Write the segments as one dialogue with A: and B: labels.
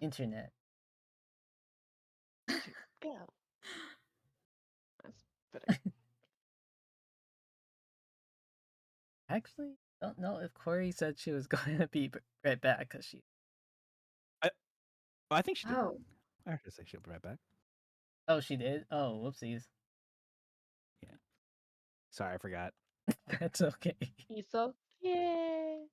A: Internet.
B: Go. That's fitting.
A: Actually, don't know if Corey said she was going to be right back because she.
C: I think she did.
D: Oh,
C: I heard her say she'll be right back.
A: Oh, she did. Oh, whoopsies.
C: Yeah. Sorry, I forgot.
A: That's okay.
B: Issa? Yay.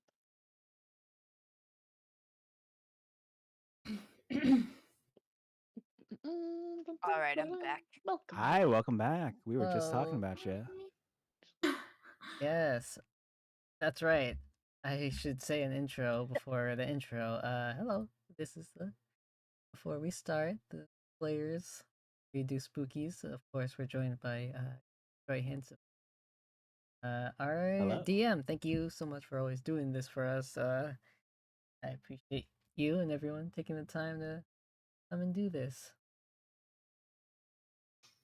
E: All right, I'm back.
B: Welcome.
C: Hi, welcome back. We were just talking about you.
A: Yes, that's right. I should say an intro before the intro. Hello. This is the before we start the Sleighers. We do spookies. Of course, we're joined by Troy Hanson. Our
C: Hello.
A: DM. Thank you so much for always doing this for us. I appreciate you and everyone taking the time to come and do this.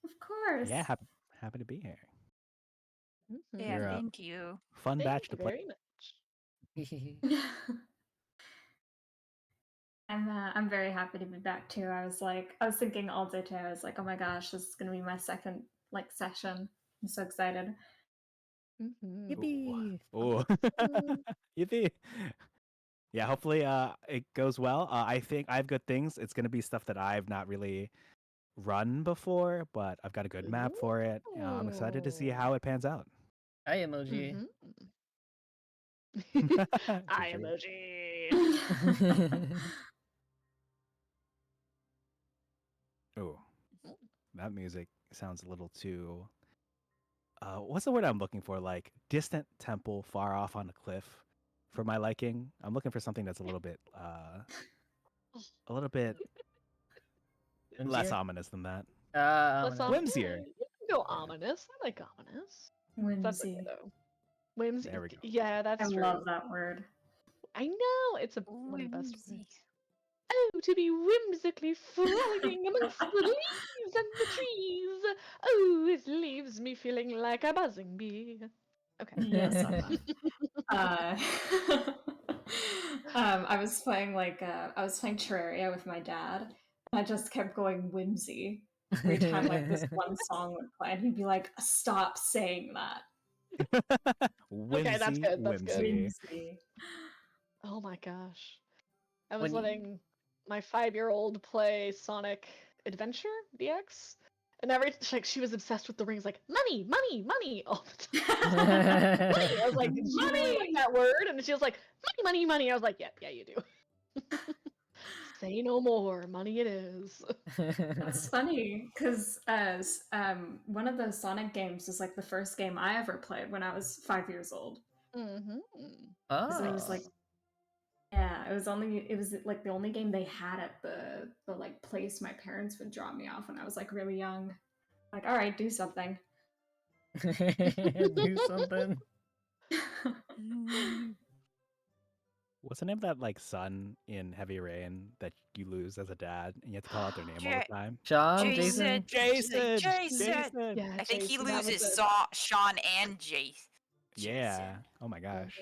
D: of course.
C: Yeah, happy to be here.
E: Yeah,
C: You're
E: thank you.
C: Fun
B: Thank
C: batch to
B: you
C: play.
B: very much.
D: I'm very happy to be back too. I was thinking all day today. I was like, oh my gosh, this is gonna be my second session. I'm so excited.
A: Yippee!
C: Oh, yippee! Yeah, hopefully it goes well. I think I have good things. It's gonna be stuff that I've not really run before, but I've got a good map for it. I'm excited to see how it pans out.
A: Eye emoji.
B: Eye
C: GG.
B: emoji.
C: Oh, that music sounds a little too. What's the word I'm looking for? Like distant temple, far off on a cliff, for my liking. I'm looking for something that's a little bit less ominous than that.
B: Less
C: Whimsier.
B: You can go ominous. I like ominous. That's okay,
D: Whimsy.
B: though. Whimsy.
C: There we go.
B: Yeah, that's
D: I
B: true.
D: love that word.
B: I know it's one of the best
E: Whimsy.
B: words. Oh, to be whimsically frolicking amongst the leaves and the trees. Oh, it leaves me feeling like a buzzing bee. Okay.
D: Yes, I was playing I was playing Terraria with my dad, and I just kept going whimsy every time this one song would play, and he'd be like, "Stop saying that."
C: Whimsy,
B: Okay, that's good. That's good.
D: Whimsy.
B: Oh my gosh. I was
A: When you-
B: letting my 5-year-old play Sonic Adventure DX, and she was obsessed with the rings, like money, money, money all the time. Money. I was like, "Did you really like that word?" And she was like, "Money, money, money." I was like, "Yeah, you do." Say no more. Money it is.
D: That's funny because one of the Sonic games was the first game I ever played when I was 5 years old.
B: Mm-hmm.
D: So it was yeah, it was the only game they had at the place my parents would drop me off when I was really young. Like, all right, do something.
A: do something.
C: What's the name of that son in Heavy Rain that you lose as a dad and you have to call out their name all the time?
A: Sean, Jason.
C: Jason.
B: Yeah,
E: I think he
B: Jason, that was
E: loses
B: it.
E: Sean and Jason.
C: Yeah. Oh my gosh.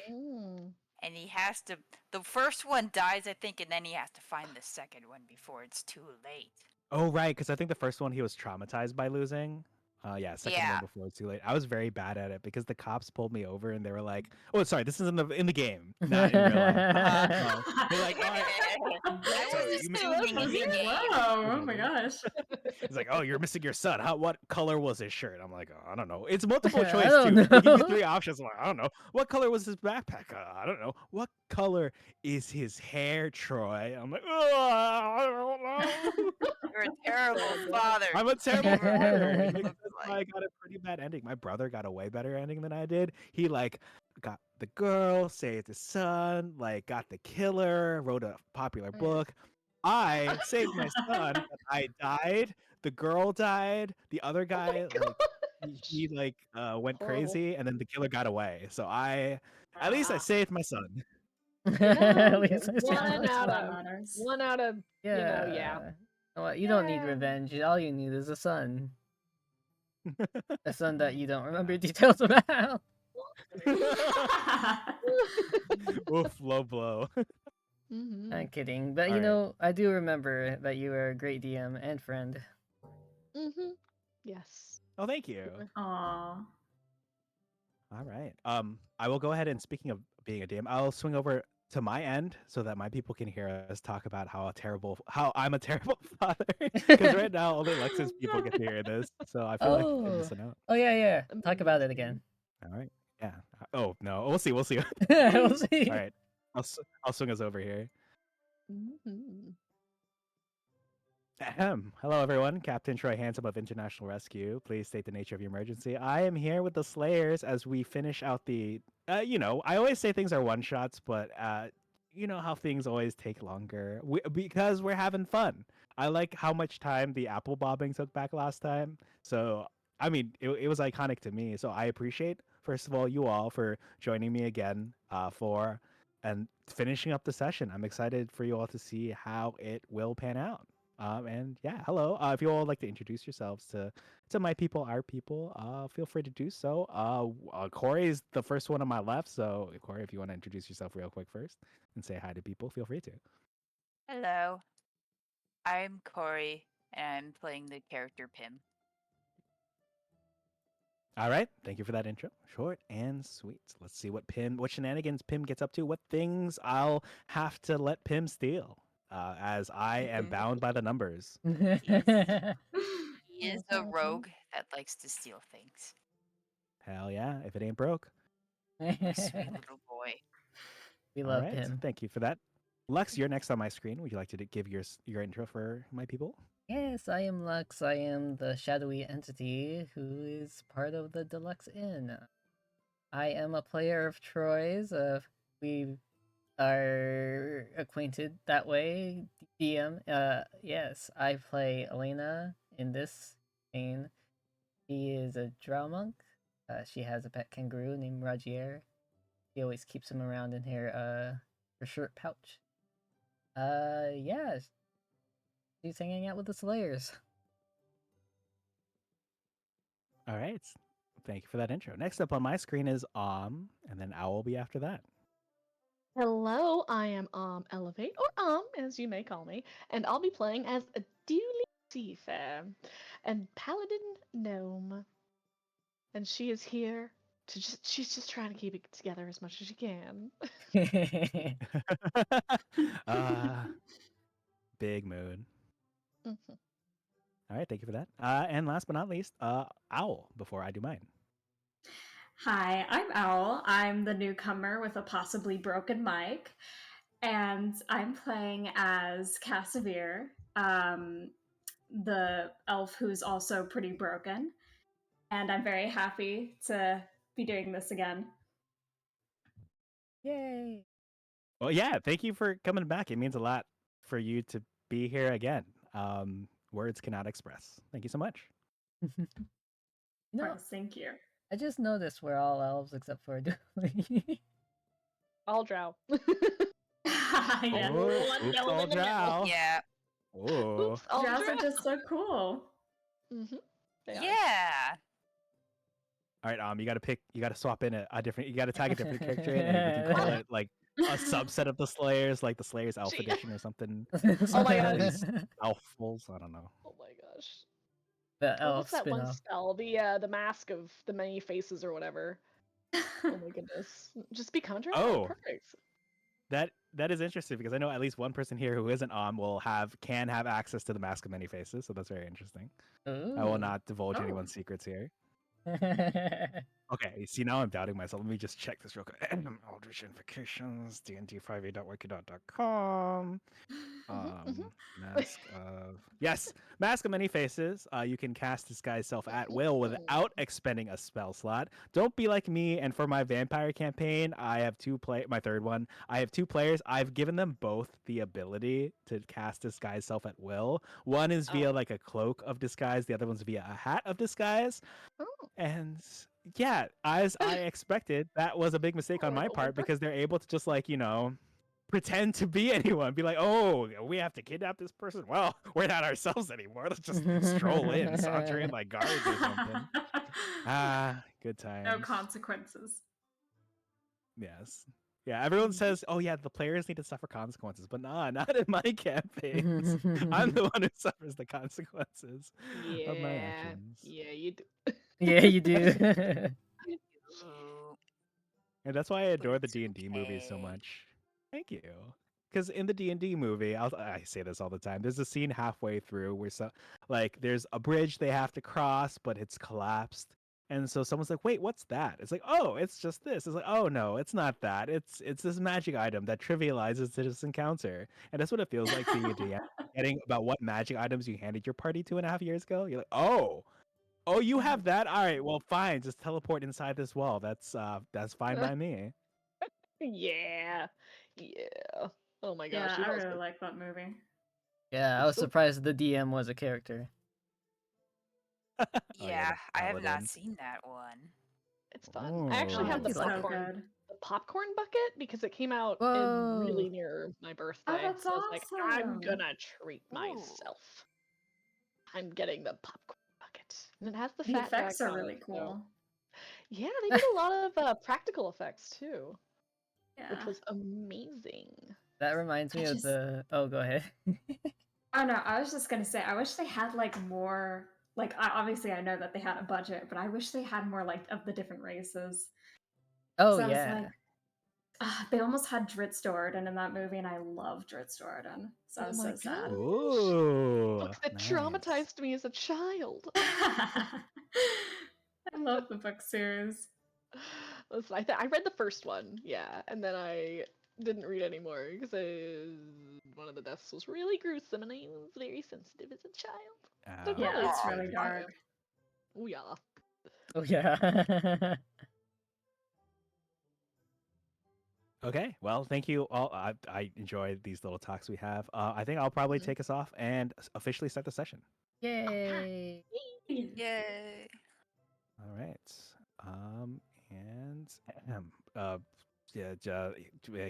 E: And he has to. The first one dies, I think, and then he has to find the second one before it's too late.
C: Oh right, because I think the first one he was traumatized by losing. Second one before it's too late. I was very bad at it because the cops pulled me over and they were like, "Oh, sorry, this is in the game, not in real life." They're like, "All right."
E: I was assuming in the game.
D: Whoa, oh my gosh.
C: It's like, "Oh, you're missing your son. What color was his shirt?" I'm like, "Oh, I don't know." It's multiple
A: I
C: choice
A: don't
C: too. They give you
A: know.
C: 3 options. I'm like, "I don't know. What color was his backpack? I don't know. What color is his hair, Troy?" I'm like, "Oh, I don't know."
E: You're a terrible father.
C: I'm a terrible father. And
E: Looks
C: that's why I got a pretty bad ending. My brother got a way better ending than I did. He got the girl, saved his son, got the killer, wrote a popular book. I saved my son, but I died. The girl died. The other guy, he went crazy, and then the killer got away. So at least I saved my son.
A: At least I
B: One out of
A: yeah.
B: yeah.
A: Well, you don't need revenge. All you need is a son. A son that you don't remember details about.
C: Oof, low blow.
A: I'm kidding, but
C: All
A: you
C: right.
A: know, I do remember that you were a great DM and friend.
B: Yes.
C: Oh, thank you.
D: Aw.
C: All right. I will go ahead and speaking of being a DM, I'll swing over to my end so that my people can hear us talk about how I'm a terrible father. Because right now only Lex's people get to hear this, so I feel like they're
A: Oh,
C: missing out.
A: oh yeah. Talk about it
B: Amazing.
A: again.
C: All right. Yeah. Oh no. We'll see. We'll see.
A: We'll see.
C: All right. I'll swing us over here.
B: Mhm.
C: Ahem. Hello, everyone. Captain Troy Handsome of International Rescue. Please state the nature of your emergency. I am here with the Slayers as we finish out the. I always say things are one shots, but you know how things always take longer because we're having fun. I like how much time the apple bobbing took back last time. So, I mean, it was iconic to me. So I appreciate, first of all, you all for joining me again for and finishing up the session. I'm excited for you all to see how it will pan out. And yeah, hello. If you all would like to introduce yourselves to my people, our people, feel free to do so. Corey is the first one on my left, so Corey, if you want to introduce yourself real quick first and say hi to people, feel free to.
E: Hello, I'm Corey, and I'm playing the character Pim.
C: All right, thank you for that intro. Short and sweet. Let's see what shenanigans Pim gets up to. What things I'll have to let Pim steal, as I am bound by the numbers.
E: He is a rogue that likes to steal things.
C: Hell yeah! If it ain't broke.
E: A sweet little boy.
A: We
C: All
A: love
C: right,
A: him.
C: thank you for that. Lux, you're next on my screen. Would you like to give your intro for my people?
A: Yes, I am Lux. I am the shadowy entity who is part of the Deluxe Inn. I am a player of Troy's. We are acquainted that way. DM. Yes, I play Elena in this scene. She is a drow monk. She has a pet kangaroo named Rajier. She always keeps him around in her shirt pouch. Yeah, she's hanging out with the Slayers.
C: All right. Thank you for that intro. Next up on my screen is and then Owl will be after that.
B: Hello, I am Elevate, or as you may call me, and I'll be playing as a Dooley Seafair, and Paladin Gnome. And she is here she's just trying to keep it together as much as she can.
C: uh, big mood.
B: Mhm.
C: All right, thank you for that. And last but not least, Owl, before I do mine.
D: Hi, I'm Owl. I'm the newcomer with a possibly broken mic, and I'm playing as Cassavir, the elf who's also pretty broken. And I'm very happy to be doing this again.
A: Yay!
C: Well, yeah, thank you for coming back. It means a lot for you to be here again. Words cannot express. Thank you so much.
A: No,
D: Of course, thank you.
A: I just noticed we're all elves except for Dooley.
B: All drow.
D: Yes.
C: Oh,
B: One
C: oops,
B: elf
C: all
B: in the middle.
C: drow.
E: Yeah.
C: Oh.
B: Oops, all
D: Drows
B: drow.
D: are just so cool.
B: They are.
E: Yeah.
C: All right, you gotta swap in a different, you gotta tag a different character in, and we can call it like a subset of the Slayers, like the Slayers Elf
B: Gee.
C: Edition or something.
B: Oh my
C: All
B: gosh.
C: these elffuls, I don't know.
B: Oh my gosh.
A: The
B: Oh,
A: elf
B: what's that one
A: spin-off.
B: spell? The mask of the many faces or whatever. Oh my goodness. Just become drow.
C: Oh,
B: Perfect.
C: that is interesting because I know at least one person here who isn't on can have access to the Mask of Many Faces, so that's very interesting. I will
A: Ooh.
C: not divulge
D: Oh.
C: anyone's secrets here. Okay, see now I'm doubting myself. Let me just check this real quick. Eldritch Invocations, dnd5e.wiki.com. Mask of Mask of Many Faces. You can cast disguise self at will without expending a spell slot. Don't be like me. And for my vampire campaign, I have my third one. I have two players. I've given them both the ability to cast disguise self at will. One is via like a cloak of disguise. The other one's via a hat of disguise.
B: Oh.
C: And yeah, as I expected, that was a big mistake on my part because they're able to just pretend to be anyone, be like, oh, we have to kidnap this person. Well, we're not ourselves anymore. Let's just stroll in, saunter in like guards or something. Good times.
D: No consequences.
C: Yes. Yeah, everyone says, "Oh yeah, the players need to suffer consequences," but nah, not in my campaigns. I'm the one who suffers the consequences of my
B: Yeah,
C: actions.
B: yeah, you do.
A: Yeah, you do.
E: Ooh,
C: And that's why I
E: but
C: adore the
E: it's
C: D&D movies so
E: okay.
C: much. Thank you. Because in the D&D movie, I say this all the time. There's a scene halfway through where like there's a bridge they have to cross, but it's collapsed. And so someone's like, "Wait, what's that?" It's like, "Oh, it's just this." It's like, "Oh no, it's not that. It's this magic item that trivializes this encounter." And that's what it feels like being a DM, getting about what magic items you handed your party 2.5 years ago. You're like, "Oh, you have that? All right, well, fine. Just teleport inside this wall. That's fine by me."
B: Yeah, yeah. Oh my gosh,
D: Yeah,
B: you
D: I
B: also
D: really like that movie.
A: Yeah, I
B: it's
A: was
B: so
A: surprised the DM was a character.
C: Oh yeah,
E: Yeah,
C: the
E: I have not
C: paladin.
E: seen that one.
B: it's fun. I actually
D: Oh,
A: I
B: have
C: Oh.
B: the
A: do
D: it's
A: like
D: so
A: it.
B: popcorn,
D: good.
B: the popcorn bucket because it came out in
A: Whoa.
B: really near my
D: Oh,
B: birthday.
D: that's
B: So I was like, I'm
D: awesome.
B: gonna treat
E: Ooh.
B: myself. I'm getting the popcorn bucket, and it has the
D: The
B: fat
D: effects
B: jacks
D: are
B: on it.
D: really
B: So
D: cool.
B: yeah, they did a lot of practical effects too, which
D: Yeah.
B: was amazing.
A: That reminds
D: I
A: me of
D: just
A: the. Oh, go ahead.
D: Oh no, I was just gonna say I wish they had like more like obviously I know that they had a budget, but I wish they had more like of the different races.
A: Oh,
D: So I was like,
A: yeah.
D: they almost had Dritz-Do'Urden in that movie, and I love Dritz-Do'Urden, so I
B: Oh
D: was
B: my
D: so sad.
B: gosh,
C: Ooh,
B: book that
C: nice.
B: traumatized me as a child.
D: I love the book series.
B: Listen, I read the first one, yeah, and then I didn't read anymore because one of the deaths was really gruesome, and I was very sensitive as a child. But
D: Yeah,
B: probably
D: it's
E: Aw.
B: at
D: really
B: the
D: dark.
B: time. Oh yeah.
A: Oh, yeah.
C: Okay, well, thank you all. I enjoyed these little talks we have. I think I'll probably
B: Mhm.
C: take us off and officially start the session.
A: Yay.
E: Yay.
C: All right. And uh,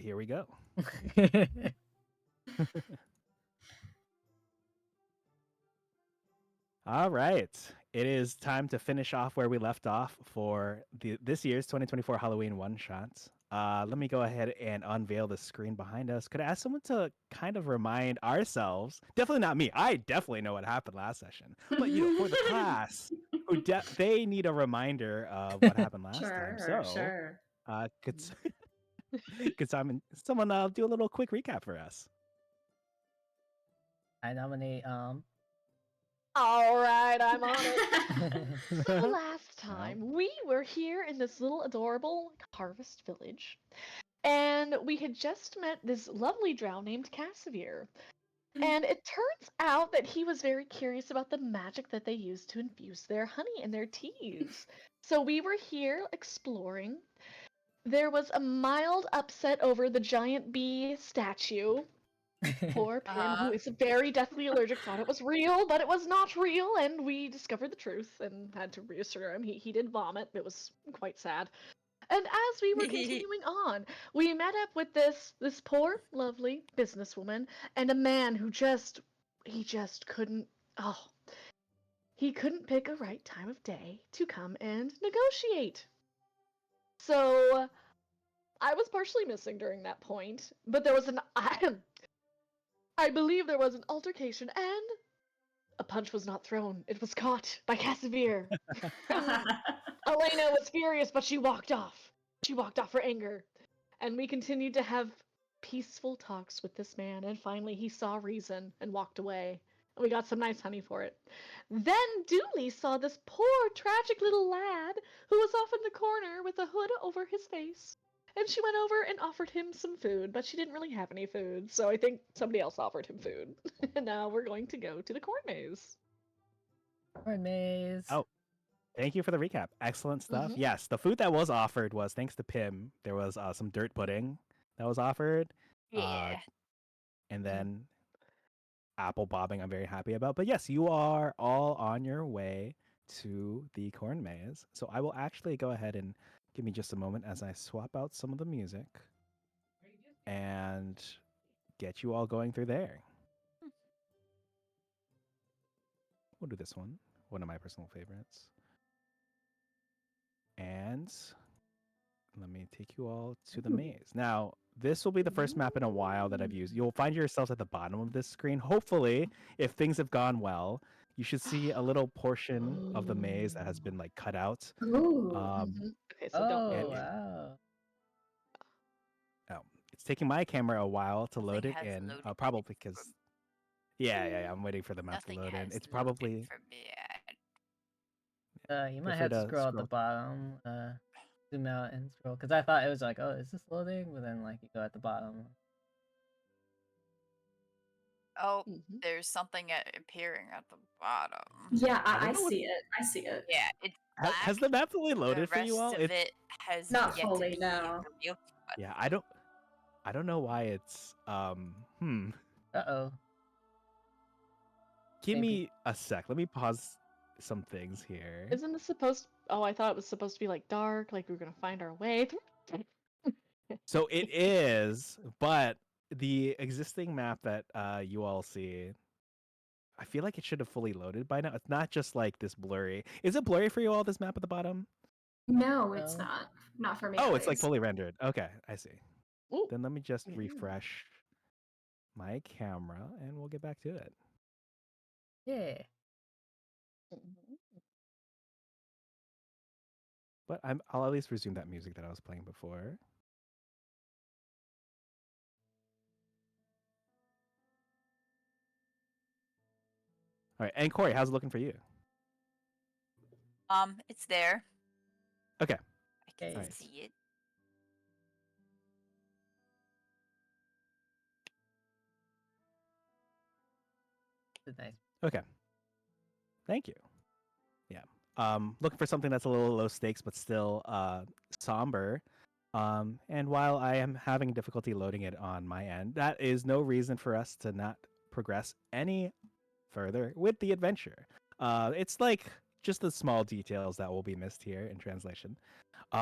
C: here we go. All right. It is time to finish off where we left off for this year's 2024 Halloween one shot. Let me go ahead and unveil the screen behind us. Could I ask someone to kind of remind ourselves? Definitely not me. I definitely know what happened last session. But for the class, they need a reminder of what happened last time.
D: Sure,
C: So,
D: sure.
C: could could someone do a little quick recap for us?
A: I nominate
B: All right, I'm on it. So
A: Well,
B: last time we were here in this little adorable harvest village, and we had just met this lovely drow named Cassavir. And it turns out that he was very curious about the magic that they used to infuse their honey in their teas. So we were here exploring. There was a mild upset over the giant bee statue. Poor Pim, who
E: Uh-huh.
B: is very deathly allergic, thought it was real, but it was not real, and we discovered the truth and had to reassure him. He did vomit. It was quite sad. And as we were continuing on, we met up with this poor, lovely businesswoman and a man who he just couldn't oh he couldn't pick a right time of day to come and negotiate. So I was partially missing during that point, but there was an I believe there was an altercation and a punch was not thrown. It was caught by Casimir. And Elena was furious, but she walked off. She walked off for anger. And we continued to have peaceful talks with this man, and finally he saw reason and walked away. And we got some nice honey for it. Then Dooley saw this poor, tragic little lad who was off in the corner with a hood over his face. And she went over and offered him some food, but she didn't really have any food, so I think somebody else offered him food. And now we're going to go to the corn maze.
A: corn maze.
C: Oh, thank you for the recap. Excellent stuff.
B: Mhm.
C: Yes, the food that was offered was thanks to Pim. There was some dirt pudding that was offered, uh,
E: Yeah.
C: and then apple bobbing. I'm very happy about. But yes, you are all on your way to the corn maze. So I will actually go ahead and give me just a moment as I swap out some of the music and get you all going through there. We'll do this one of my personal favorites. And let me take you all to the
D: Ooh.
C: maze. Now, this will be the first map in a while that I've used. You'll find yourselves at the bottom of this screen. Hopefully, if things have gone well, you should see a little portion of the maze that has been like cut out.
D: Ooh.
B: Okay, so don't
A: Oh,
B: move.
A: wow.
C: Oh, it's taking my camera a while to load
E: Nothing
C: it
E: has
C: in.
E: loaded
C: Probably
E: for
C: because yeah, I'm waiting for the map to
E: nothing
C: load in.
E: has
C: It's
E: loaded
C: probably
E: for me yet.
A: You
C: feel
A: might
C: free
A: have to
C: to
A: scroll at the
C: scroll.
A: bottom. Zoom out and scroll. Because I thought it was like, oh, is this loading? But then, like, you go at the bottom.
E: Oh,
B: Mhm.
E: there's something appearing at the bottom.
D: Yeah,
C: I don't
D: I
C: know what
D: see it. I see it.
E: Yeah, it's
C: has
E: black.
C: the map fully
E: The
C: loaded for you
E: rest
C: all.
E: of
C: It's
E: it has
D: Not
E: yet to
D: fully,
E: be
D: no.
E: revealed. But
C: yeah, I don't know why it's
A: Uh-oh.
C: Give
A: Maybe.
C: me a sec. Let me pause some things here.
B: Isn't this supposed? Oh, I thought it was supposed to be like dark, like we were gonna find our way through.
C: So it is, but the existing map that you all see, I feel like it should have fully loaded by now. It's not just like this blurry. Is it blurry for you all, this map at the bottom?
D: No, it's
A: No.
D: not. Not for me
C: Oh,
D: at
C: it's like
D: least.
C: fully rendered. Okay, I see.
B: Ooh.
C: Then let me just
B: Yeah.
C: refresh my camera and we'll get back to it.
A: Yeah.
B: Mhm.
C: But I'll at least resume that music that I was playing before. All right, and Corey, how's it looking for you?
E: it's there.
C: Okay,
E: I can
A: Hey.
C: all right.
E: see it.
A: It's nice.
C: Okay, thank you. Yeah. Looking for something that's a little low stakes but still somber. And while I am having difficulty loading it on my end, that is no reason for us to not progress any further with the adventure. It's like just the small details that will be missed here in translation.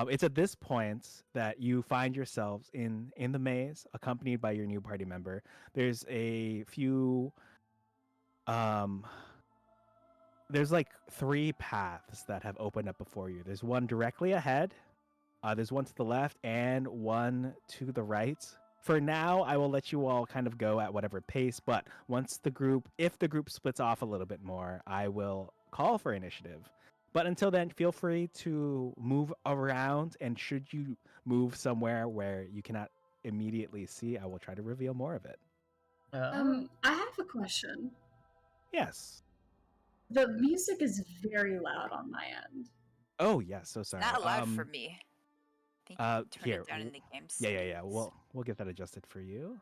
C: It's at this point that you find yourselves in the maze, accompanied by your new party member. There's a few um there's like 3 paths that have opened up before you. There's one directly ahead, there's one to the left, and one to the right. For now, I will let you all kind of go at whatever pace, but if the group splits off a little bit more, I will call for initiative. But until then, feel free to move around, and should you move somewhere where you cannot immediately see, I will try to reveal more of it.
D: I have a question.
C: Yes.
D: The music is very loud on my end.
C: Oh, yeah, so sorry.
E: Not allowed for me. I think you can turn
C: Here.
E: it down in the game
C: Yeah.
E: settings.
C: We'll get that adjusted for you.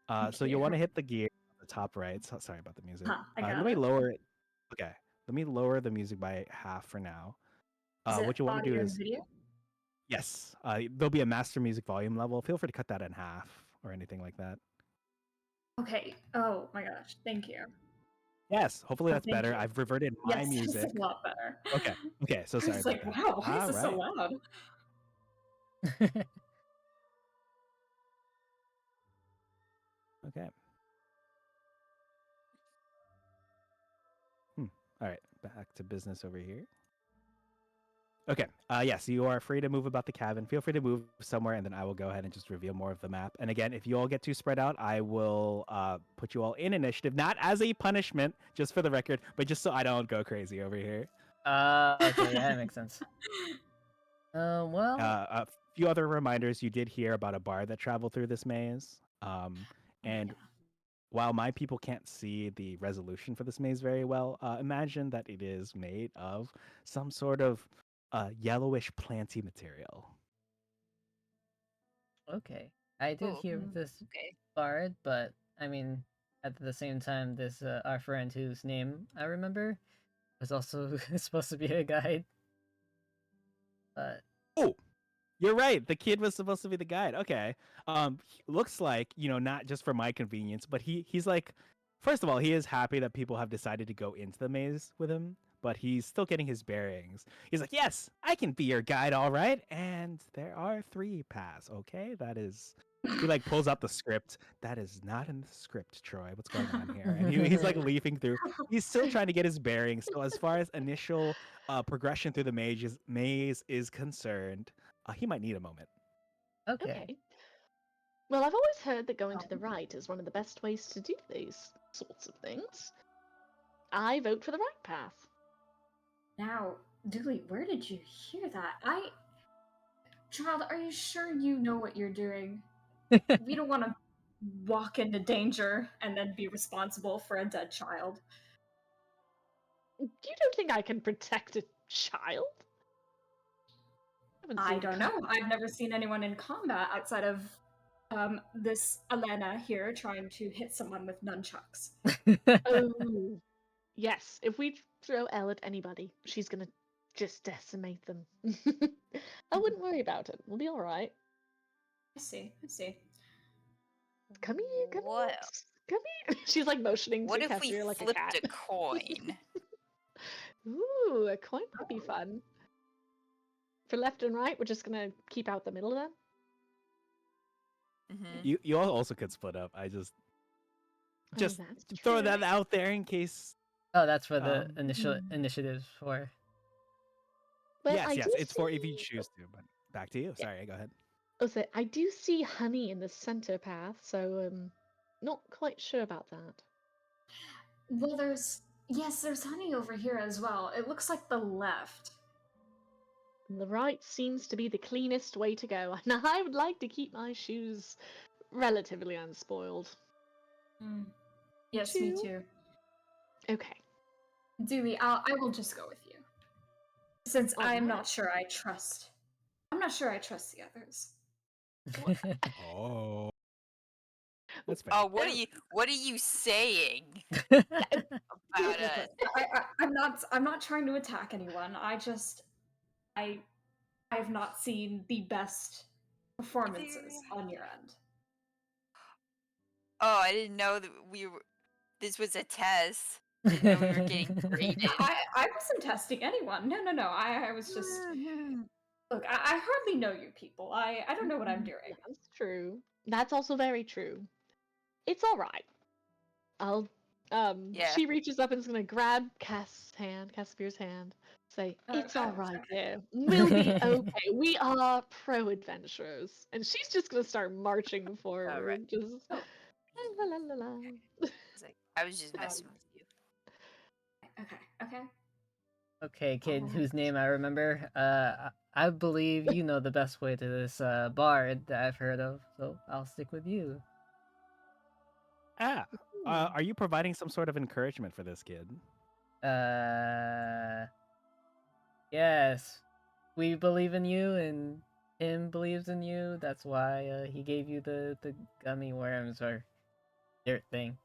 D: Thank
C: So
D: you.
C: you'll want to hit the gear at the top right. Sorry about the music.
D: I got
C: Let me
D: it.
C: lower it. Okay. Let me lower the music by half for now.
D: Is it
C: What you want to do
D: audio and
C: is
D: video?
C: yes. There'll be a master music volume level. Feel free to cut that in half or anything like that.
D: Okay. Oh my gosh. Thank you.
C: Yes. Hopefully that's
D: Thank
C: better.
D: you.
C: I've reverted my
D: Yes,
C: music.
D: it's a lot better.
C: Okay. Okay. So
D: I
C: sorry
D: was
C: about
D: like,
C: that.
D: wow, why is
C: All
D: this so
C: right.
D: loud?
C: Okay. All right. Back to business over here. Okay. Yes, you are free to move about the cabin. Feel free to move somewhere, and then I will go ahead and just reveal more of the map. And again, if you all get too spread out, I will put you all in initiative, not as a punishment, just for the record, but just so I don't go crazy over here.
A: Okay, yeah, that makes sense. Well,
C: A few other reminders: you did hear about a bar that traveled through this maze, and while my people can't see the resolution for this maze very well, imagine that it is made of some sort of yellowish planty material.
A: okay. I did
E: Oh,
A: hear
D: Mm.
A: this
E: okay.
A: bard, but I mean, at the same time, this our friend whose name I remember was also supposed to be a guide. But
C: Oh, you're right. The kid was supposed to be the guide. Okay. Looks like, not just for my convenience, but he's like, first of all, he is happy that people have decided to go into the maze with him, but he's still getting his bearings. He's like, yes, I can be your guide, all right. And there are 3 paths. Okay, that is. He like pulls out the script. That is not in the script, Troy. What's going on here? And he's like leafing through. He's still trying to get his bearings. So as far as initial progression through the maze is concerned, he might need a moment.
A: Okay.
B: Okay. Well, I've always heard that going to the right is one of the best ways to do these sorts of things. I vote for the right path.
D: Now, Dooley, where did you hear that? Child, are you sure you know what you're doing? We don't want to walk into danger and then be responsible for a dead child.
B: You don't think I can protect a child?
D: I don't know. I've never seen anyone in combat outside of this Elena here trying to hit someone with nunchucks.
B: Oh, yes. If we throw L at anybody, she's gonna just decimate them. I wouldn't worry about it. We'll be all right.
D: I see. I see.
B: Come here, come
E: What?
B: here, come here. She's like motioning
E: What
B: to
E: if we
B: Casimir like a
E: flipped
B: cat.
E: a coin?
B: Ooh, a coin would be fun. For left and right, we're just gonna keep out the middle then.
E: Mhm.
C: You all also could split up. I just
B: That's
C: throw
B: true.
C: that out there in case.
A: Oh, that's for the
C: Um,
A: initiatives for.
B: But
C: yes,
B: I
C: yes,
B: do
C: it's for if you
B: see-
C: choose to. But back to you.
B: Yeah.
C: Sorry, go ahead.
B: Also, I do see honey in the center path, so not quite sure about that.
D: Well, there's honey over here as well. It looks like the left.
B: The right seems to be the cleanest way to go, and I would like to keep my shoes relatively unspoiled.
D: Yes, me too.
B: Okay.
D: Dewey, I will just go with you. Since I'm
B: Alright.
D: not sure I trust. I'm not sure I trust the others.
C: Oh, that's fair.
E: Oh, what are you saying
B: Yeah,
E: about us?
D: I'm not trying to attack anyone. I've not seen the best performances on your end.
E: Oh, I didn't know that this was a test. I didn't know we were getting graded.
D: I wasn't testing anyone. No. I was just look. I hardly know you people. I don't know what I'm doing.
B: That's true. That's also very true. It's alright. I'll
E: Yeah.
B: she reaches up and is gonna grab Casimir's hand, say, it's alright there. We'll be okay. We are pro adventurers. And she's just gonna start marching forward. Just la la la la.
E: I was just messing with you.
D: Okay.
A: Okay, kid whose name I remember. I believe you know the best way to this bard that I've heard of, so I'll stick with you.
C: Are you providing some sort of encouragement for this kid?
A: Yes. We believe in you, and him believes in you. That's why he gave you the gummy worms or dirt thing.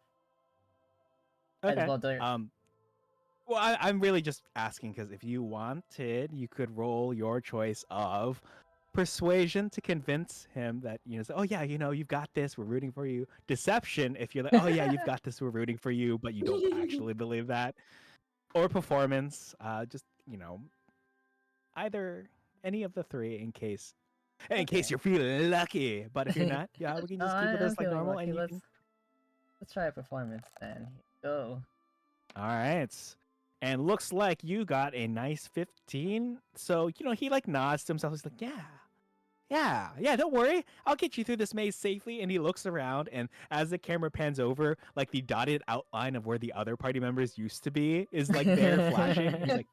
C: Okay.
A: Edible dirt.
C: Well, I'm really just asking because if you wanted, you could roll your choice of persuasion to convince him that say, oh yeah, you've got this. We're rooting for you. Deception if you're like, oh yeah, you've got this. We're rooting for you, but you don't actually believe that. Or performance. Just either any of the three in case you're feeling lucky. But if you're not, yeah, we can just keep it
A: I'm
C: as like
A: feeling
C: normal.
A: lucky.
C: And
A: Let's try a performance then. Here we go.
C: All right. And looks like you got a nice 15. So, he like nods to himself. He's like, yeah, don't worry. I'll get you through this maze safely. And he looks around, and as the camera pans over, like the dotted outline of where the other party members used to be is like there flashing. He's like,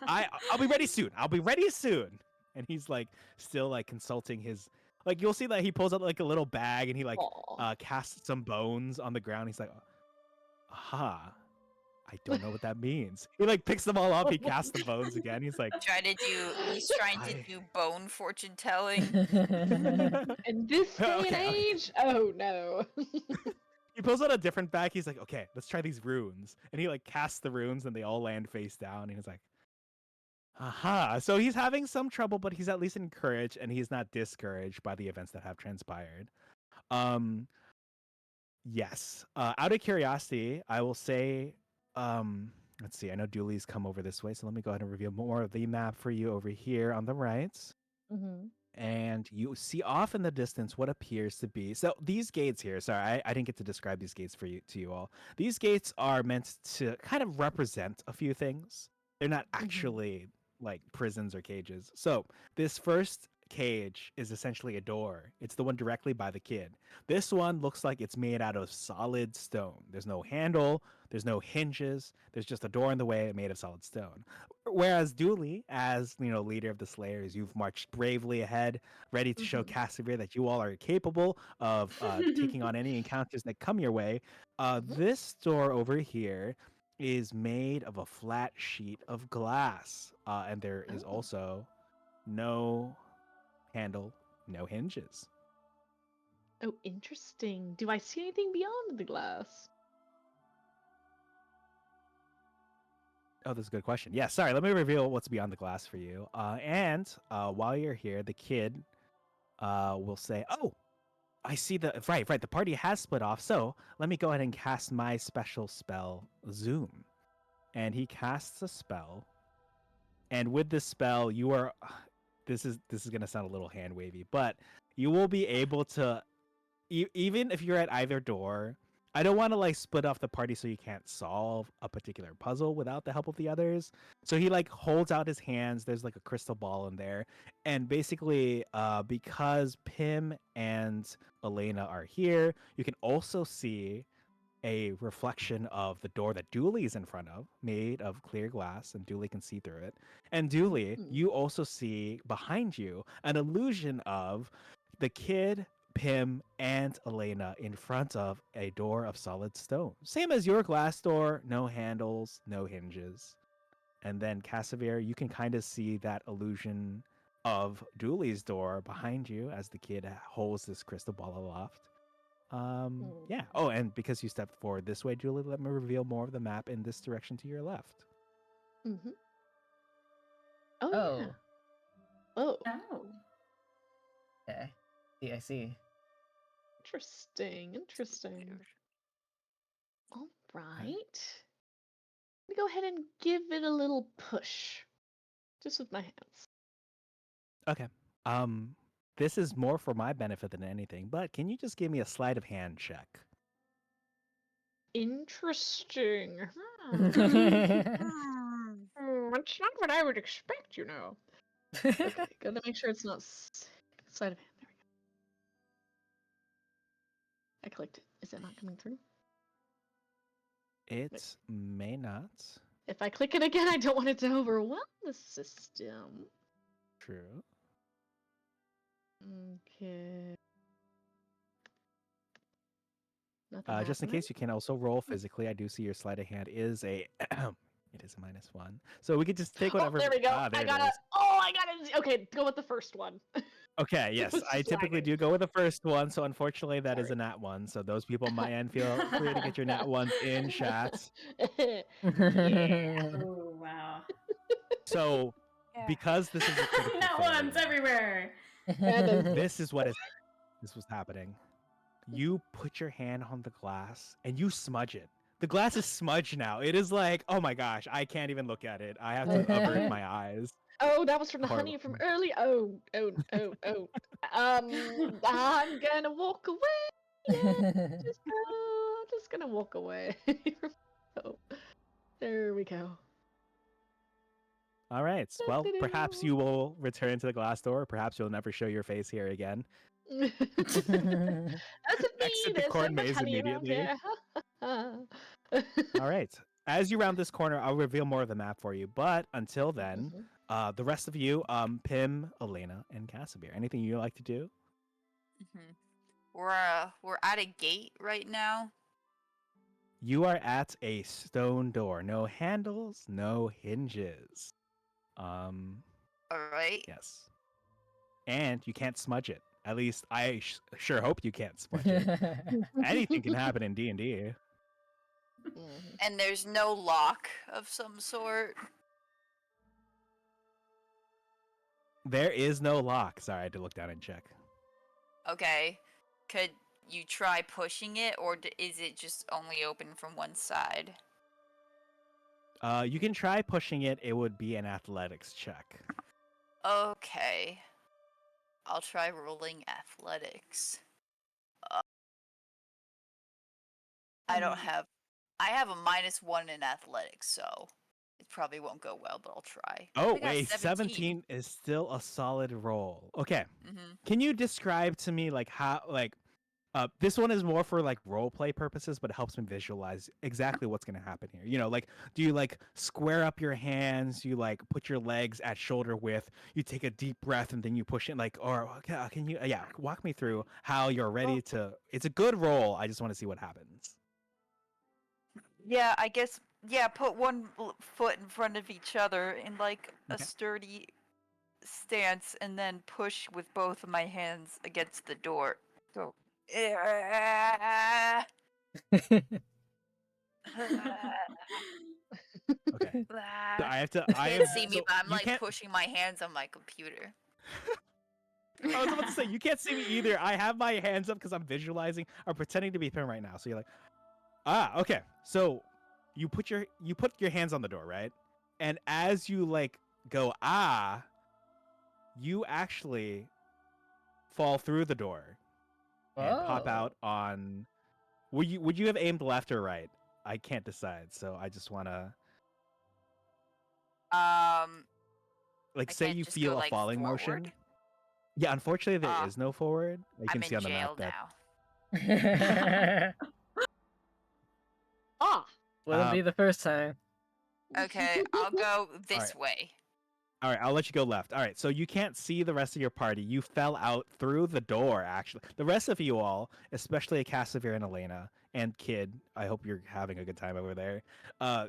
C: I'll be ready soon. I'll be ready soon. And he's like still like consulting his you'll see that he pulls out like a little bag and he like casts some bones on the ground. He's like, aha. I don't know what that means. He like picks them all up. He casts the bones again. He's like,
E: He's trying to do bone fortune telling.
B: In this day and age, oh no.
C: He pulls out a different bag. He's like, okay, let's try these runes. And he like casts the runes and they all land face down. And he's like, aha. So he's having some trouble, but he's at least encouraged and he's not discouraged by the events that have transpired. Yes. Out of curiosity, I will say, let's see. I know Dooley's come over this way, so let me go ahead and reveal more of the map for you over here on the right.
B: Mm-hmm.
C: And you see off in the distance what appears to be these gates here. Sorry, I didn't get to describe these gates to you all. These gates are meant to kind of represent a few things. They're not actually like prisons or cages. So this first cage is essentially a door. It's the one directly by the kid. This one looks like it's made out of solid stone. There's no handle, there's no hinges, there's just a door in the way made of solid stone. Whereas Dooley, as leader of the Slayers, you've marched bravely ahead, ready to show Casimir that you all are capable of taking on any encounters that come your way. This door over here is made of a flat sheet of glass, and there is also no handle, no hinges.
B: Oh, interesting. Do I see anything beyond the glass?
C: Oh, that's a good question. Yeah, sorry. Let me reveal what's beyond the glass for you. And while you're here, the kid will say, "Oh, I see the right. The party has split off. So let me go ahead and cast my special spell, Zoom." And he casts a spell. And with this spell, you are. This is gonna sound a little hand wavy, but you will be able to, even if you're at either door. I don't want to like split off the party so you can't solve a particular puzzle without the help of the others. So he like holds out his hands. There's like a crystal ball in there, and basically, because Pim and Elena are here, you can also see a reflection of the door that Dooley's in front of, made of clear glass, and Dooley can see through it. And Dooley, you also see behind you an illusion of the kid, Pim, and Elena in front of a door of solid stone. Same as your glass door, no handles, no hinges. And then Casimir, you can kind of see that illusion of Dooley's door behind you as the kid holds this crystal ball aloft. Yeah. Oh, and because you stepped forward this way, Julie, let me reveal more of the map in this direction to your left.
B: Oh, yeah.
A: Oh,
B: Oh,
D: Oh.
A: okay. Yeah, I see.
B: interesting. All right. Let me go ahead and give it a little push. Just with my hands.
C: Okay. This is more for my benefit than anything, but can you just give me a sleight of hand check?
B: Interesting. It's not what I would expect, Okay, gotta make sure it's not sleight of hand. There we go. I clicked it. Is it not coming through?
C: It may not.
B: If I click it again, I don't want it to overwhelm the system.
C: True.
B: Okay.
C: Just in case, you can also roll physically. I do see your sleight of hand is a it is a -1. So we could just take whatever.
B: Oh, there we go.
C: Ah, there
B: I
C: it
B: got
C: is.
B: it. Oh, I got it. Okay, go with the first one.
C: Okay, yes, I typically do go with the first one. So unfortunately, that is
B: Sorry.
C: a nat 1. So those people on my end, feel free to get your nat 1s in chat.
B: Yeah.
D: Oh, wow.
C: So
E: Yeah.
C: because this is a critical
D: Not ones
C: failure,
D: everywhere.
C: this is what is this was happening. You put your hand on the glass and you smudge it. The glass is smudged now. It is like, oh my gosh, I can't even look at it. I have to avert my eyes.
B: Oh, that was from the
C: Horrible.
B: honey from early. Oh. I'm gonna walk away. Yeah, just gonna walk away. Oh, there we go.
C: All right. Well, perhaps you will return to the glass door. Perhaps you'll never show your face here again.
B: That's me.
C: Exit the
B: There's so
C: corn
B: much
C: maze
B: honey around
C: immediately.
B: here.
C: All right. As you round this corner, I'll reveal more of the map for you. But until then, the rest of you, Pim, Elena, and Casimir, anything you'd like to do?
E: We're at a gate right now.
C: You are at a stone door. No handles, no hinges.
E: All right.
C: Yes. And you can't smudge it. At least I sure hope you can't smudge it. Anything can happen in D&D.
E: And there's no lock of some sort.
C: There is no lock. Sorry, I had to look down and check.
E: Okay. Could you try pushing it, or is it just only open from one side?
C: You can try pushing it. It would be an athletics check.
E: Okay. I'll try rolling athletics. I don't have... I have a -1 in athletics, so It probably won't go well, but I'll try.
C: Oh,
E: I got
C: wait,
E: 17.
C: 17 is still a solid roll. Okay.
E: Mm-hmm.
C: Can you describe to me like how this one is more for like role play purposes, but it helps me visualize exactly what's going to happen here. You know, like do you like square up your hands, you like put your legs at shoulder width, you take a deep breath and then you push it like, or can you walk me through how you're ready to it's a good roll. I just want to see what happens.
E: Yeah, I guess. Yeah, put one foot in front of each other in like a
C: Okay.
E: sturdy stance, and then push with both of my hands against the door. Go.
C: Okay. So I have to
E: You
C: I
E: can't
C: am
E: see me,
C: so
E: but I'm
C: you
E: like
C: can't
E: pushing my hands on my computer.
C: I was about to say you can't see me either. I have my hands up because I'm visualizing or pretending to be Pim right now. So you're like, okay. So you put your hands on the door, right? And as you like go you actually fall through the door and pop out
A: Whoa.
C: on. Would you have aimed left or right? I can't decide, so I just wanna like
E: I
C: say
E: can't
C: you
E: just go
C: feel a
E: like
C: falling
E: forward.
C: motion. Yeah, unfortunately there
E: Ah,
C: is no forward. You
E: I'm
C: can see
E: in
C: on the map
E: jail
C: that
E: now.
B: Ah.
A: Wouldn't be the first time.
E: Okay, I'll go
C: all
E: this
C: right.
E: way.
C: All right, I'll let you go left. All right, so you can't see the rest of your party. You fell out through the door, actually. The rest of you all, especially Cassavir and Elena and Kid, I hope you're having a good time over there.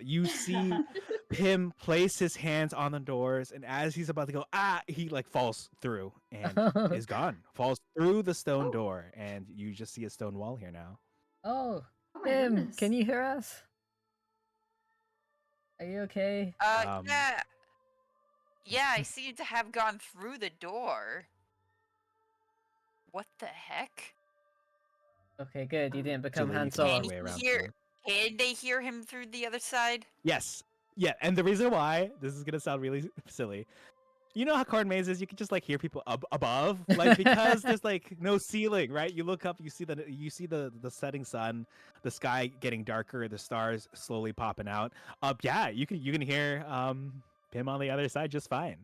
C: You see Pim place his hands on the doors, and as he's about to go, he like falls through and is gone. Falls through the stone door, and you just see a stone wall here now.
A: Oh,
D: Oh my
A: Tim,
D: goodness.
A: can you hear us? Are you okay?
E: Yeah. Yeah, I seem to have gone through the door. What the heck?
A: Okay, good. You didn't become
C: Usually
A: Han
C: you can make
A: Solo.
C: your way around.
E: Can they hear him through the other side?
C: Yes. Yeah, and the reason why this is gonna sound really silly. You know how corn mazes you can just like hear people above, like because there's like no ceiling, right? You look up, you see the setting sun, the sky getting darker, the stars slowly popping out. Yeah, you can hear Pim on the other side just fine.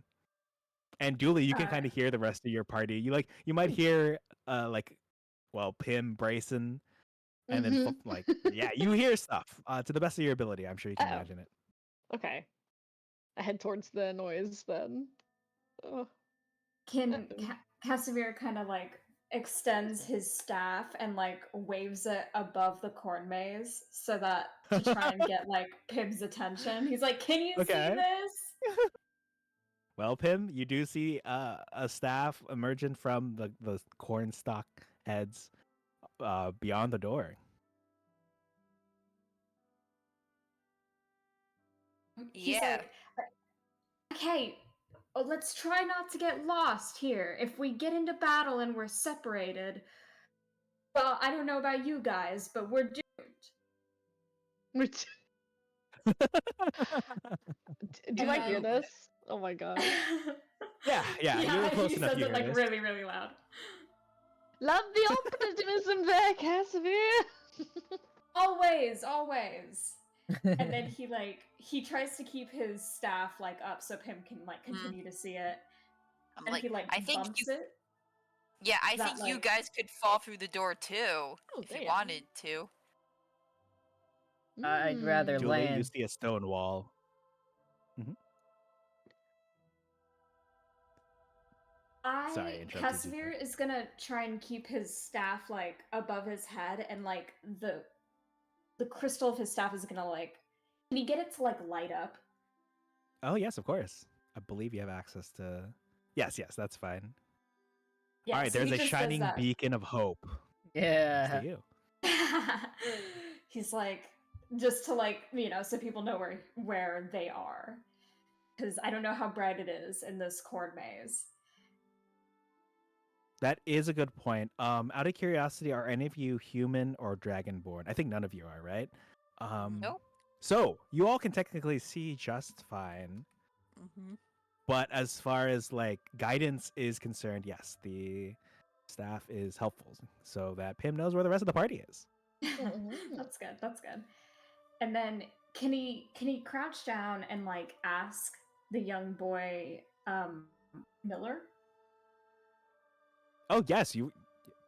C: And Dooley, you can kind of hear the rest of your party. You might hear Pim, Brayson, and then you hear stuff to the best of your ability. I'm sure you can imagine it.
B: Okay. I head towards the noise then.
D: Can Casimir kind of like extends his staff and like waves it above the corn maze so that to try and get like Pim's attention. He's like, "Can you see
C: Okay.
D: this?"
C: Well, Pim, you do see a staff emerging from the corn stalk heads beyond the door.
D: He's
E: Yeah.
D: like, "Okay, let's try not to get lost here. If we get into battle and we're separated, well, I don't know about you guys, but we're doomed."
B: Do I hear this? Oh my god.
C: Yeah, you're close
D: he
C: enough.
D: says
C: You
D: it
C: hear
D: like
C: this.
D: really, really loud.
B: Love the optimism there, Casimir.
D: Always, always. And then he tries to keep his staff like up so Pim can like continue to see it.
E: I'm
D: And
E: like,
D: he like
E: I think
D: bumps
E: you.
D: it.
E: Yeah, I
D: That,
E: think you
D: like-
E: guys could fall through the door too if you
B: damn.
E: wanted to.
A: I'd rather
C: Julie, you
A: land.
C: see a stone wall. Sorry, I interrupted you.
D: Casimir is gonna try and keep his staff like above his head, and like the crystal of his staff is gonna like. Can you get it to like light up?
C: Oh yes, of course. I believe you have access to. Yes, that's fine.
D: Yeah,
C: All right,
D: so
C: there's
D: he
C: a
D: just does
C: shining
D: that.
C: beacon of hope.
A: Yeah.
C: Next to you.
D: He's like, just to like, so people know where they are, because I don't know how bright it is in this corn maze.
C: That is a good point. Out of curiosity, are any of you human or dragonborn? I think none of you are, right?
E: Nope.
C: So you all can technically see just fine.
E: Mm-hmm.
C: But as far as like guidance is concerned, yes, the staff is helpful so that Pim knows where the rest of the party is.
D: That's good. That's good. And then can he crouch down and like ask the young boy Miller?
C: Oh yes,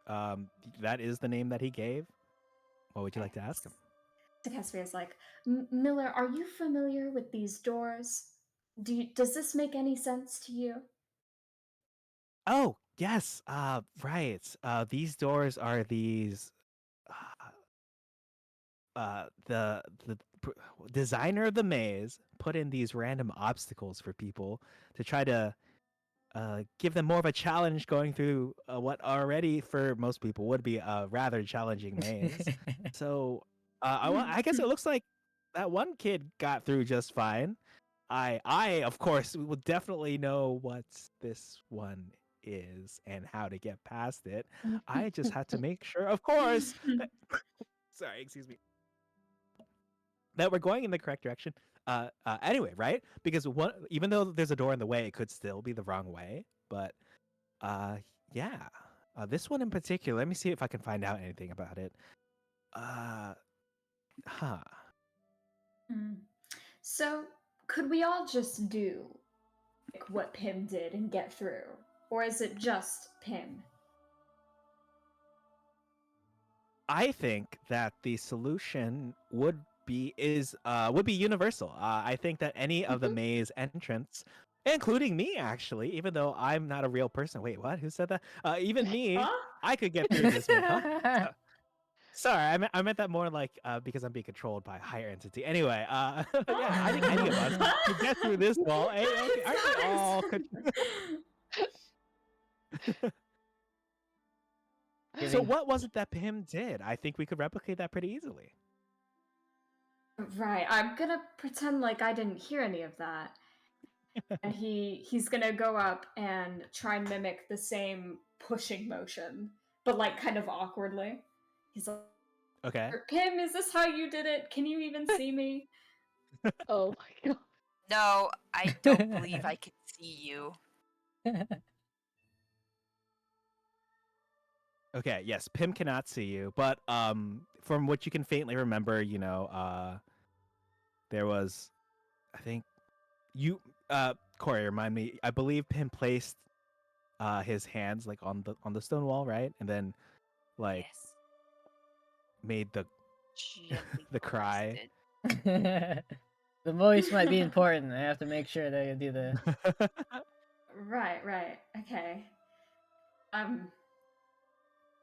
C: that is the name that he gave. What would you
D: Okay.
C: like to ask him?
D: So Caspia's like, Miller, are you familiar with these doors? Does this make any sense to you?
C: Oh yes, right. These doors are these. The designer of the maze put in these random obstacles for people to try to give them more of a challenge going through what already for most people would be a rather challenging maze. So I guess it looks like that one kid got through just fine. I of course will definitely know what this one is and how to get past it. I just had to make sure, of course. Sorry, excuse me, that we're going in the correct direction. Anyway, right? Because even though there's a door in the way, it could still be the wrong way. But uh, yeah, this one in particular. Let me see if I can find out anything about it. Uh, huh.
D: Hmm. So, could we all just do like what Pim did and get through? Or is it just Pim?
C: I think that the solution would be universal. I think that any of the
B: Mhm.
C: maze entrants, including me, actually, even though I'm not a real person. Wait, what? Who said that? Even me,
D: Huh?
C: I could get through this maze. Huh? Sorry, I meant that more like because I'm being controlled by a higher entity. Anyway, yeah, I think any of us
D: Huh?
C: could get through this wall. Hey, okay, aren't we all? So
A: Giving
C: what was it that Pim did? I think we could replicate that pretty easily.
D: Right, I'm gonna pretend like I didn't hear any of that. And he's gonna go up and try and mimic the same pushing motion, but like kind of awkwardly. He's like,
C: Okay.
D: Pim, is this how you did it? Can you even see me?
B: Oh my god.
E: No, I don't believe I can see you.
C: Okay. Yes, Pim cannot see you, but from what you can faintly remember, there was, I think you, Corey, remind me. I believe Pim placed his hands like on the stone wall, right, and then like
E: Yes.
C: made the
E: Gently
C: the
E: caressed
C: cry.
E: it.
A: the voice might be important. I have to make sure that you do the.
D: Right, okay. Um,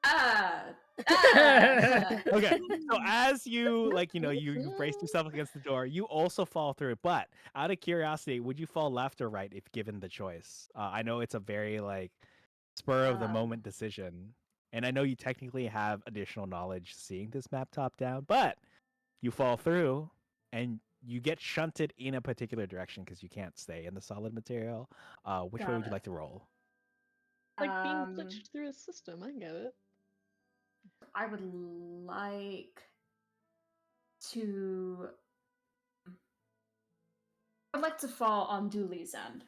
D: ah, ah.
C: Okay, so as you you brace yourself against the door, you also fall through it. But out of curiosity, would you fall left or right if given the choice? I know it's a very like spur of the
D: Um,
C: moment decision, and I know you technically have additional knowledge seeing this map top down, but you fall through and you get shunted in a particular direction because you can't stay in the solid material. Which way
D: got
C: would you
D: it.
C: like to roll?
B: Like being
D: Um,
B: glitched through a system. I get it.
D: I would like to. I'd like to fall on Dooley's end.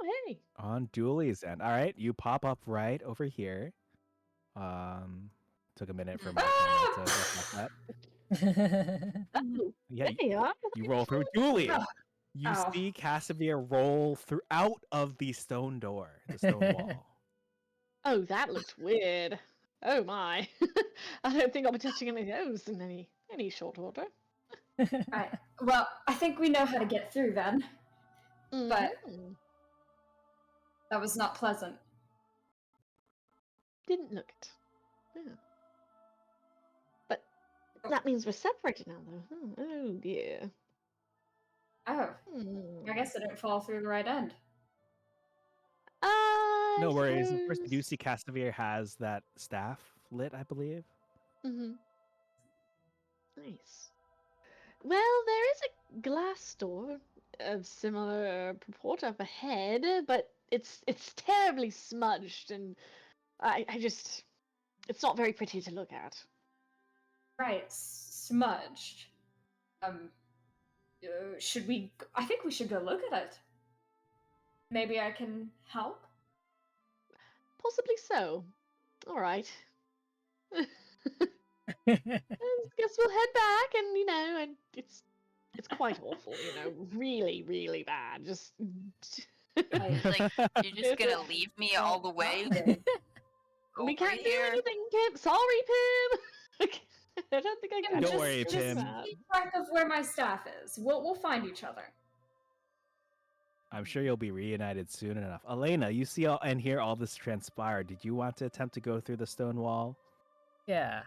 B: Oh, hey.
C: On Dooley's end. All right, you pop up right over here. Took a minute for my camera to reflect
D: Ah!
C: that.
B: Oh,
C: Yeah,
B: there you are.
C: you roll through Dooley.
D: Oh,
C: You
D: oh,
C: see Casimir roll through out of the stone door, the stone wall.
B: Oh, that looked weird. Oh my. I don't think I'll be touching any of those in any short order.
D: right. Well, I think we know how to get through then, but
B: Mhm.
D: that was not pleasant.
B: Didn't look it. Yeah. But that means we're separated now, though. Huh? Oh dear.
D: Oh,
B: Hmm.
D: I guess I didn't fall through the right end.
B: I
C: No worries. Of course, you do
B: suppose.
C: see Casimir has that staff lit, I believe.
B: Mm-hmm. Nice. Well, there is a glass door of similar purport up ahead, but it's terribly smudged, and I just it's not very pretty to look at.
D: Right, smudged. Um, should we? I think we should go look at it. Maybe I can help.
B: Possibly so. All right. Guess we'll head back, and and it's quite awful, really, really bad. Just
E: Like, you're just gonna leave me all the way
B: we
E: over
B: can't do
E: here?
B: anything, Pim. Sorry, Pim. I don't think I
D: Pim,
B: can.
C: Don't
D: just,
C: worry,
D: just
C: Pim.
D: keep track of where my staff is. We'll find each other.
C: I'm sure you'll be reunited soon enough. Elena, you see all and hear all this transpire. Did you want to attempt to go through the stone wall?
A: Yeah.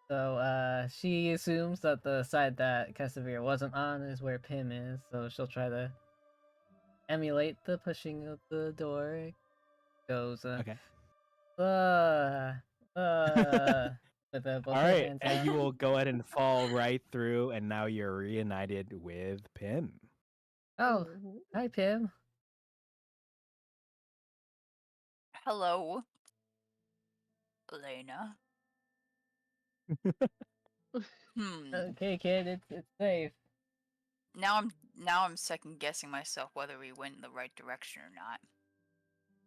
A: So she assumes that the side that Casimir wasn't on is where Pim is, so she'll try to emulate the pushing of the door. It goes
C: Okay.
A: uh uh with both
C: All
A: her
C: right,
A: hands
C: and
A: out.
C: you will go ahead and fall right through, and now you're reunited with Pim.
A: Oh, hi Pim.
E: Hello, Elena.
A: Okay, kid, it's safe.
E: Now I'm second guessing myself whether we went in the right direction or not.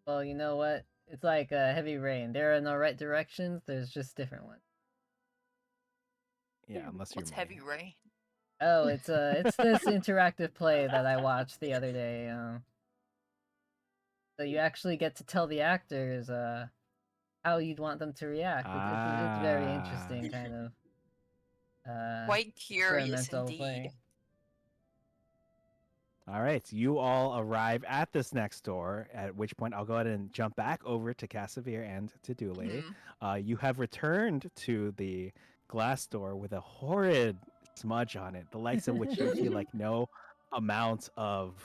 A: Well, you know what? It's like heavy rain. There are no right directions. There's just different ones.
C: Yeah, unless you're
E: What's
C: me.
E: heavy rain?
A: Oh, it's this interactive play that I watched the other day. So you actually get to tell the actors how you'd want them to react. It's very
C: Ah.
A: interesting, kind of
E: Quite curious
A: experimental
E: indeed.
A: play.
C: All right, so you all arrive at this next door, at which point I'll go ahead and jump back over to Casimir and to Dooley. You have returned to the glass door with a horrid smudge on it, the likes of which you feel like no amount of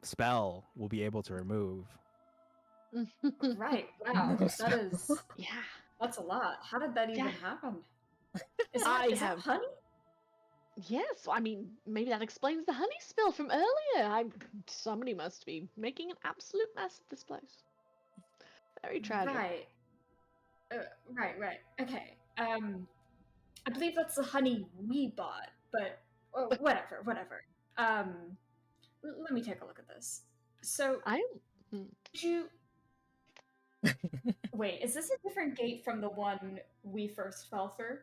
C: spell will be able to remove.
D: Right. Wow. That is.
B: Yeah.
D: That's a lot. How did that even
B: Yeah.
D: happen? Is
B: I
D: that
B: have-
D: honey?
B: Yes, I mean, maybe that explains the honey spill from earlier. Somebody must be making an absolute mess of this place. Very tragic.
D: Right. Right. Okay. I believe that's the honey we bought, but whatever. Let me take a look at this. So, did you wait? Is this a different gate from the one we first fell through?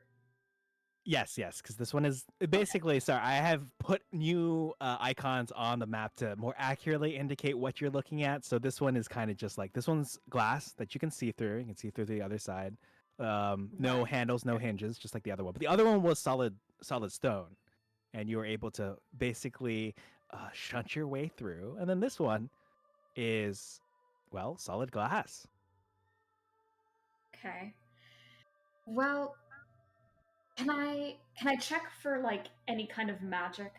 C: Yes, because this one is basically. Sorry, I have put new icons on the map to more accurately indicate what you're looking at. So this one is kind of just like this one's glass that you can see through. You can see through the other side. No handles, no hinges, just like the other one. But the other one was solid stone, and you were able to basically shunt your way through. And then this one is, well, solid glass.
D: Okay. Well, can I check for like any kind of magic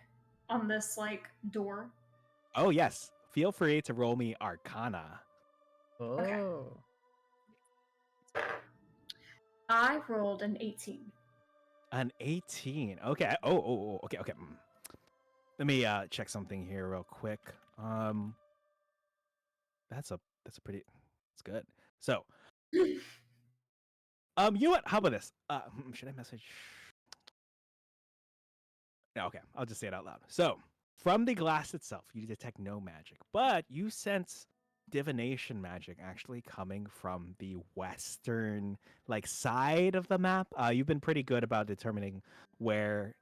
D: on this like door?
C: Oh yes, feel free to roll me Arcana.
A: Oh.
D: I rolled an 18.
C: An 18. Okay. Oh. Okay. Let me check something here real quick. That's a pretty. That's good. So, you know what? How about this? Should I message? Yeah, okay, I'll just say it out loud. So, from the glass itself, you detect no magic, but you sense divination magic actually coming from the western side of the map. You've been pretty good about determining where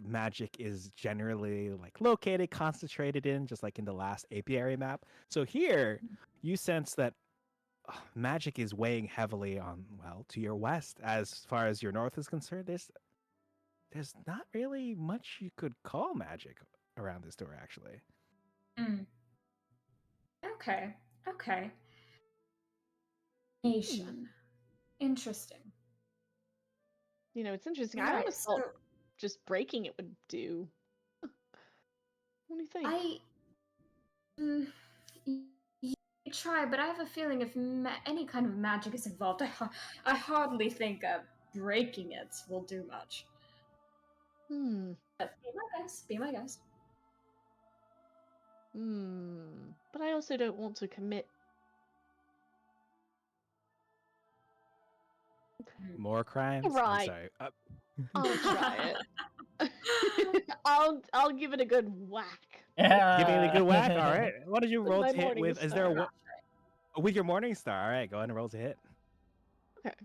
C: magic is generally located, concentrated in, just like in the last apiary map. So here, you sense that magic is weighing heavily on to your west. As far as your north is concerned, there's not really much you could call magic around this door, actually.
D: Okay. Nation. Interesting.
B: It's interesting.
D: Right,
B: I always thought just breaking it would do. What do you think?
D: You try, but I have a feeling if any kind of magic is involved, I hardly think breaking it will do much. But be my guest.
B: But I also don't want to commit.
C: More crimes?
B: Right.
C: I'm sorry.
B: I'll try it. I'll give it a good whack.
C: Giving it a good whack. All right. What did you
B: With
C: roll
B: my
C: to hit
B: morning
C: with? Is there
B: star.
C: with your morning star? All right, go ahead and roll to hit.
B: Okay.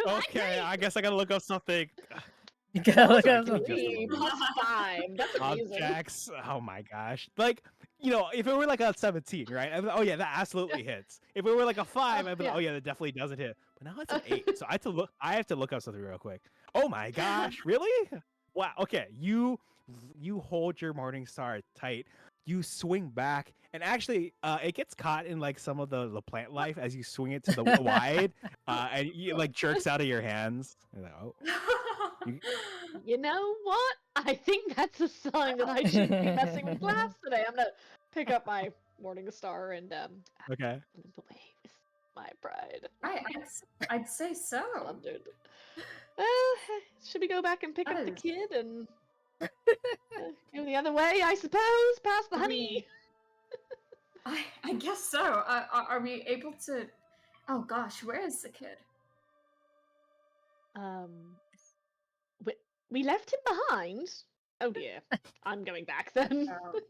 C: Okay, I guess I gotta look up something.
A: You gotta look
C: Sorry,
A: up
C: give me just a
B: Three
C: moment.
B: plus 5. That's amazing.
C: Objects. Oh my gosh. Like, if it were like a 17, right? I'd be like, oh yeah, that absolutely hits. If it were like a 5, I'd be like,
B: Yeah.
C: oh yeah, that definitely doesn't hit. But now it's an 8. So I have to look up something real quick. Oh my gosh, really? Wow. Okay. You hold your morning star tight. You swing back, and actually, it gets caught in like some of the plant life as you swing it to the wide, and you like jerks out of your hands. You're like, oh, you,
B: You know what? I think that's a sign that I shouldn't be messing with glass today. I'm gonna pick up my morning star and
C: okay.
B: limp away with my pride.
D: I'd say so.
B: Plundered. Well, should we go back and pick
D: That
B: up the
D: is-
B: kid and go the other way? I suppose, past the
D: Are
B: honey.
D: I guess so. Are we able to? Oh gosh, where is the kid?
B: We left him behind. Oh dear. I'm going back then.
D: Oh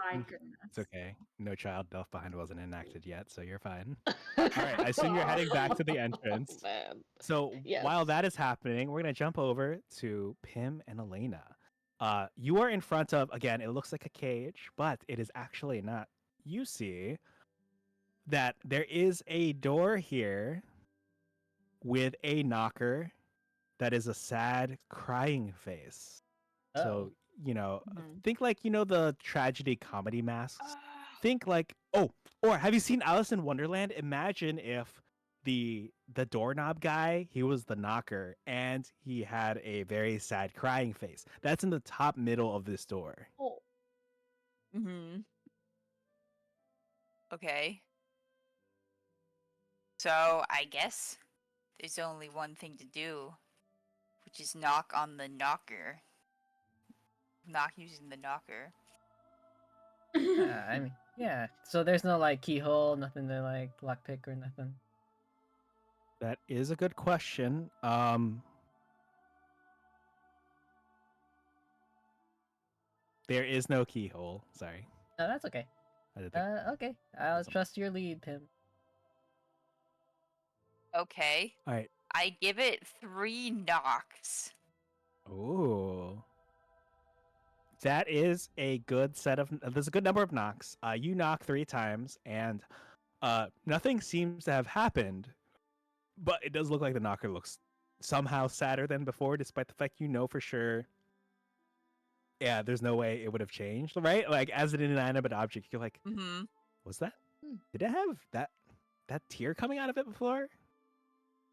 D: my goodness.
C: It's okay. No child left behind wasn't enacted yet, so you're fine. All right, I assume you're heading back to the entrance.
B: Oh, man.
C: So
B: Yes.
C: while that is happening, we're gonna jump over to Pim and Elena. You are in front of, again, it looks like a cage, but it is actually not. You see that there is a door here with a knocker that is a sad crying face. So,
E: Mhm.
C: think like, the tragedy comedy masks. Think like, or have you seen Alice in Wonderland? Imagine if the doorknob guy, he was the knocker and he had a very sad crying face. That's in the top middle of this door.
B: Oh.
E: Mm-hmm. Okay. So I guess there's only one thing to do, which is knock on the knocker. Knock using the knocker.
A: I mean, yeah. So there's no like keyhole, nothing to like lockpick or nothing.
C: That is a good question. There is no keyhole. Sorry.
A: No, that's okay.
C: I didn't think
A: Okay. I'll
C: Awesome.
A: trust your lead, Pim.
E: Okay.
C: All right.
E: I give it 3 knocks.
C: Ooh. That is a good set of. There's a good number of knocks. You knock 3 times, and nothing seems to have happened. But it does look like the knocker looks somehow sadder than before, despite the fact you know for sure. Yeah, there's no way it would have changed, right? Like as an inanimate object, you're like,
E: Mm-hmm.
C: was that? Did it have that tear coming out of it before?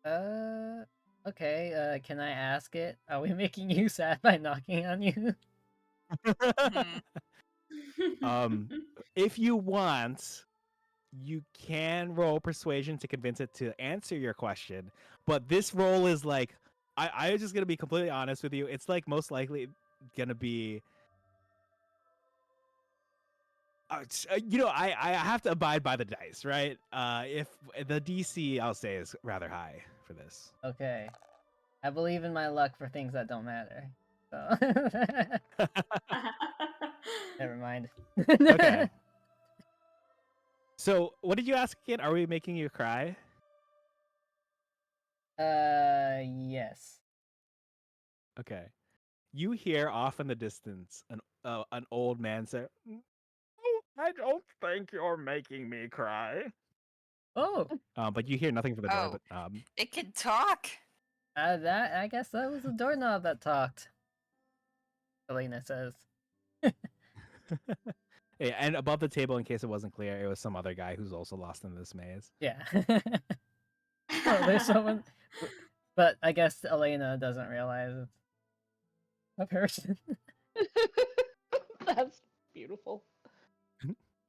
A: Okay. Can I ask it? Are we making you sad by knocking on you?
C: If you want, you can roll persuasion to convince it to answer your question. But this roll is like, I'm just gonna be completely honest with you. It's like most likely gonna be. I have to abide by the dice, right? If the DC, I'll say, is rather high for this.
A: Okay. I believe in my luck for things that don't matter. So never mind.
C: Okay. So, what did you ask again? Are we making you cry?
A: Yes.
C: Okay. You hear off in the distance an old man say, "I don't think you're making me cry."
A: Oh,
C: But you hear nothing from the door.
E: Oh.
C: But
E: It can talk.
A: that I guess that was the doorknob that talked. Elena says.
C: yeah, and above the table, in case it wasn't clear, it was some other guy who's also lost in this maze.
A: Yeah. Oh, there's someone, but I guess Elena doesn't realize it's a person.
B: That's beautiful.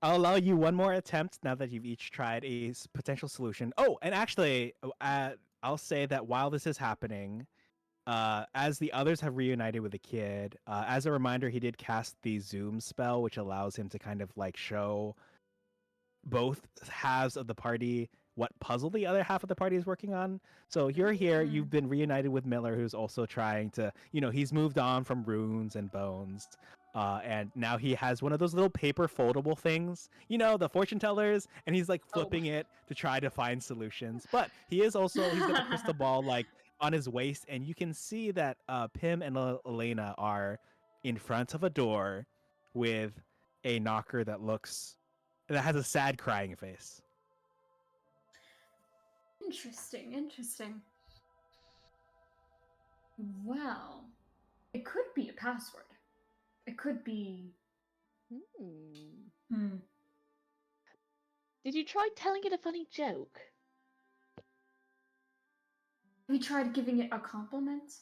C: I'll allow you one more attempt now that you've each tried a potential solution. Oh, and actually, I'll say that while this is happening, as the others have reunited with the kid, as a reminder, he did cast the Zoom spell, which allows him to kind of like show both halves of the party what puzzle the other half of the party is working on. So you're here, you've been reunited with Miller, who's also trying to, he's moved on from runes and bones. And now he has one of those little paper foldable things, you know, the fortune tellers, and he's like
B: Oh.
C: flipping it to try to find solutions. But he's got the crystal ball like on his waist, and you can see that Pim and Elena are in front of a door with a knocker that has a sad crying face.
D: Interesting. Well, it could be a password. It could be.
B: Hmm. Did you try telling it a funny joke?
D: Have you tried giving it a compliment?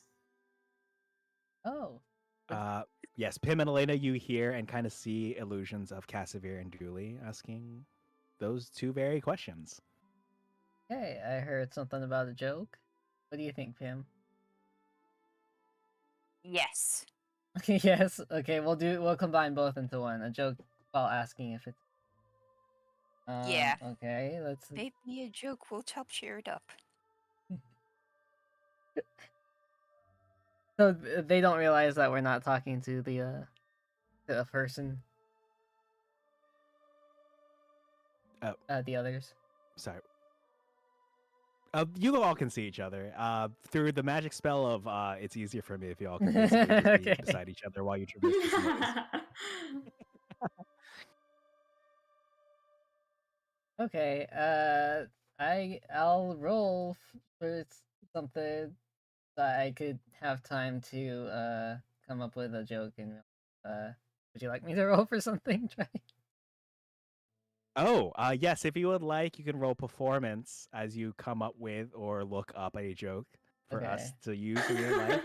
A: Oh.
C: Yes, Pim and Elena, you hear and kind of see illusions of Casimir and Dooley asking those two very questions.
A: Hey, I heard something about a joke. What do you think, Pim?
E: Yes.
A: Yes. Okay, we'll combine both into one. A joke while asking if it's
E: Yeah.
A: Okay, let's
E: Maybe a joke will help cheer it up.
A: So they don't realize that we're not talking to the person. The others.
C: Sorry. You all can see each other. Through the magic spell of it's easier for me if you all can basically just be
A: Okay.
C: beside each other while you traverse this maze.
A: Okay, I'll roll for something that I could have time to come up with a joke and would you like me to roll for something? Try.
C: Oh, yes, if you would like, you can roll performance as you come up with or look up a joke for us
A: Okay.
C: to use in real life.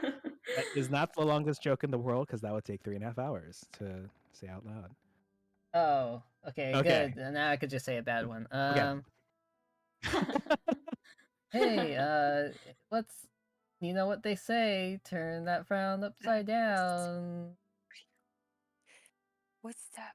C: That is not the longest joke in the world because that would take 3.5 hours to say out loud.
A: Oh, okay,
C: Okay.
A: good. Now I could just say a bad one.
C: Okay.
A: Hey, what's you know what they say, turn that frown upside down.
E: What's that?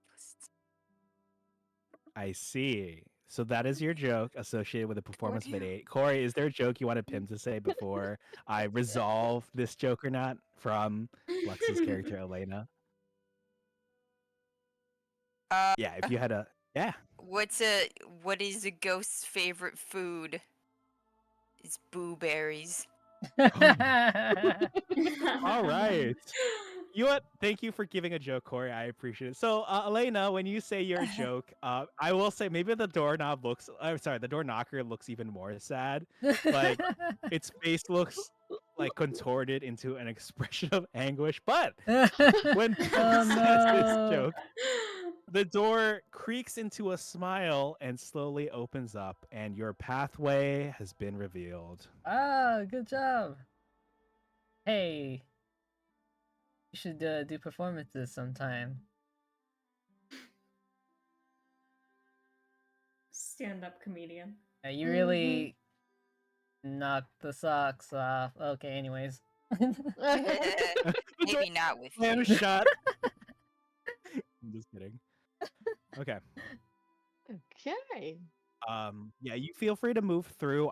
C: I see. So that is your joke associated with a performance of an
E: do?
C: 8. Corey, is there a joke you wanted Pim to say before I resolve this joke or not from Lux's character Elena? Yeah, if you had a yeah.
E: What is a ghost's favorite food? It's blueberries.
C: All right. You know what? Thank you for giving a joke, Corey. I appreciate it. So, Elena, when you say your joke, I will say maybe the doorknob looks. I'm sorry, the door knocker looks even more sad. Like its face looks like contorted into an expression of anguish. But when Pim
A: Oh
C: says this
A: no.
C: joke, the door creaks into a smile and slowly opens up, and your pathway has been revealed.
A: Ah, good job. Hey, you should do performances sometime.
D: Stand-up comedian.
A: You really knocked the socks off. Okay, anyways.
E: Maybe not with
C: Clam
E: you.
C: shut. I'm just kidding. Okay.
B: Okay.
C: Yeah, you feel free to move through.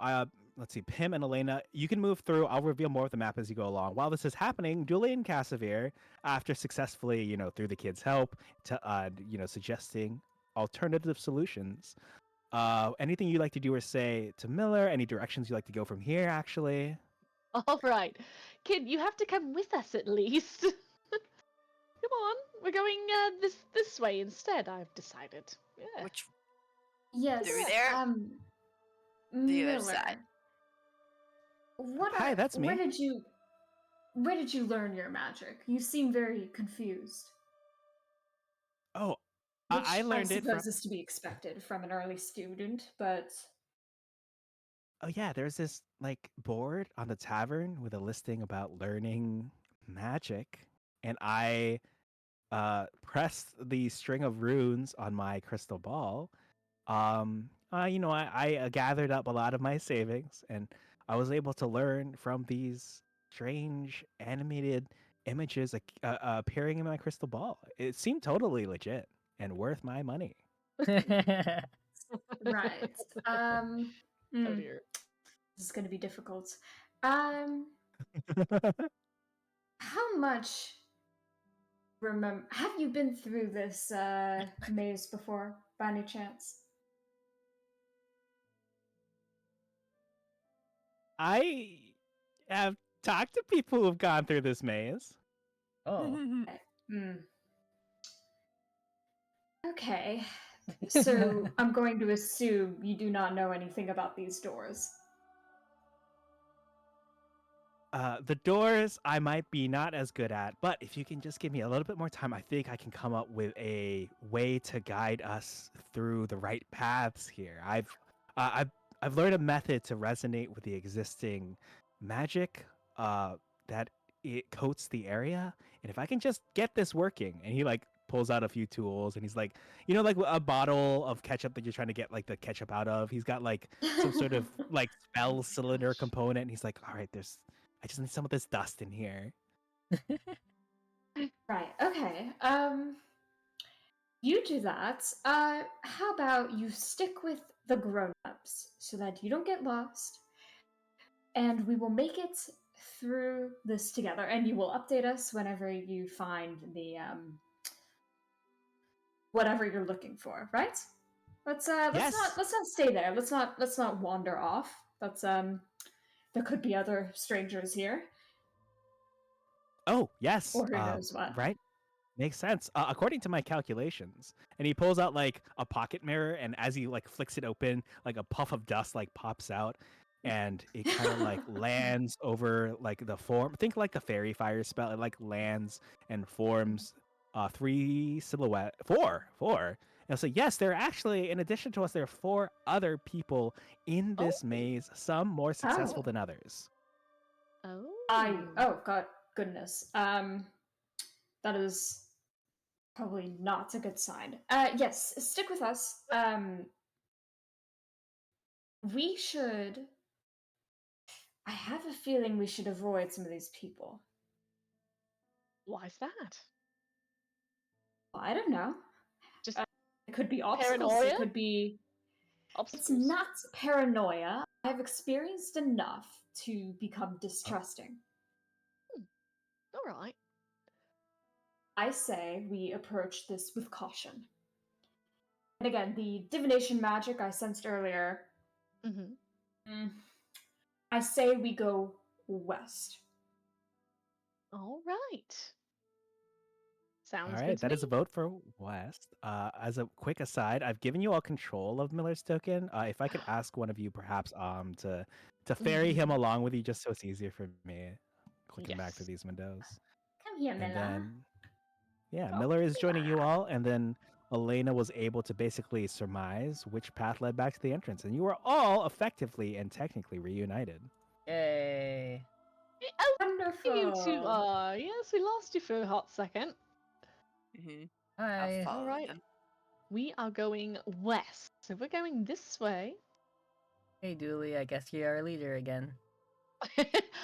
C: Let's see, Pim and Elena, you can move through. I'll reveal more of the map as you go along. While this is happening, Julie and Casimir, after successfully, through the kids' help, to suggesting alternative solutions. Anything you'd like to do or say to Miller? Any directions you'd like to go from here? Actually,
B: All right, kid, you have to come with us at least. Come on, we're going this way instead. I've decided. Yeah.
E: Which
D: Yes.
E: through there? The other
D: Miller.
E: side.
C: Hi, that's me.
D: Where did you learn your magic? You seem very confused.
C: Oh,
D: Which
C: I learned it from.
D: suppose is to be expected from an early student, but
C: Oh yeah, there's this like board on the tavern with a listing about learning magic, and I pressed the string of runes on my crystal ball. I gathered up a lot of my savings, and I was able to learn from these strange animated images appearing in my crystal ball. It seemed totally legit and worth my money.
D: right.
B: Oh
D: Hmm,
B: dear.
D: this is going to be difficult. How much remember. Have you been through this maze before, by any chance?
C: I have talked to people who've gone through this maze.
A: Oh.
D: Hmm. Okay. So I'm going to assume you do not know anything about these doors.
C: The doors I might be not as good at, but if you can just give me a little bit more time, I think I can come up with a way to guide us through the right paths here. Uh, I've I've learned a method to resonate with the existing magic that it coats the area, and if I can just get this working, and he like pulls out a few tools, and he's like, like a bottle of ketchup that you're trying to get like the ketchup out of. He's got like some sort of like spell cylinder component, and he's like, all right, I just need some of this dust in here.
D: Right. Okay. You do that. How about you stick with the grown-ups so that you don't get lost, and we will make it through this together, and you will update us whenever you find the whatever you're looking for, right?
C: Yes.
D: Let's not stay there. Let's not wander off. That's there could be other strangers here,
C: Oh, yes.
D: or who knows what.
C: Right. Makes sense. According to my calculations, and he pulls out like a pocket mirror, and as he like flicks it open, like a puff of dust like pops out, and it kind of like lands over like the form. Think like the fairy fire spell. It like lands and forms four. And so yes, there are actually, in addition to us, there are four other people in
B: Oh.
C: this maze. Some more successful than others.
B: Oh.
D: Oh god goodness. That is probably not a good sign. Yes, stick with us. We should. I have a feeling we should avoid some of these people.
B: Why's that?
D: Well, I don't know.
B: Just
D: It could be obstacles.
B: paranoia?
D: It could be. It's
B: Obstacles?
D: not paranoia. I've experienced enough to become distrusting.
B: All right.
D: I say we approach this with caution. And again, the divination magic I sensed earlier.
B: Mm-hmm.
D: I say we go west.
B: All right. Sounds
C: All
B: good
C: right,
B: to
C: that
B: me.
C: is a vote for West. As a quick aside, I've given you all control of Miller's token. If I could ask one of you, perhaps, to ferry him along with you, just so it's easier for me clicking back through
B: Yes.
C: these windows.
D: Come here,
C: And
D: Miller.
C: then, yeah,
D: Oh,
C: Miller is joining you all, and then Elena was able to basically surmise which path led back to the entrance, and you were all effectively and technically reunited.
A: Yay.
B: Oh,
D: wonderful.
B: you two are. Yes, we lost you for a hot second.
E: I'll
A: Hi.
E: follow
B: All right.
E: them.
B: We are going west. So we're going this way.
A: Hey, Dooley, I guess you're our leader again.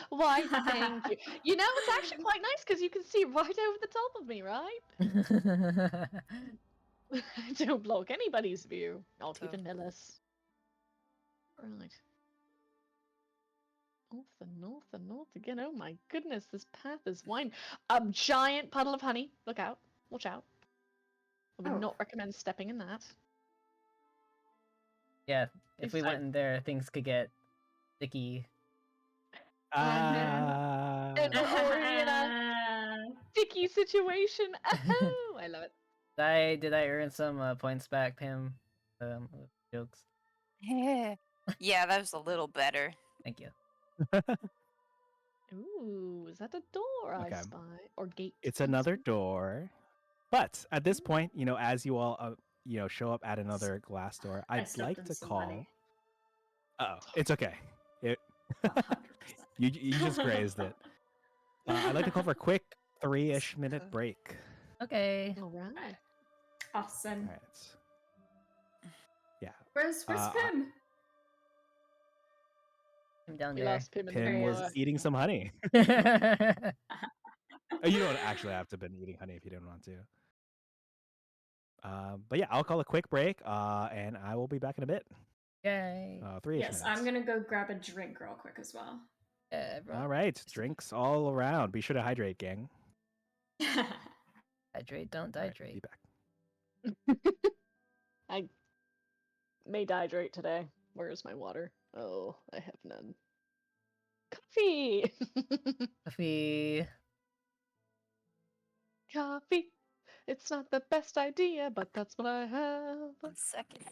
B: Why, thank you. You know, it's actually quite nice because you can see right over the top of me, right? Don't block anybody's view. Not
E: So-
B: even Miller's. Right. North and north and north again. Oh my goodness, this path is wide. Giant puddle of honey. Look out. Watch out. I would
D: Oh.
B: not recommend stepping in that.
A: Yeah, if we
B: If
A: went in there, things could get sticky.
B: or in a sticky situation. Oh, I love it.
A: Did I earn some points back, Pam? With jokes.
E: Yeah, that was a little better.
A: Thank you.
B: Ooh, is that a door I
C: Okay.
B: spy? Or gate?
C: It's another door. But at this point, as you all, show up at another glass door,
D: I
C: I'd
D: slipped
C: like
D: in
C: to
D: some
C: call.
D: money.
C: Oh, it's okay.
D: 100%.
C: You just grazed it. I'd like to call for a quick 3-ish minute break.
A: Okay.
B: All right.
D: Awesome.
C: All right. Yeah.
D: Where's Pim?
A: I'm down
B: We
A: there.
B: lost Pim in the
C: Pim was
B: war.
C: eating some honey. You don't actually have to have been eating honey if you didn't want to. But yeah, I'll call a quick break, and I will be back in a bit.
A: Yay.
C: 3-ish
D: Yes,
C: minutes.
D: I'm gonna go grab a drink real quick as well.
A: Yeah, bro.
C: All right, drinks all around. Be sure to hydrate, gang.
A: Hydrate, don't
C: All right,
A: dihydrate.
C: be back.
B: I may dehydrate today. Where is my water? Oh, I have none. Coffee!
A: Coffee.
B: Coffee. It's not the best idea, but that's what I have.
E: 1 second.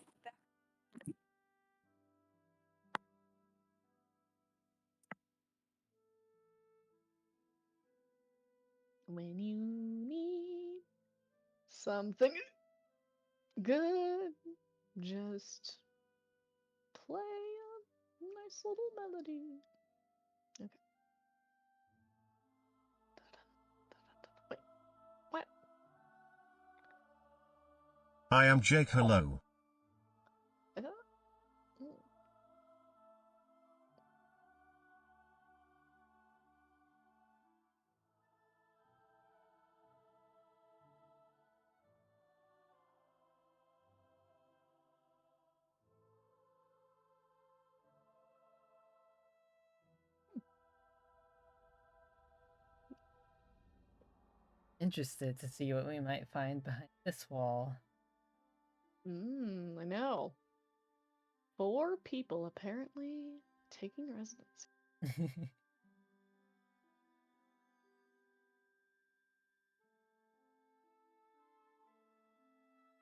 B: When you need something good, just play a nice little melody. Okay. Wait, what?
F: I am Jake. Hello.
B: Mm.
A: Interested to see what we might find behind this wall.
B: I know. 4 people apparently taking residence.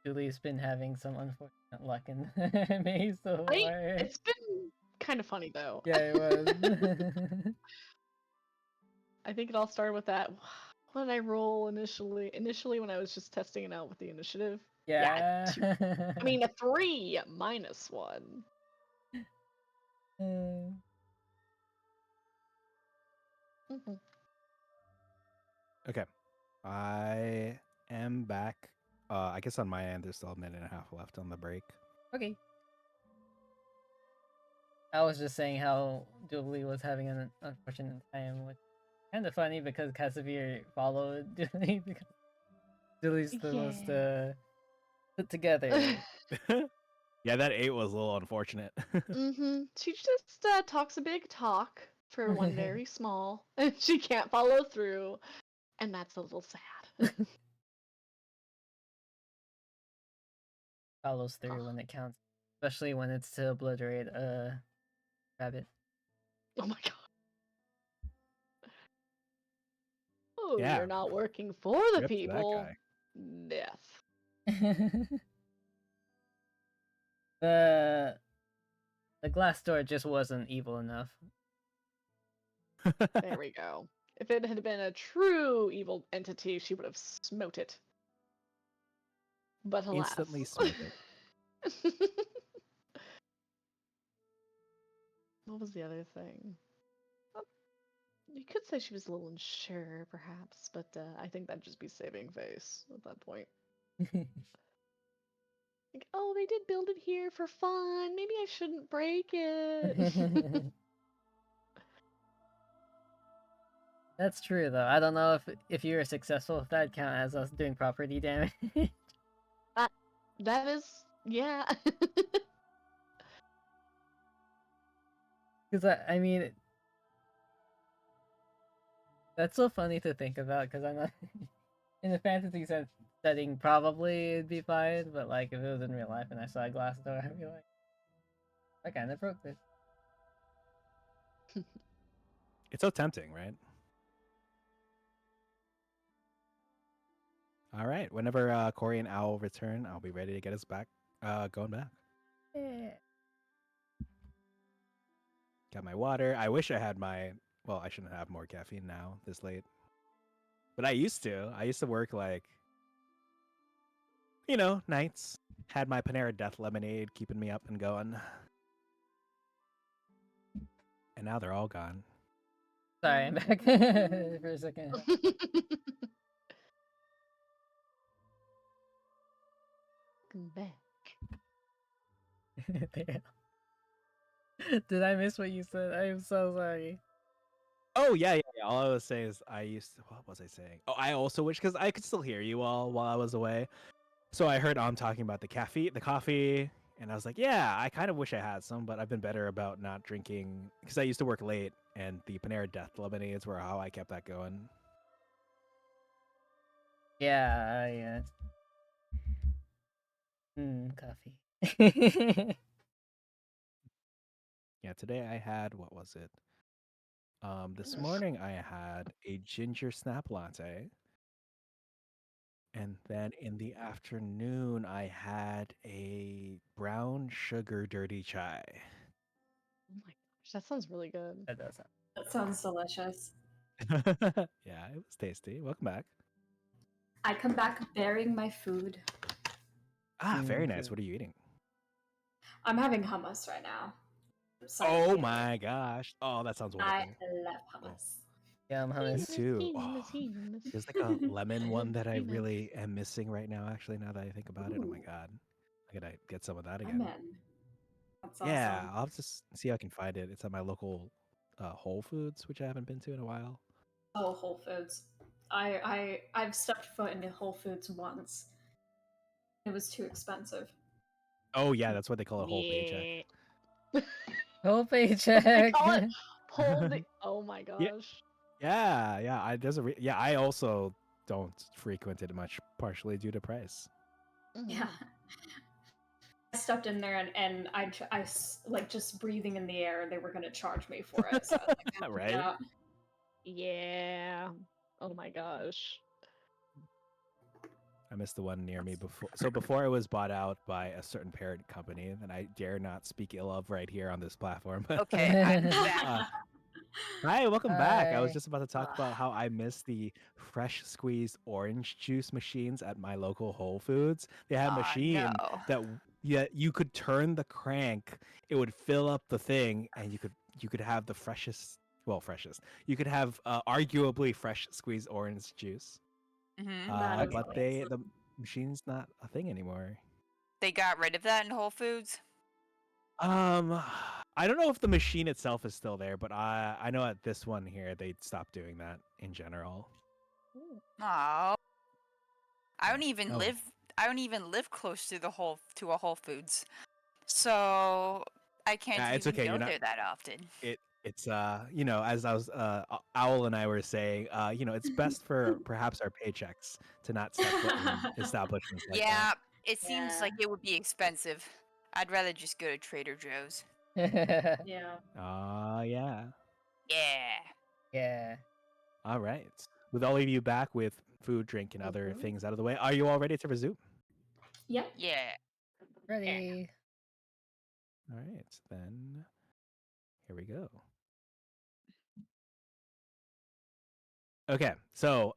A: Julie's been having some unfortunate luck in the maze so far.
B: It's been kind of funny though.
A: Yeah, it was.
B: I think it all started with that. What did I roll initially? Initially, when I was just testing it out with the initiative.
A: Yeah.
B: I mean, a 3 minus 1. Mhm.
C: Okay, I am back. I guess on my end, there's still a minute and a half left on the break.
A: Okay. I was just saying how Julie was having an unfortunate time, which kind of funny because Casimir followed Julie because Julie's the most put together.
C: Yeah, that 8 was a little unfortunate.
B: She just talks a big talk for one very small, and she can't follow through, and that's a little sad.
A: Follows through when it counts, especially when it's to obliterate a rabbit.
B: Oh my god. Oh,
C: Yeah.
B: you're not working for the
C: Rip to that
B: people.
C: guy.
B: Death.
A: the glass door just wasn't evil enough.
B: There we go. If it had been a true evil entity, she would have smote it. But alas.
C: Instantly smote it.
B: What was the other thing? You could say she was a little unsure, perhaps, but I think that'd just be saving face at that point. Like, oh, they did build it here for fun. Maybe I shouldn't break it.
A: That's true though. I don't know if you were successful, if that'd count as us doing property damage.
B: That is, yeah.
A: Because I mean, that's so funny to think about. Because I'm not in the fantasy setting, probably it'd be fine. But like, if it was in real life and I saw a glass door, I'd be like, I kind of broke this.
C: It's so tempting, right? All right. Whenever Corey and Owl return, I'll be ready to get us back. Going back.
A: Yeah.
C: Got my water. I wish I had my. Well, I shouldn't have more caffeine now this late. But I used to. I used to work like, nights. Had my Panera Death lemonade keeping me up and going. And now they're all gone.
A: Sorry, I'm back for a second.
B: Come back.
A: Damn. Did I miss what you said? I'm so sorry.
C: Oh yeah. All I was saying is I used to. What was I saying? Oh, I also wish because I could still hear you all while I was away. So I heard talking about the coffee, and I was like, yeah, I kind of wish I had some, but I've been better about not drinking because I used to work late, and the Panera Death lemonades were how I kept that going.
A: Yeah. Coffee.
C: Yeah, today I had, what was it? This
B: Mm.
C: morning I had a ginger snap latte, and then in the afternoon I had a brown sugar dirty chai.
B: Oh my gosh, that sounds really good.
A: That does sound.
D: That sounds delicious.
C: Yeah, it was tasty. Welcome back.
D: I come back bearing my food.
C: Ah, very nice.
A: Food.
C: What are you eating?
D: I'm having hummus right now.
C: Oh my gosh. Oh, that sounds
D: I
C: wonderful.
D: love
C: Oh,
D: hummus.
A: Yum,
C: me
A: hummus.
C: too. Oh, there's like a lemon one that I really am missing right now, actually, now that I think about it. Oh my
D: Ooh,
C: God. I gotta get some of that again.
D: lemon. That's
C: Yeah,
D: awesome.
C: I'll just see if I can find it. It's at my local Whole Foods, which I haven't been to in a while.
D: Oh, Whole Foods. I've stepped foot into Whole Foods once. It was too expensive.
C: Oh yeah, that's what they call a whole paycheck.
B: Yeah.
A: Whole
B: They
A: paycheck.
B: call it whole. Oh my
C: Yeah,
B: gosh.
C: yeah. I also don't frequent it much, partially due to price.
D: Yeah.
B: Mhm.
D: I stepped in there and like just breathing in the air, they were gonna charge me for it. So I was like, I have to get
C: Right?
D: out.
B: Yeah. Oh my gosh.
C: I missed the one near me before. So before it was bought out by a certain parent company that I dare not speak ill of right here on this platform.
E: Okay, I'm back.
C: Hi, welcome back. I was
A: Hi.
C: just about to talk about how I miss the fresh squeezed orange juice machines at my local Whole Foods. They had a machine
E: No.
C: that you could turn the crank, it would fill up the thing, and you could have the freshest, well, freshest. You could have arguably fresh squeezed orange juice.
E: Hmm.
D: That is
C: But
D: amazing.
C: the machine's not a thing anymore.
E: They got rid of that in Whole Foods.
C: I don't know if the machine itself is still there, but I know at this one here they stopped doing that in general.
B: Ooh.
E: Oh, I don't
C: Yeah.
E: even
C: Oh,
E: live. I don't even live close to a Whole Foods, so I can't
C: yeah, it's
E: even
C: okay. You're
E: go
C: not.
E: there that often.
C: It's as I was Owl and I were saying, it's best for perhaps our paychecks to not step foot in establishments like that.
E: Yeah, it seems
D: Yeah.
E: like it would be expensive. I'd rather just go to Trader Joe's.
D: Yeah.
C: Yeah.
E: Yeah.
A: Yeah.
C: All right. With all of you back with food, drink, and other
B: Mhm.
C: things out of the way, are you all ready to resume?
D: Yep.
E: Yeah.
A: Ready.
C: All right, then here we go. Okay, so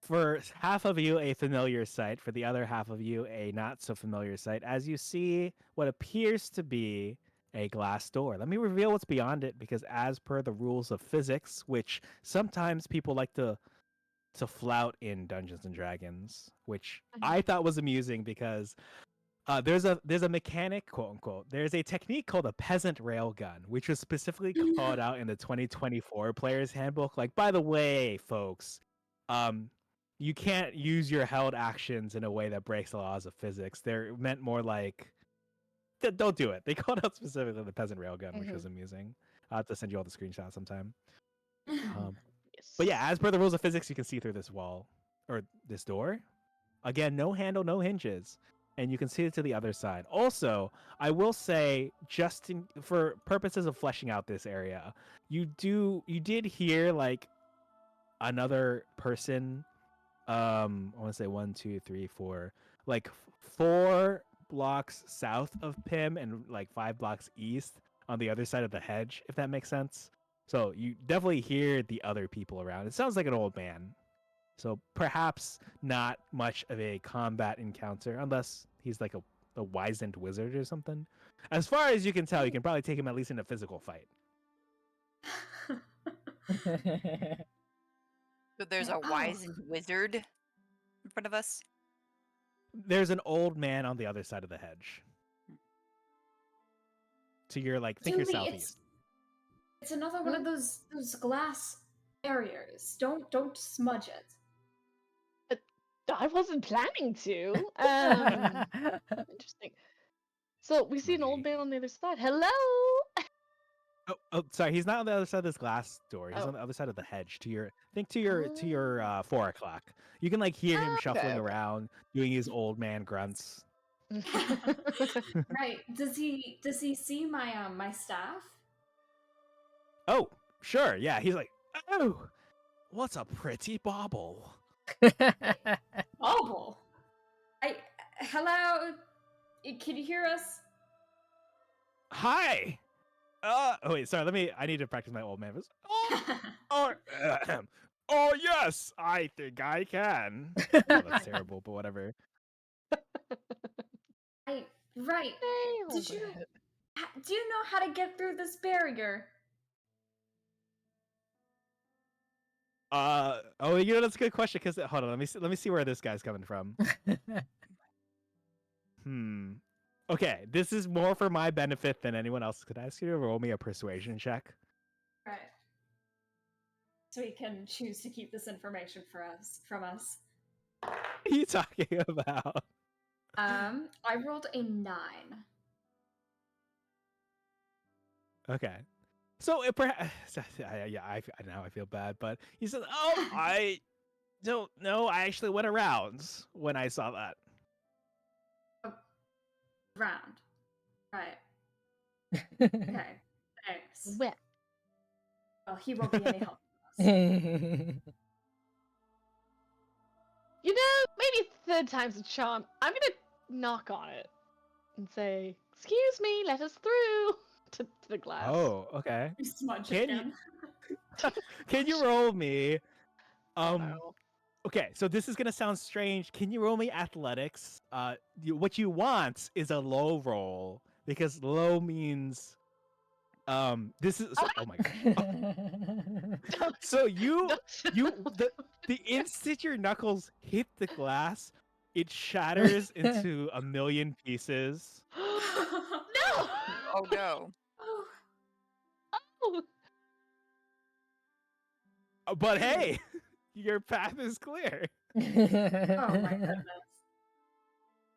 C: for half of you, a familiar sight. For the other half of you, a not so familiar sight. As you see what appears to be a glass door. Let me reveal what's beyond it, because as per the rules of physics, which sometimes people like to flout in Dungeons and Dragons, which I thought was amusing because there's a mechanic, quote unquote. There's a technique called a peasant railgun, which was specifically called out in the 2024 Player's Handbook. Like, by the way, folks, you can't use your held actions in a way that breaks the laws of physics. They're meant more like, don't do it. They called out specifically the peasant railgun, which was amusing. I'll have to send you all the screenshots sometime. Um, but yeah,
B: Yes.
C: as per the rules of physics, you can see through this wall or this door. Again, no handle, no hinges, and you can see it to the other side. Also, I will say, for purposes of fleshing out this area, you did hear like another person. I want to say 1, 2, 3, 4, like 4 blocks south of Pim and like 5 blocks east on the other side of the hedge, if that makes sense. So you definitely hear the other people around. It sounds like an old man. So perhaps not much of a combat encounter, unless he's like a wizened wizard or something. As far as you can tell, you can probably take him at least in a physical fight.
E: So there's a
D: Oh,
E: wizened wizard in front of us.
C: There's an old man on the other side of the hedge. To your think your
D: Julie,
C: southeast.
D: it's another one of those glass barriers. Don't smudge it.
B: I wasn't planning to. Interesting. So we see an old
C: Smudgy.
B: man on the other side. Hello.
C: Sorry. He's not on the other side of this glass door. He's
B: Oh.
C: on the other side of the hedge. To your 4 o'clock. You can like hear him shuffling
B: okay.
C: around, doing his old man grunts.
D: Right. Does he see my my staff?
C: Oh, sure. Yeah. He's like, oh, what's a pretty bauble.
D: Bauble. Hello. Can you hear us?
C: Hi. Oh wait, sorry. I need to practice my old man voice. Oh yes, I think I can. Oh, that's terrible, but whatever.
D: Right.
B: Nailed
D: Do
B: it.
D: you know how to get through this barrier?
C: Oh, that's a good question. Cause hold on, let me see where this guy's coming from. Okay, this is more for my benefit than anyone else. Could I ask you to roll me a persuasion check?
D: Right. So he can choose to keep this information from us.
C: What are you talking about?
D: I rolled a 9.
C: Okay. So yeah, now I feel bad, but he says, "Oh, I don't know. I actually went around when I saw that."
D: Round. Right. Okay. Thanks.
B: Well,
D: Well, he won't be any help to us.
B: maybe third time's a charm. I'm gonna knock on it and say, "Excuse me, let us through." To the glass.
C: Oh, okay.
D: Smudge
C: Can you
D: again.
C: can you roll me?
B: Oh no.
C: Okay, so this is gonna sound strange. Can you roll me athletics? What you want is a low roll because low means this is so, oh my god. So the instant your knuckles hit the glass, it shatters into a million pieces.
B: No!
E: Oh no.
D: Oh,
B: Oh!
C: But hey, your path is clear.
D: oh my goodness.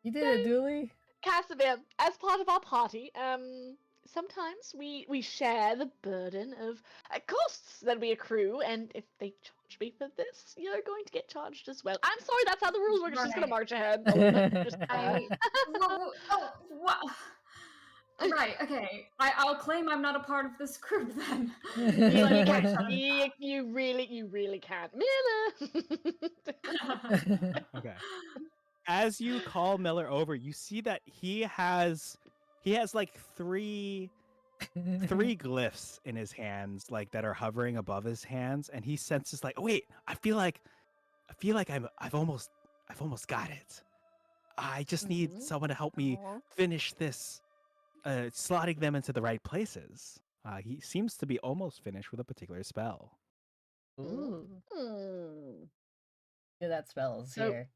A: You did it, Dooley.
B: Casimir, as part of our party, sometimes we share the burden of costs that we accrue, and if they charge me for this, you're going to get charged as well. I'm sorry, that's how the rules work. It's just gonna
D: Right.
B: march ahead. A little bit. Just,
D: Oh, wow. Right, okay. I'll claim I'm not a part of this group then.
B: you really can't. Miller!
C: Okay. As you call Miller over, you see that he has like three glyphs in his hands, like that are hovering above his hands, and he senses like, oh wait, I feel like I've almost got it. I just need someone to help me finish this, slotting them into the right places. He seems to be almost finished with a particular spell.
A: Ooh.
B: Mm.
A: Yeah, that spells
B: So-
A: here.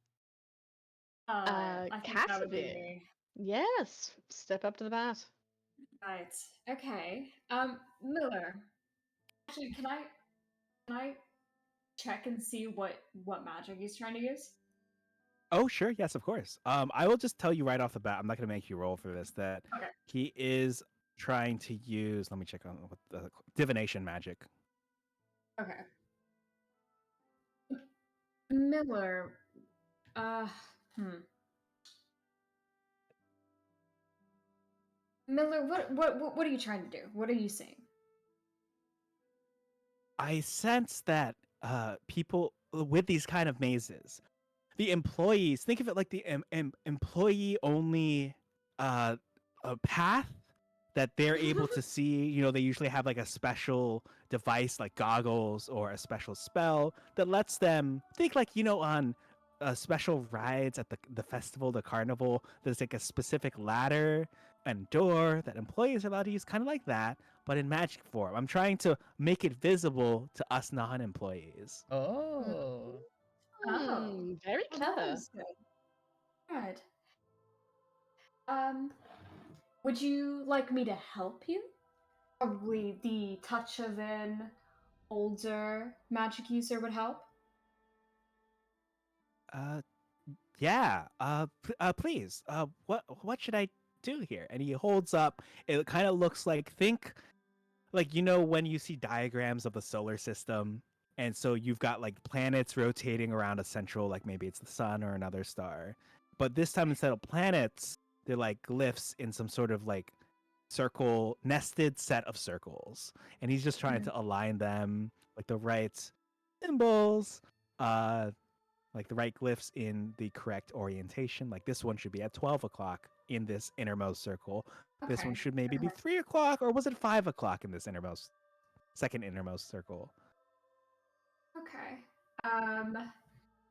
D: I think that would be
B: Cassidy.
D: me.
B: Yes, step up to the bat.
D: Right. Okay. Miller. Actually, can I check and see what magic he's trying to use?
C: Oh, sure. Yes, of course. I will just tell you right off the bat. I'm not going to make you roll for this. That
D: Okay.
C: he is trying to use. Let me check on what the divination magic.
D: Okay. Miller. Miller, what are you trying to do? What are you saying?
C: I sense that people with these kind of mazes, the employees, think of it like the employee only a path that they're able to see. You know, they usually have like a special device like goggles or a special spell that lets them think, like, you know, on special rides at the festival, the carnival, there's like a specific ladder and door that employees are allowed to use, kind of like that, but in magic form. I'm trying to make it visible to us non-employees.
A: Oh.
B: Very
D: Well, that
B: clever.
D: is good. Good. Would you like me to help you? Probably the touch of an older magic user would help.
C: Yeah. Please. What should I do here? And he holds up. It kind of looks like, think like, you know, when you see diagrams of the solar system, and so you've got like planets rotating around a central, like maybe it's the sun or another star, but this time instead of planets, they're like glyphs in some sort of like circle nested set of circles, and he's just trying to align them like the right symbols, uh like the right glyphs in the correct orientation. Like this one should be at 12 o'clock in this innermost circle. This one
D: Okay.
C: should maybe be 3 o'clock, or was it 5 o'clock in this second innermost circle?
D: Okay.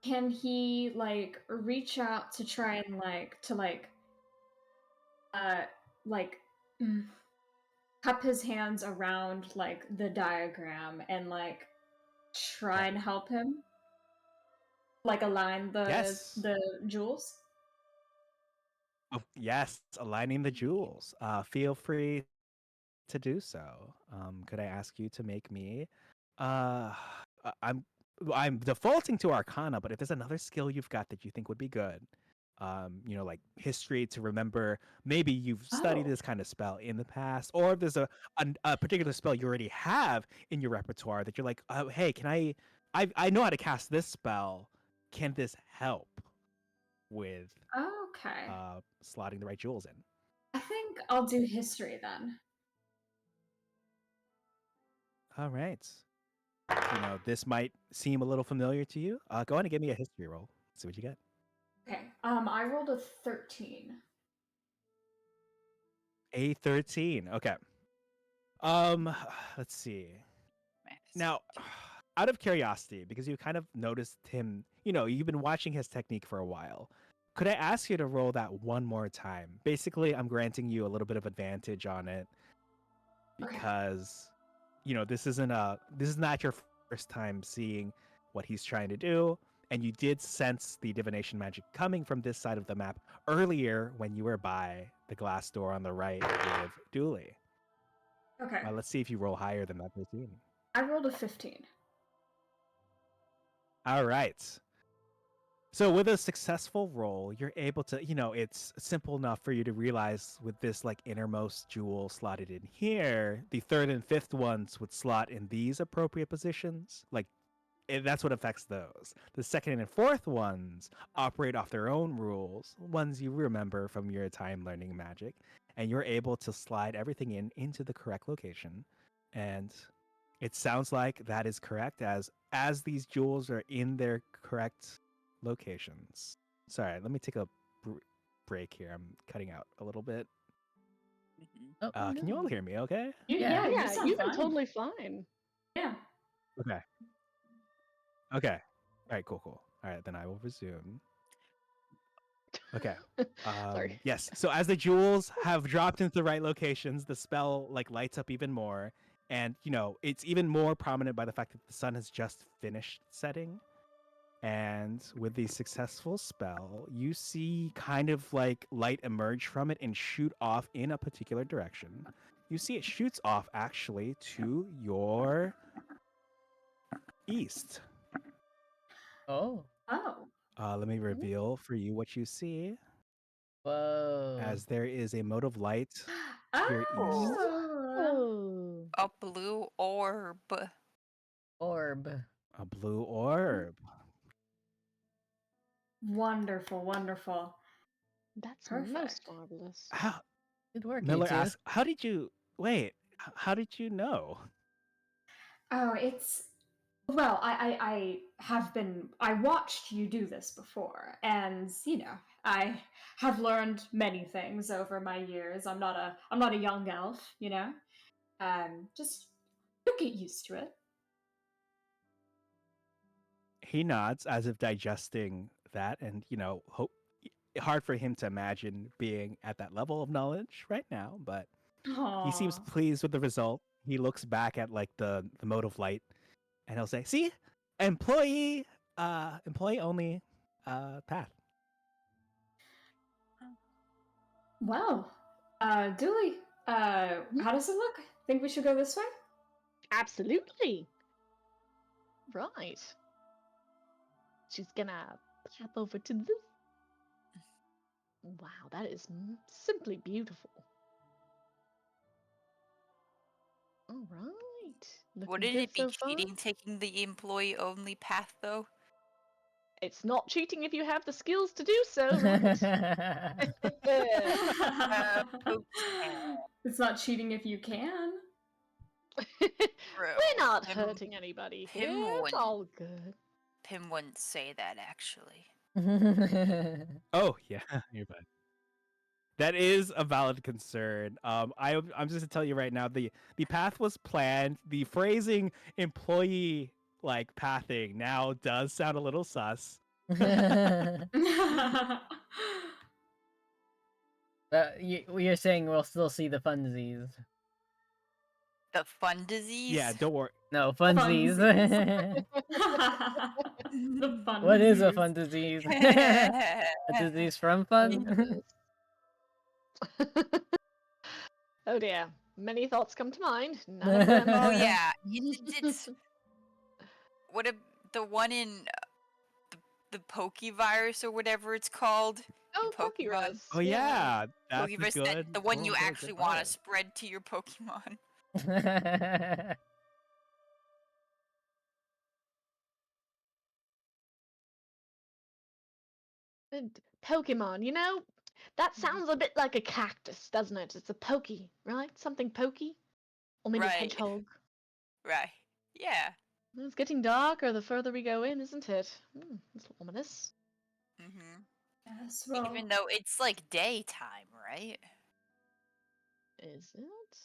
D: Can he like reach out to try and uh like mm, cup his hands around like the diagram and like try
C: Okay.
D: and help him like align the
C: Yes.
D: jewels?
C: Yes, aligning the jewels. Feel free to do so. Could I ask you to make me? Uh, I'm I'm defaulting to Arcana, but if there's another skill you've got that you think would be good, you know, like history to remember. Maybe you've studied
D: Oh.
C: this kind of spell in the past, or if there's a particular spell you already have in your repertoire that you're like, oh, hey, can I know how to cast this spell. Can this help with
D: Okay.
C: slotting the right jewels in?
D: I think I'll do history then.
C: All right. You know, this might seem a little familiar to you. Go ahead and give me a history roll. See what you get.
D: Okay. I rolled a 13.
C: A 13. Okay. Let's see.
E: Maths.
C: Now, out of curiosity, because you kind of noticed him, you know, you've been watching his technique for a while. Could I ask you to roll that one more time? Basically, I'm granting you a little bit of advantage on it
D: Okay.
C: because, you know, this is not your first time seeing what he's trying to do, and you did sense the divination magic coming from this side of the map earlier when you were by the glass door on the right with Dooley.
D: Okay.
C: Let's see if you roll higher than that 13.
D: I rolled a 15.
C: All right. So with a successful roll, you're able to, you know, it's simple enough for you to realize with this like innermost jewel slotted in here, the third and fifth ones would slot in these appropriate positions. Like that's what affects those. The second and fourth ones operate off their own rules, ones you remember from your time learning magic, and you're able to slide everything into the correct location. And it sounds like that is correct as these jewels are in their correct locations. Sorry, let me take a break here. I'm cutting out a little bit.
E: Mhm.
A: Oh,
C: Can you all
A: no.
C: hear me okay?
A: Yeah.
D: You
B: Yeah,
D: sound
B: you've been
D: fine.
B: totally fine.
D: Yeah.
C: Okay. Okay. All right, cool. All right, then I will resume. Okay.
B: Sorry.
C: Yes. So as the jewels have dropped into the right locations, the spell like lights up even more, and you know it's even more prominent by the fact that the sun has just finished setting. And with the successful spell, you see kind of like light emerge from it and shoot off in a particular direction. You see it shoots off actually to your east.
A: Oh.
D: Oh.
C: Let me reveal for you what you see,
A: Whoa.
C: as there is a mote of light to your east.
D: Oh.
B: Oh.
E: A blue orb.
A: Orb.
C: A blue orb.
D: Wonderful, wonderful.
B: That's
D: Perfect.
B: most marvelous.
C: How,
A: Good work,
C: Miller
A: you two.
C: asks, how did you wait? How did you know?
D: Oh, it's well, I have been I watched you do this before, and you know, I have learned many things over my years. I'm not a young elf, you know. Just you'll get used to it.
C: He nods as if digesting that, and you know, hard for him to imagine being at that level of knowledge right now, but he seems
D: Aww.
C: pleased with the result. He looks back at like the mode of light, and he'll say, "See, employee only path."
D: Well, Dooley, how does it look? Think we should go this way?
B: Absolutely. Right. She's gonna pop over to this. Wow, that is simply beautiful. All right. Looking
E: Wouldn't
B: good
E: it be
B: so far.
E: cheating taking the employee-only path, though?
B: It's not cheating if you have the skills to do so, right?
D: It's not cheating if you can.
E: Bro,
B: We're not
E: Pim,
B: hurting anybody here.
E: Pim
B: It's
E: wouldn't.
B: all good.
E: Pim wouldn't say that, actually.
C: Oh yeah, you're fine. That is a valid concern. I'm just gonna tell you right now, the path was planned. The phrasing employee like pathing now does sound a little sus.
A: But you're saying we'll still see the funsies.
E: The fun disease?
C: Yeah, don't worry.
A: No, funsies.
D: The fun
A: What is a
D: disease.
A: fun disease? A disease from fun?
B: Oh dear. Many thoughts come to mind. None of them.
E: Oh yeah, it's what the one in the Pokevirus or whatever it's called.
B: Oh,
E: in Pokemon.
B: Pokerus.
C: Oh yeah, that's a
E: Pokevirus,
C: good.
E: the one you
C: good
E: actually want to
C: part.
E: spread to your Pokemon.
B: And Pokemon, you know, that sounds a bit like a cactus, doesn't it? It's a pokey, right? Something pokey? Or maybe
E: Right.
B: hedgehog.
E: Right. Yeah.
B: It's getting darker the further we go in, isn't it? It's ominous.
E: Mm-hmm.
D: Yes, well,
E: Even though it's like daytime, right?
B: Is it?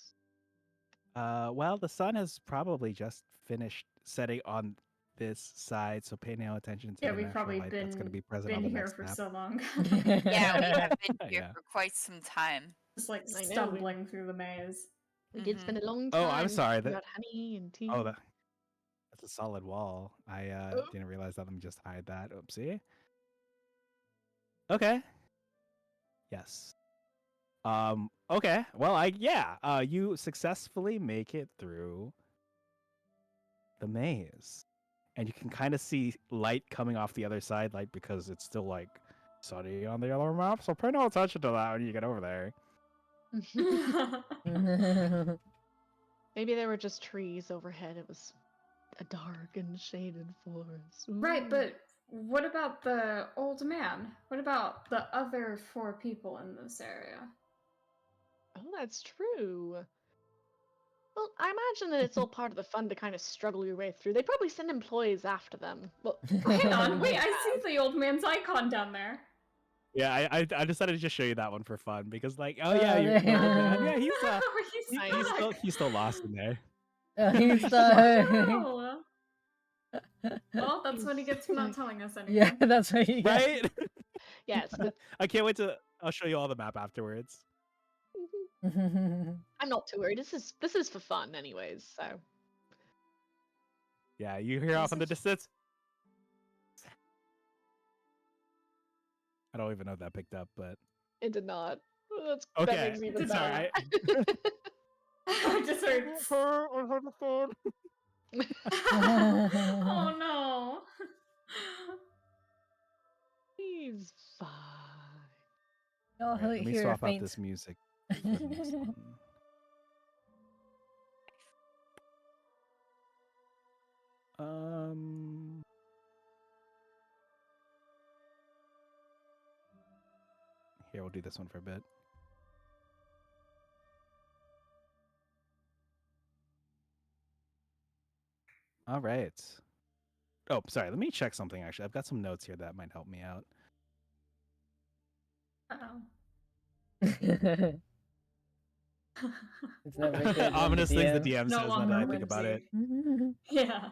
C: Well, the sun has probably just finished setting on this side, so pay no attention to
D: yeah,
C: the
D: we've
C: natural
D: probably
C: light that's going to be present
D: been
C: on the
D: here
C: next
D: for
C: map.
D: so long.
E: Yeah, we have been here
C: Yeah.
E: for quite some time.
D: Just like
B: I know,
D: stumbling through the maze.
B: We did spend a long
C: Oh,
B: time.
C: I'm sorry.
B: We got honey and tea.
C: Oh, that's a solid wall. I
B: Oh.
C: didn't realize that. Let me just hide that. Oopsie. Okay. Yes. Okay. Well, you successfully make it through the maze. And you can kind of see light coming off the other side, like because it's still like sunny on the other map. So pay no attention to that when you get over there.
B: Maybe there were just trees overhead. It was a dark and shaded forest.
D: Right,
B: Ooh.
D: but what about the old man? What about the other 4 people in this area?
B: Oh, that's true. Well, I imagine that it's all part of the fun to kind of struggle your way through. They probably send employees after them. Well,
D: Hang on, wait, I see the old man's icon down there.
C: Yeah, I decided to just show you that one for fun because, like, oh
A: Oh,
C: yeah, you're the old man.
A: there-
C: Yeah, he's
D: He's
C: he's still lost in there.
A: Oh, he's
D: Oh,
A: stuck.
D: no. Well, that's what he gets for not
B: He's
D: telling us anything.
A: Yeah, that's what you got.
C: Right?
B: yes,
C: I can't wait to. I'll show you all the map afterwards.
B: I'm not too worried. This is for fun, anyways. So
C: Yeah, you hear off in the distance. I don't even know if that picked up, but
B: it did not. That
C: okay,
B: makes me even
C: it's
B: better.
C: alright.
D: I just heard. Oh no.
B: He's fine.
A: You'll
C: Alright, let me
A: hear a
C: swap out
A: faint.
C: this music for the next one. Here, we'll do this one for a bit. All right. Oh, sorry. Let me check something. Actually, I've got some notes here that might help me out.
D: Uh-oh.
A: It's never good when
C: Ominous things the DM
D: No
C: says now that
D: longer
C: I think about it.
D: whimsy. Yeah.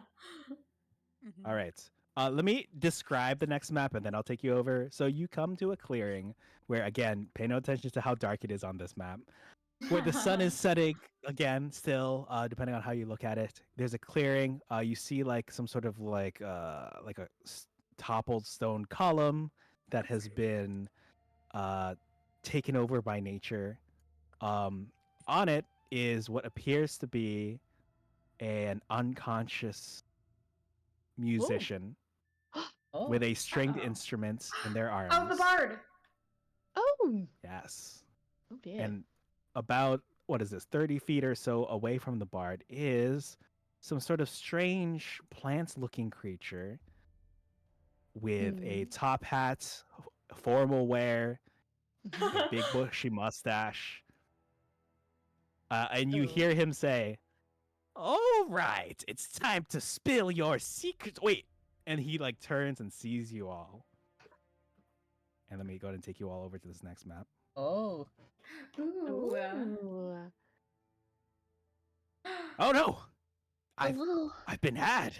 C: All right. Let me describe the next map, and then I'll take you over. So you come to a clearing where, again, pay no attention to how dark it is on this map, where the sun is setting again. Still, depending on how you look at it, there's a clearing. You see like some sort of like a toppled stone column that has been taken over by nature. On it is what appears to be an unconscious musician
A: Oh.
C: with a stringed
D: Uh-oh.
C: instrument in their arms.
D: Oh, the bard.
B: Oh,
C: Yes.
B: oh dear.
C: And about what is this, 30 feet or so away from the bard is some sort of strange plants-looking creature with a top hat, formal wear, a big bushy mustache. And you hear him say, "All right, it's time to spill your secrets." Wait, and he like turns and sees you all. And let me go ahead and take you all over to this next map.
A: Oh.
D: Ooh.
B: Ooh.
C: Oh no,
B: A little.
C: I've been had.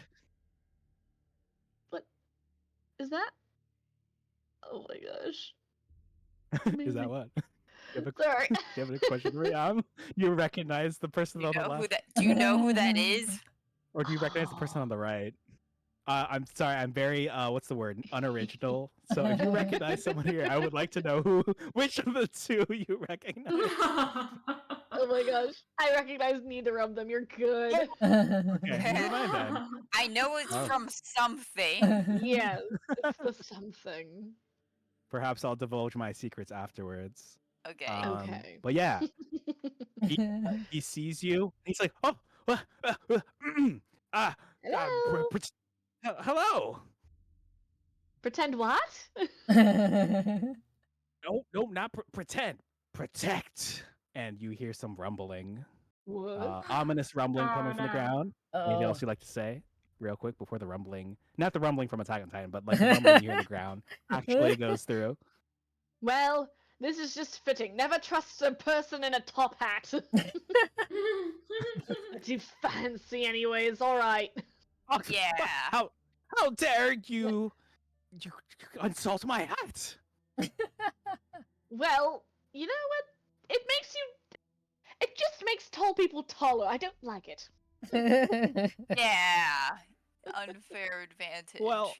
B: What is that? Oh my gosh.
C: Is that
B: Amazing.
C: what?
B: Sorry.
C: Do you have a question for me? You recognize the person
E: Do you
C: on the
E: know who
C: left,
E: that? Do you know who that is?
C: or do you recognize the person on the right? I'm sorry, I'm very what's the word? Unoriginal. So if you recognize someone here, I would like to know which of the two you recognize.
B: Oh my gosh. I recognize neither of them. You're good.
C: Okay, never mind then.
E: I know it's
C: Oh.
E: from something.
B: Yes. It's the something.
C: Perhaps I'll divulge my secrets afterwards.
E: Okay.
B: Okay.
C: But yeah, he sees you. He's like, "Oh, uh,
B: Hello.
C: hello."
B: Pretend what?
C: No, not pretend. Protect. And you hear some rumbling,
B: What?
C: ominous rumbling coming from the ground. Anything else
A: Oh.
C: you'd like to say, real quick, before the rumbling? Not the rumbling from Attack on Titan, but like the rumbling you hear in the ground actually goes through.
B: Well, this is just fitting. Never trust a person in a top hat. Too fancy, anyways. All right.
C: Oh,
E: Yeah.
C: how dare you insult my hat?
B: Well, you know what? It makes you. It just makes tall people taller. I don't like it.
E: Yeah. Unfair advantage.
C: Well,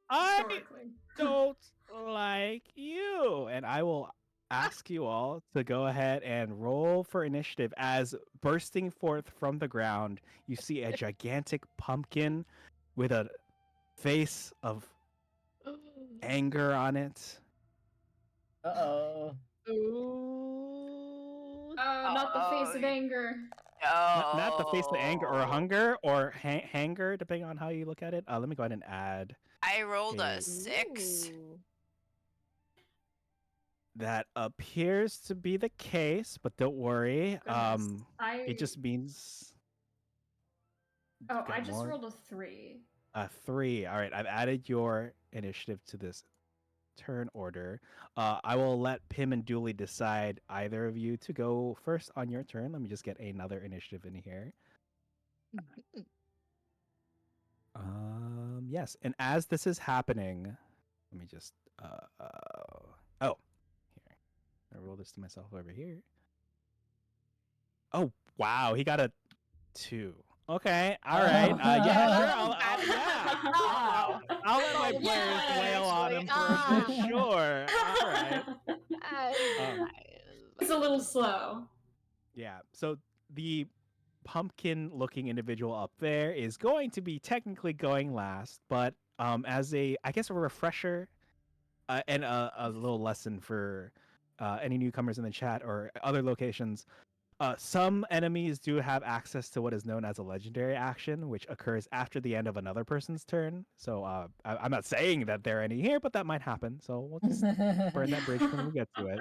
C: I
D: Historically.
C: don't like you. And I will ask you all to go ahead and roll for initiative as bursting forth from the ground, you see a gigantic pumpkin with a face of anger on it.
A: Uh-oh.
B: Ooh.
D: Not the face of
E: Oh,
D: anger.
C: Not the face of anger or
E: no.
C: hunger or hanger, depending on how you look at it. Let me go ahead and add
E: I rolled a
C: a
E: 6.
B: Ooh.
C: that appears to be the case, but don't worry.
D: Goodness.
C: It just means
D: Oh,
C: got
D: I just
C: more.
D: rolled a 3.
C: A 3. All right, I've added your initiative to this turn order. I will let Pim and Dooley decide either of you to go first on your turn. Let me just get another initiative in here. Yes, and as this is happening, let me just here. I roll this to myself over here. Oh wow, he got a 2. Okay, all right. Yeah, sure. I'll let my players wail on him for sure. All right.
D: It's a little slow.
C: Yeah. So the pumpkin-looking individual up there is going to be technically going last, but as I guess a refresher and a little lesson for any newcomers in the chat or other locations. Some enemies do have access to what is known as a legendary action, which occurs after the end of another person's turn. So I'm not saying that there are any here, but that might happen. So we'll just burn that bridge when we get to it.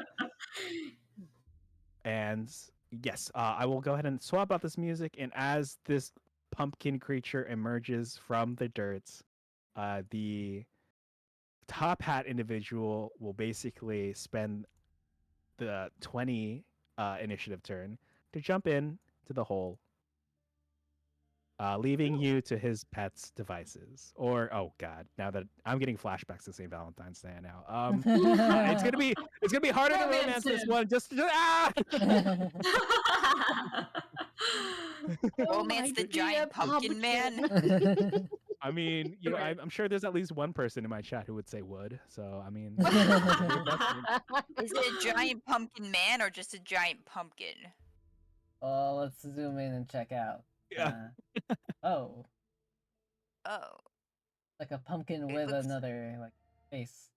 C: And yes, I will go ahead and swap out this music. And as this pumpkin creature emerges from the dirt, the top hat individual will basically spend the 20 initiative turn to jump in to the hole, leaving you to his pet's devices. Or oh god, now that I'm getting flashbacks to St. Valentine's Day now. It's gonna be harder to romance this one.
E: Romance the giant pumpkin man.
C: I mean, I'm sure there's at least one person in my chat who would say would. So I mean,
E: Is it a giant pumpkin man or just a giant pumpkin?
A: Oh, let's zoom in and check out.
C: yeah.
A: Oh,
E: Oh,
A: like a pumpkin
E: It
A: with
E: looks-
A: another like face.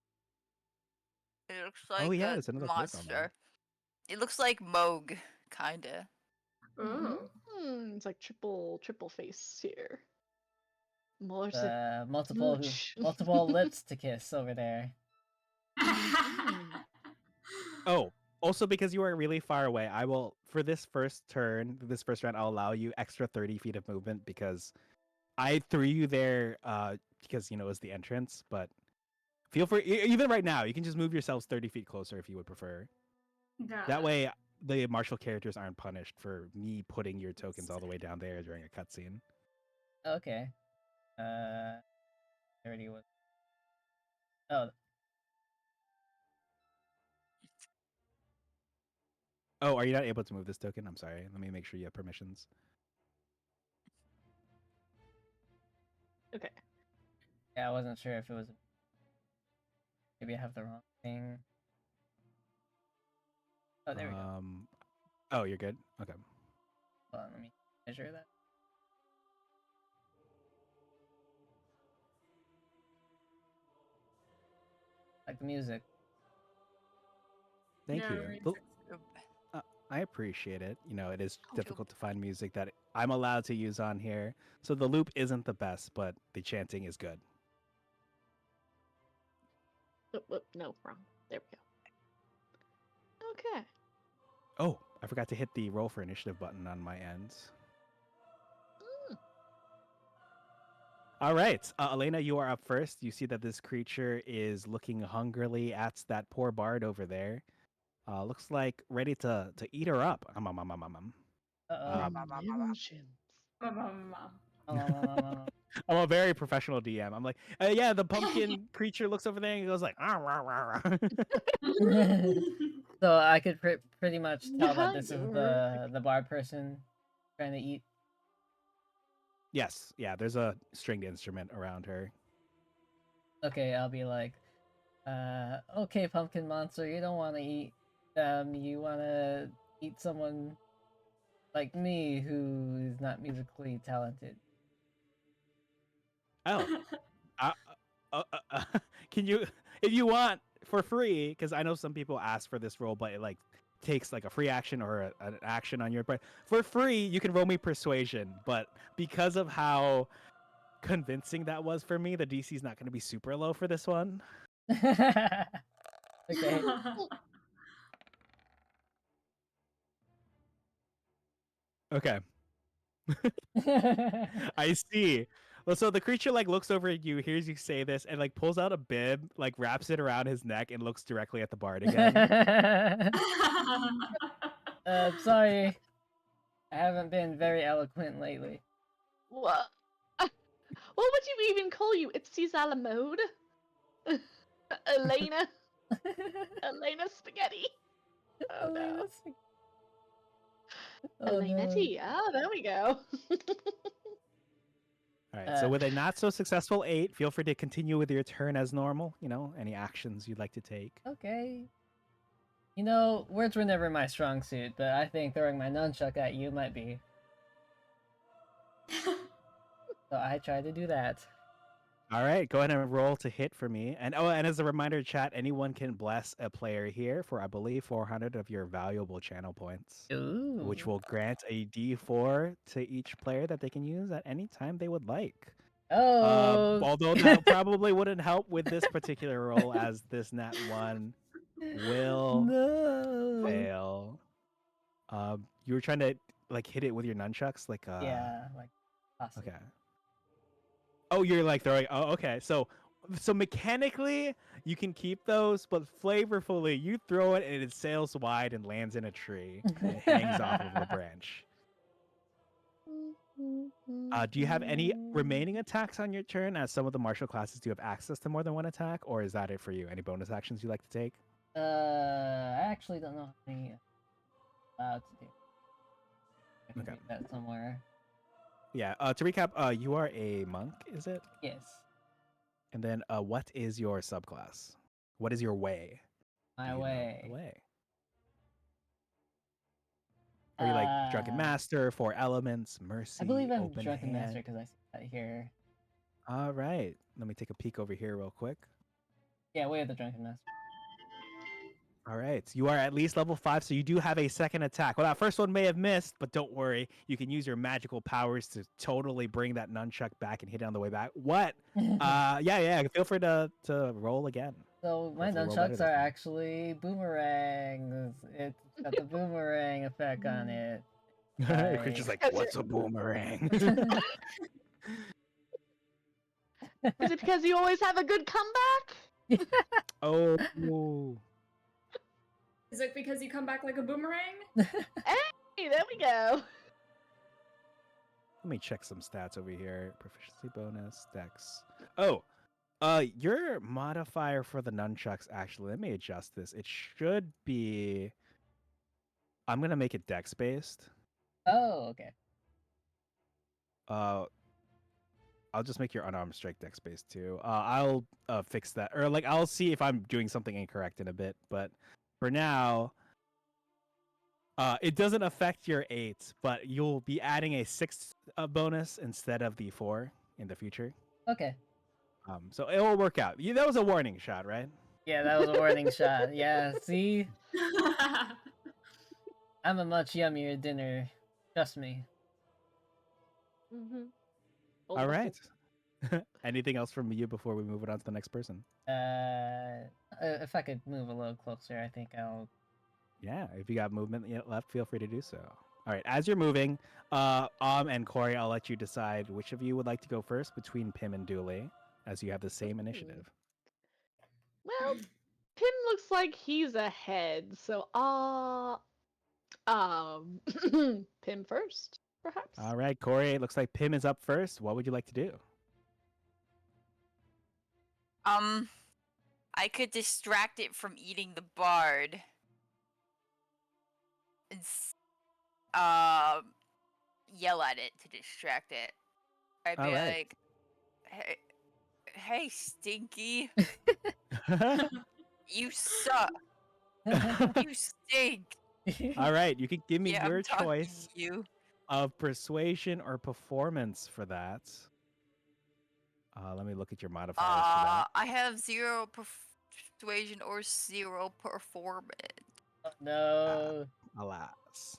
E: it looks like
C: Oh yeah,
E: a
C: there's another face on there.
E: monster. It looks like Moog, kinda.
D: Ooh.
B: It's like triple face here. More to
A: multiple lips to kiss over there.
C: Oh, also because you are really far away, I will for this first round, I'll allow you extra 30 feet of movement because I threw you there because it was the entrance, but feel free even right now, you can just move yourselves 30 feet closer if you would prefer.
D: Got
C: That
D: it.
C: way the martial characters aren't punished for me putting your tokens all the way down there during a cutscene.
A: Okay. 30 was. Oh,
C: Oh, are you not able to move this token? I'm sorry. Let me make sure you have permissions.
B: Okay.
A: yeah, I wasn't sure if it was. Maybe I have the wrong thing. Oh, there we go.
C: Oh, you're good? Okay.
A: Hold on, let me measure that. Like the music.
C: Thank
D: Yeah,
C: you.
D: music.
C: I appreciate it. It is difficult to find music that I'm allowed to use on here. So the loop isn't the best, but the chanting is good.
B: No, wrong. There we go. Okay.
C: Oh, I forgot to hit the roll for initiative button on my end. All right. Elena, you are up first. You see that this creature is looking hungrily at that poor bard over there. Looks like ready to eat her up.
A: Uh
B: Vengeance.
A: oh.
C: I'm a very professional DM. I'm like, yeah, the pumpkin creature looks over there and he goes like, "Ah, rah, rah, rah."
A: So I could pretty much tell that
B: Yeah,
A: this is
B: you're
A: the bard person trying to eat.
C: Yes, yeah. There's a stringed instrument around her.
A: Okay, I'll be like, okay, pumpkin monster, you don't want to eat them. You want to eat someone like me who is not musically talented.
C: Oh, uh, can you, if you want, for free? Because I know some people ask for this roll, but it takes like a free action or an action on your part. For free, you can roll me persuasion, but because of how convincing that was for me, the DC is not going to be super low for this one.
A: Okay.
C: Okay. I see. Well, so the creature looks over at you, hears you say this, and pulls out a bib, wraps it around his neck, and looks directly at the bard again.
A: Sorry, I haven't been very eloquent lately.
B: what? What would you even call you? It's Caesar mode? Elena? Elena Spaghetti? Oh no.
A: Oh
B: Elena
A: no.
B: T. Oh, there we go.
C: All right. So with a not so successful 8, feel free to continue with your turn as normal. Any actions you'd like to take.
A: Okay. Words were never my strong suit, but I think throwing my nunchuck at you might be. So I try to do that.
C: All right, go ahead and roll to hit for me. And as a reminder, chat, anyone can bless a player here for, I believe, 400 of your valuable channel points,
A: Ooh.
C: which will grant a D4 to each player that they can use at any time they would like.
A: Oh.
C: Although that probably wouldn't help with this particular roll, as this nat 1 will fail. You were trying to hit it with your nunchucks,
A: Yeah, possibly.
C: Okay. Oh, you're throwing. Oh, okay. So mechanically you can keep those, but flavorfully you throw it and it sails wide and lands in a tree. And it hangs off of a branch. Do you have any remaining attacks on your turn? As some of the martial classes do have access to more than one attack, or is that it for you? Any bonus actions you like to take?
A: I actually don't know how many allowed to do. I can
C: Okay.
A: read that somewhere.
C: Yeah. To recap, you are a monk, is it?
A: Yes.
C: And then, what is your subclass? What is your way?
A: My
C: Do you know
A: way.
C: the way. Are you Drunken Master, Four Elements, Mercy,
A: I believe I'm
C: Open
A: Drunken
C: Hand?
A: Master because I see that here.
C: All right. Let me take a peek over here real quick.
A: Yeah, way of the Drunken Master.
C: All right, you are at least level 5, so you do have a second attack. Well, that first one may have missed, but don't worry. You can use your magical powers to totally bring that nunchuck back and hit it on the way back. What? Yeah. Feel free to roll again.
A: So my
C: Hopefully roll better
A: nunchucks are
C: this time.
A: actually boomerangs. It's got the boomerang effect on it.
C: Creature's like,
B: Because
C: what's a boomerang?
B: Is it because you always have a good comeback?
C: Oh.
D: Is it because you come back like a boomerang?
B: Hey, there we go.
C: Let me check some stats over here. Proficiency bonus, dex. Oh, your modifier for the nunchucks, actually, let me adjust this. It should be... I'm going to make it dex based.
A: Oh, okay.
C: I'll just make your unarmed strike dex based too. I'll fix that. Or like, I'll see if I'm doing something incorrect in a bit. But for now... it doesn't affect your 8, but you'll be adding a 6 bonus instead of the 4 in the future.
A: Okay.
C: So it will work out. That was a warning shot, right?
A: Yeah, that was a warning shot. Yeah, see? I'm a much yummier dinner. Trust me.
B: Mm-hmm.
C: All right. Anything else from you before we move it on to the next person?
A: If I could move a little closer, I think I'll...
C: Yeah, if you got movement left, feel free to do so. All right, as you're moving, and Corey, I'll let you decide which of you would like to go first between Pim and Dooley, as you have the same initiative.
B: Well, Pim looks like he's ahead, so Pim first, perhaps.
C: All right, Corey, it looks like Pim is up first. What would you like to do?
E: I could distract it from eating the bard. And yell at it to distract it. I'd be like, hey, Stinky, you suck. You stink.
C: All right, you can give me
E: Yeah,
C: your
E: I'm talking
C: choice
E: to you.
C: of persuasion or performance for that. Let me look at your modifiers for that.
E: I have 0 persuasion or 0 performance.
A: No.
C: Alas.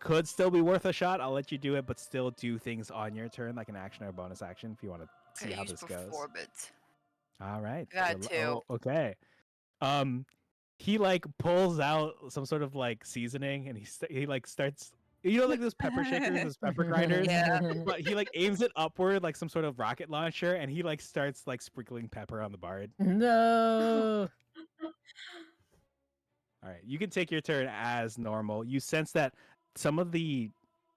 C: Could still be worth a shot. I'll let you do it, but still do things on your turn, like an action or a bonus action, if you want to see how this goes.
E: Performance.
C: All right.
E: I got 2.
C: Oh, okay. He like pulls out some sort of like seasoning, and he like starts. You know, like those pepper shakers, those pepper grinders.
E: Yeah.
C: But he like aims it upward, like some sort of rocket launcher, and he like starts like sprinkling pepper on the bard.
A: No.
C: All right, you can take your turn as normal. You sense that some of the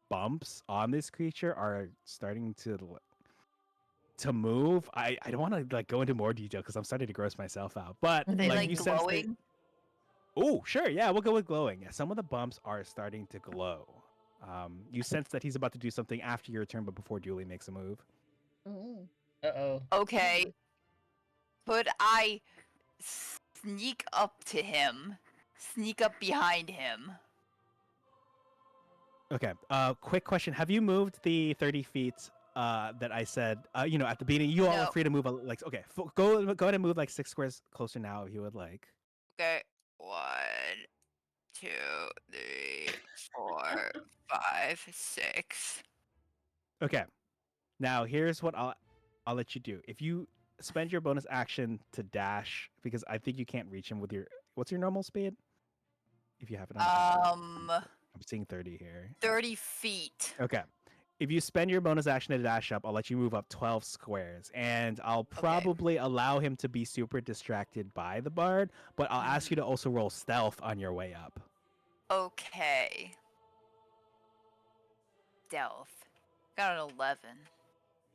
C: bumps on this creature are starting to move. I don't want to like go into more detail because I'm starting to gross myself out. But
E: Are they like
C: you sense
E: glowing?
C: Oh, sure, yeah, we'll go with glowing. Yeah, some of the bumps are starting to glow. You sense that he's about to do something after your turn, but before Julie makes a move.
B: Mm.
A: Uh-oh.
E: Okay. Could I sneak up to him? Sneak up behind him?
C: Okay. Quick question: have you moved the 30 feet that I said? At the beginning, you all are
E: No.
C: free to move. Like, okay, go ahead and move like 6 squares closer now if you would like.
E: Okay. 1, 2, 3, 4, 5, 6.
C: Okay. Now here's what I'll let you do. If you spend your bonus action to dash, because I think you can't reach him with your what's your normal speed? If you have it on. I'm seeing 30 here.
E: 30 feet.
C: Okay. If you spend your bonus action to dash up, I'll let you move up 12 squares, and I'll probably allow him to be super distracted by the bard, but I'll ask you to also roll stealth on your way up.
E: Okay. Stealth. Got an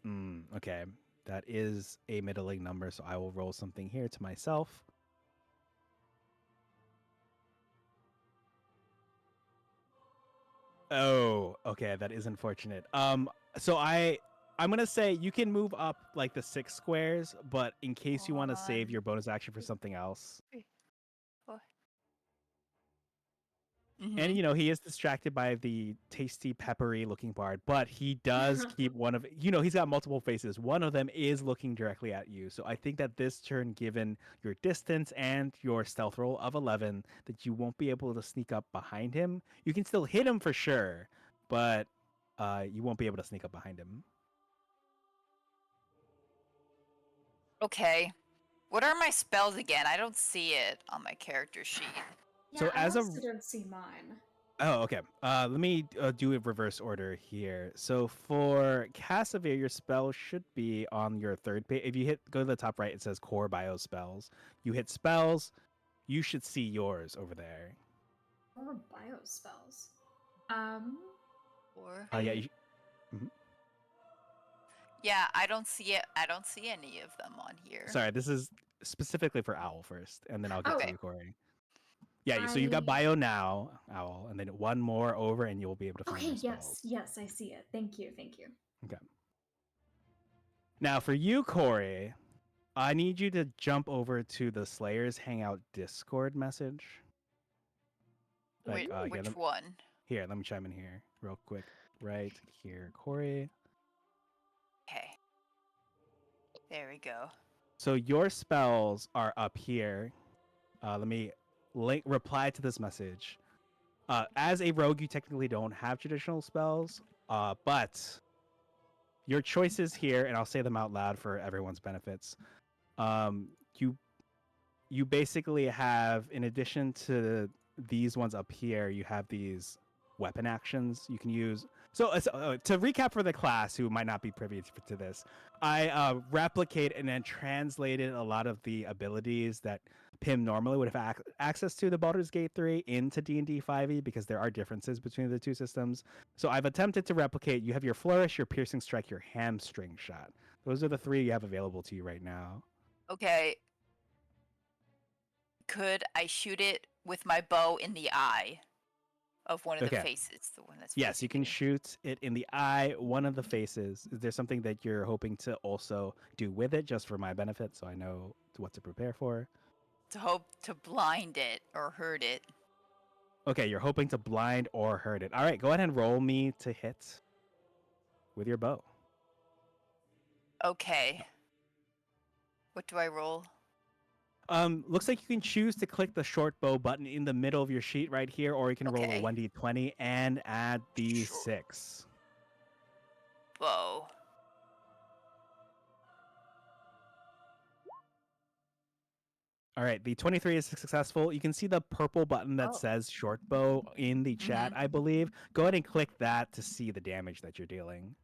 E: 11.
C: Okay. That is a middling number, so I will roll something here to myself. Oh, okay, that is unfortunate. So I'm gonna say you can move up like the 6 squares, but in case you want to save your bonus action for something else. And he is distracted by the tasty, peppery looking part, but he does keep one of he's got multiple faces. One of them is looking directly at you. So I think that this turn, given your distance and your stealth roll of 11, that you won't be able to sneak up behind him. You can still hit him for sure, but you won't be able to sneak up behind him.
E: Okay. What are my spells again? I don't see it on my character sheet.
D: Yeah,
C: So
D: I
C: as a
D: also don't see mine.
C: Oh, okay. Let me do a reverse order here. So for Cassavir, your spell should be on your third page. If you go to the top right, it says Core Bio Spells. You hit Spells, you should see yours over there.
D: Or bio spells.
E: Or
C: Yeah.
E: yeah, I don't see it. I don't see any of them on here.
C: Sorry, this is specifically for Owl first, and then I'll get to
E: Okay.
C: you, Corey. Yeah, so you've got Bio now, Owl, and then one more over, and you'll be able to find your spells.
D: Yes, I see it. Thank you.
C: Okay. Now for you, Corey, I need you to jump over to the Slayers Hangout Discord message.
E: Which one?
C: Here, let me chime in here real quick. Right here, Corey.
E: Okay. There we go.
C: So your spells are up here. Let me reply to this message. As a rogue, you technically don't have traditional spells, but your choices here, and I'll say them out loud for everyone's benefits. You basically have, in addition to these ones up here, you have these weapon actions you can use. So to recap for the class who might not be privy to this, I replicate and then translated a lot of the abilities that Pim normally would have access to the Baldur's Gate 3 into D&D 5e because there are differences between the two systems. So I've attempted to replicate. You have your Flourish, your Piercing Strike, your Hamstring Shot. Those are the three you have available to you right now.
E: Okay. Could I shoot it with my bow in the eye of one of the faces? The one that's
C: yes, you can shoot it in the eye, one of the faces. Is there something that you're hoping to also do with it, just for my benefit, so I know what to prepare for?
E: To hope to blind it or hurt it.
C: Okay, you're hoping to blind or hurt it. All right, go ahead and roll me to hit with your bow.
E: Okay. What do I roll?
C: Looks like you can choose to click the short bow button in the middle of your sheet right here, or you can roll a 1d20 and add the 6.
E: Bow.
C: All right, the 23 is successful. You can see the purple button that says short bow in the chat, I believe. Go ahead and click that to see the damage that you're dealing.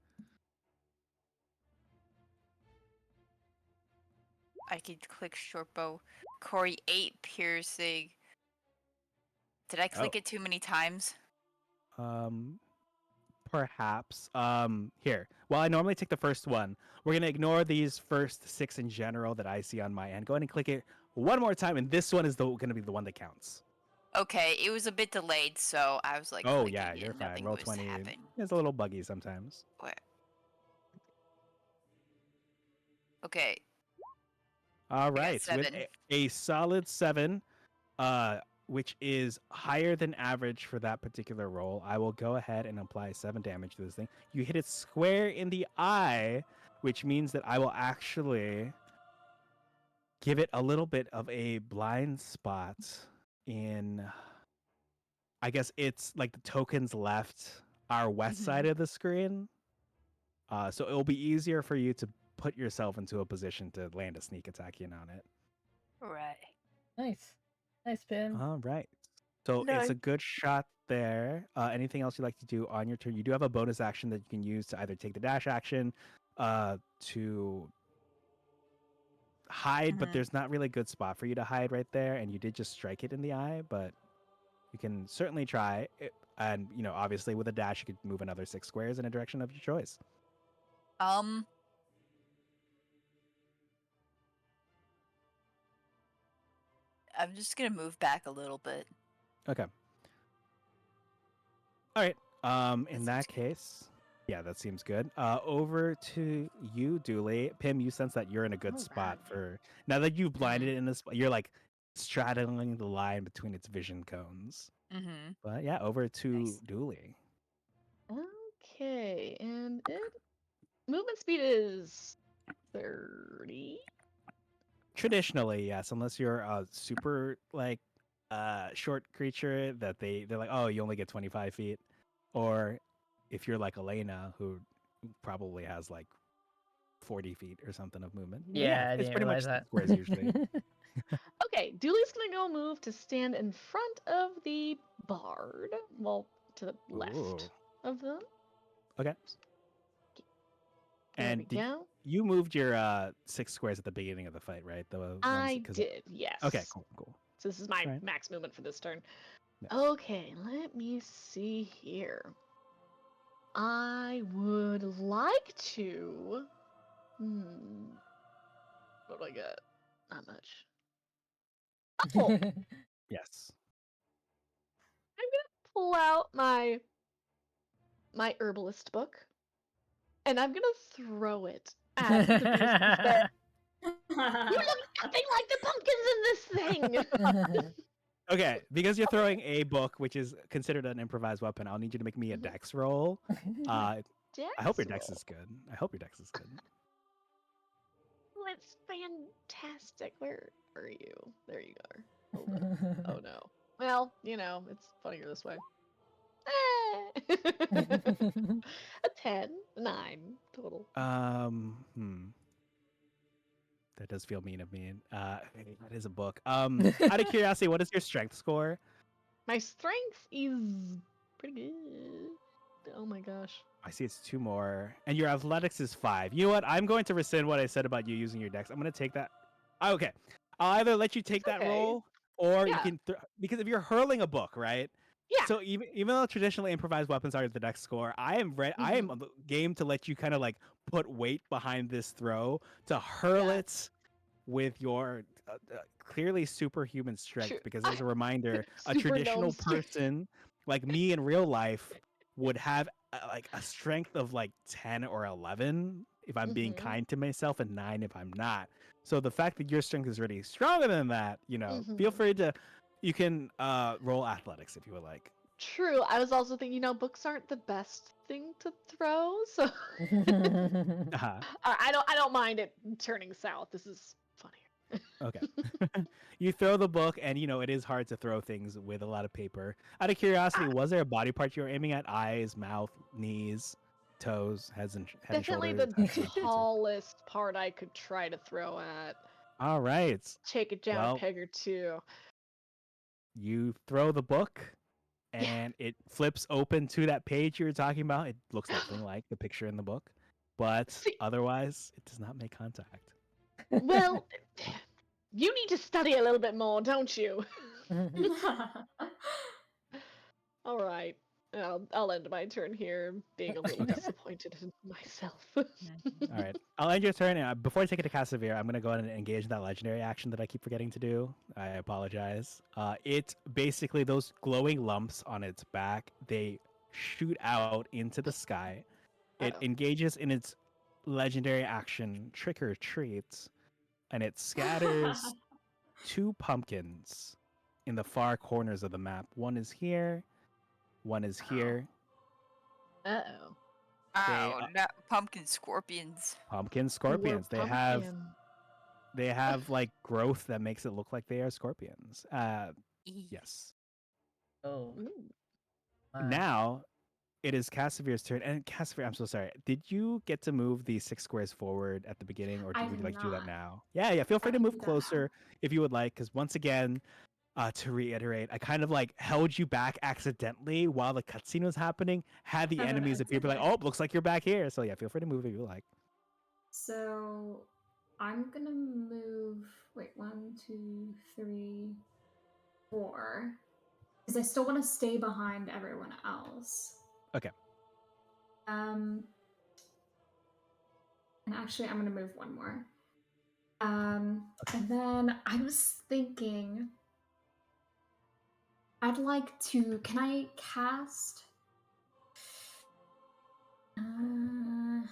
E: I could click short bow. Corey, 8 piercing. Did I click it too many times?
C: Perhaps. Here. Well, I normally take the first one. We're going to ignore these first 6 in general that I see on my end. Go ahead and click it one more time, and this one is going to be the one that counts.
E: Okay, it was a bit delayed, so I was like,
C: oh, yeah, you're fine. Roll 20. It's a little buggy sometimes.
E: What? Okay.
C: All right. With a solid 7, which is higher than average for that particular roll, I will go ahead and apply 7 damage to this thing. You hit it square in the eye, which means that I will actually give it a little bit of a blind spot in, I guess it's like the tokens left our west side of the screen. So it'll be easier for you to put yourself into a position to land a sneak attack in on it.
E: Right.
A: Nice. Nice, Pim.
C: All right. So it's a good shot there. Anything else you'd like to do on your turn? You do have a bonus action that you can use to either take the dash action, to hide, but there's not really a good spot for you to hide right there. And you did just strike it in the eye, but you can certainly try it. And, obviously with a dash, you could move another 6 squares in a direction of your choice.
E: I'm just gonna move back a little bit.
C: Okay. All right. In that case, yeah, that seems good. Over to you, Dooley. Pim, you sense that you're in a good spot for now that you've blinded it in this. You're like straddling the line between its vision cones.
E: Mm-hmm.
C: But yeah, over to
E: Nice.
C: Dooley.
B: Okay, and movement speed is 30.
C: Traditionally, yes, unless you're a super short creature that they're like, oh, you only get 25 feet, or if you're like Elena, who probably has like 40 feet or something of movement. But
A: Yeah, I
C: it's
A: didn't
C: pretty much
A: realize that.
C: squares usually.
B: Okay, Dooley's gonna go move to stand in front of the bard. Well, to the left
C: Ooh.
B: of them.
C: Okay.
B: There we
C: And
B: go.
C: you moved your 6 squares at the beginning of the fight, right? The ones
B: I
C: because
B: did, yes.
C: okay, cool.
B: So this is my
C: Right.
B: max movement for this turn.
C: Yes.
B: Okay, let me see here. I would like to. What do I get? Not much. Oh,
C: Yes.
B: I'm gonna pull out my herbalist book, and I'm gonna throw it at the beast and say, "You look nothing like the pumpkins in this thing."
C: Okay, because you're throwing a book, which is considered an improvised weapon, I'll need you to make me a
B: Mhm.
C: dex roll. I hope your dex
B: roll.
C: is good. I hope your dex is good.
B: Oh, it's fantastic. Where are you? There you are. Hold on. Oh no. Well, it's funnier this way. A 10, 9 total.
C: That does feel mean of me. That is a book. Out of curiosity, what is your strength score?
B: My strength is pretty good. Oh my gosh.
C: I see it's 2 more, and your athletics is 5. You know what? I'm going to rescind what I said about you using your dex. I'm going to take that. Okay, I'll either let you take that
B: Okay.
C: roll, or you
B: Yeah.
C: can because if you're hurling a book, right?
B: Yeah.
C: So even though traditionally improvised weapons are the dex score, I am on the game to let you kind of like put weight behind this throw to hurl
B: Yeah.
C: it with your clearly superhuman strength.
B: True.
C: Because as a reminder, a
B: Super gnome
C: traditional
B: strength.
C: person like me in real life would have like a strength of like 10 or 11 if I'm being kind to myself, and 9 if I'm not. So the fact that your strength is really stronger than that, feel free to, you can roll athletics if you would like.
B: True. I was also thinking, books aren't the best thing to throw, so
C: Uh-huh.
B: I don't mind it turning south. This is funnier.
C: Okay. You throw the book, and it is hard to throw things with a lot of paper. Out of curiosity, was there a body part you were aiming at? Eyes, mouth, knees, toes, head and
B: Definitely
C: shoulders?
B: the tallest part I could try to throw at.
C: All right.
B: Take it down a peg or two.
C: You throw the book, and it flips open to that page you were talking about. It looks nothing like the picture in the book, but otherwise, it does not make contact.
B: Well, you need to study a little bit more, don't you? All right. I'll end my turn here, being a little disappointed in myself.
C: All right. I'll end your turn. Before I take it to Casavir, I'm going to go ahead and engage in that legendary action that I keep forgetting to do. I apologize. It's basically those glowing lumps on its back. They shoot out into the sky. It engages in its legendary action, Trick or Treat, and it scatters 2 pumpkins in the far corners of the map. One is here. One is here.
B: Uh-oh.
E: Oh, no, pumpkin scorpions.
C: Pumpkin scorpions. They have like growth that makes it look like they are scorpions. Yes.
A: Oh.
C: Now it is Casavir's turn. And Casavir, I'm so sorry. Did you get to move the 6 squares forward at the beginning, or would you like to do that now? Yeah. Feel free to move closer if you would like, because once again, to reiterate, I kind of like held you back accidentally while the cutscene was happening. Had the enemies appear, be like, "Oh, looks like you're back here." So yeah, feel free to move if you like.
D: So I'm gonna move. Wait, 1, 2, 3, 4. Because I still want to stay behind everyone else.
C: Okay.
D: And actually, I'm gonna move one more. And then I was thinking, I'd like to. Can I cast? I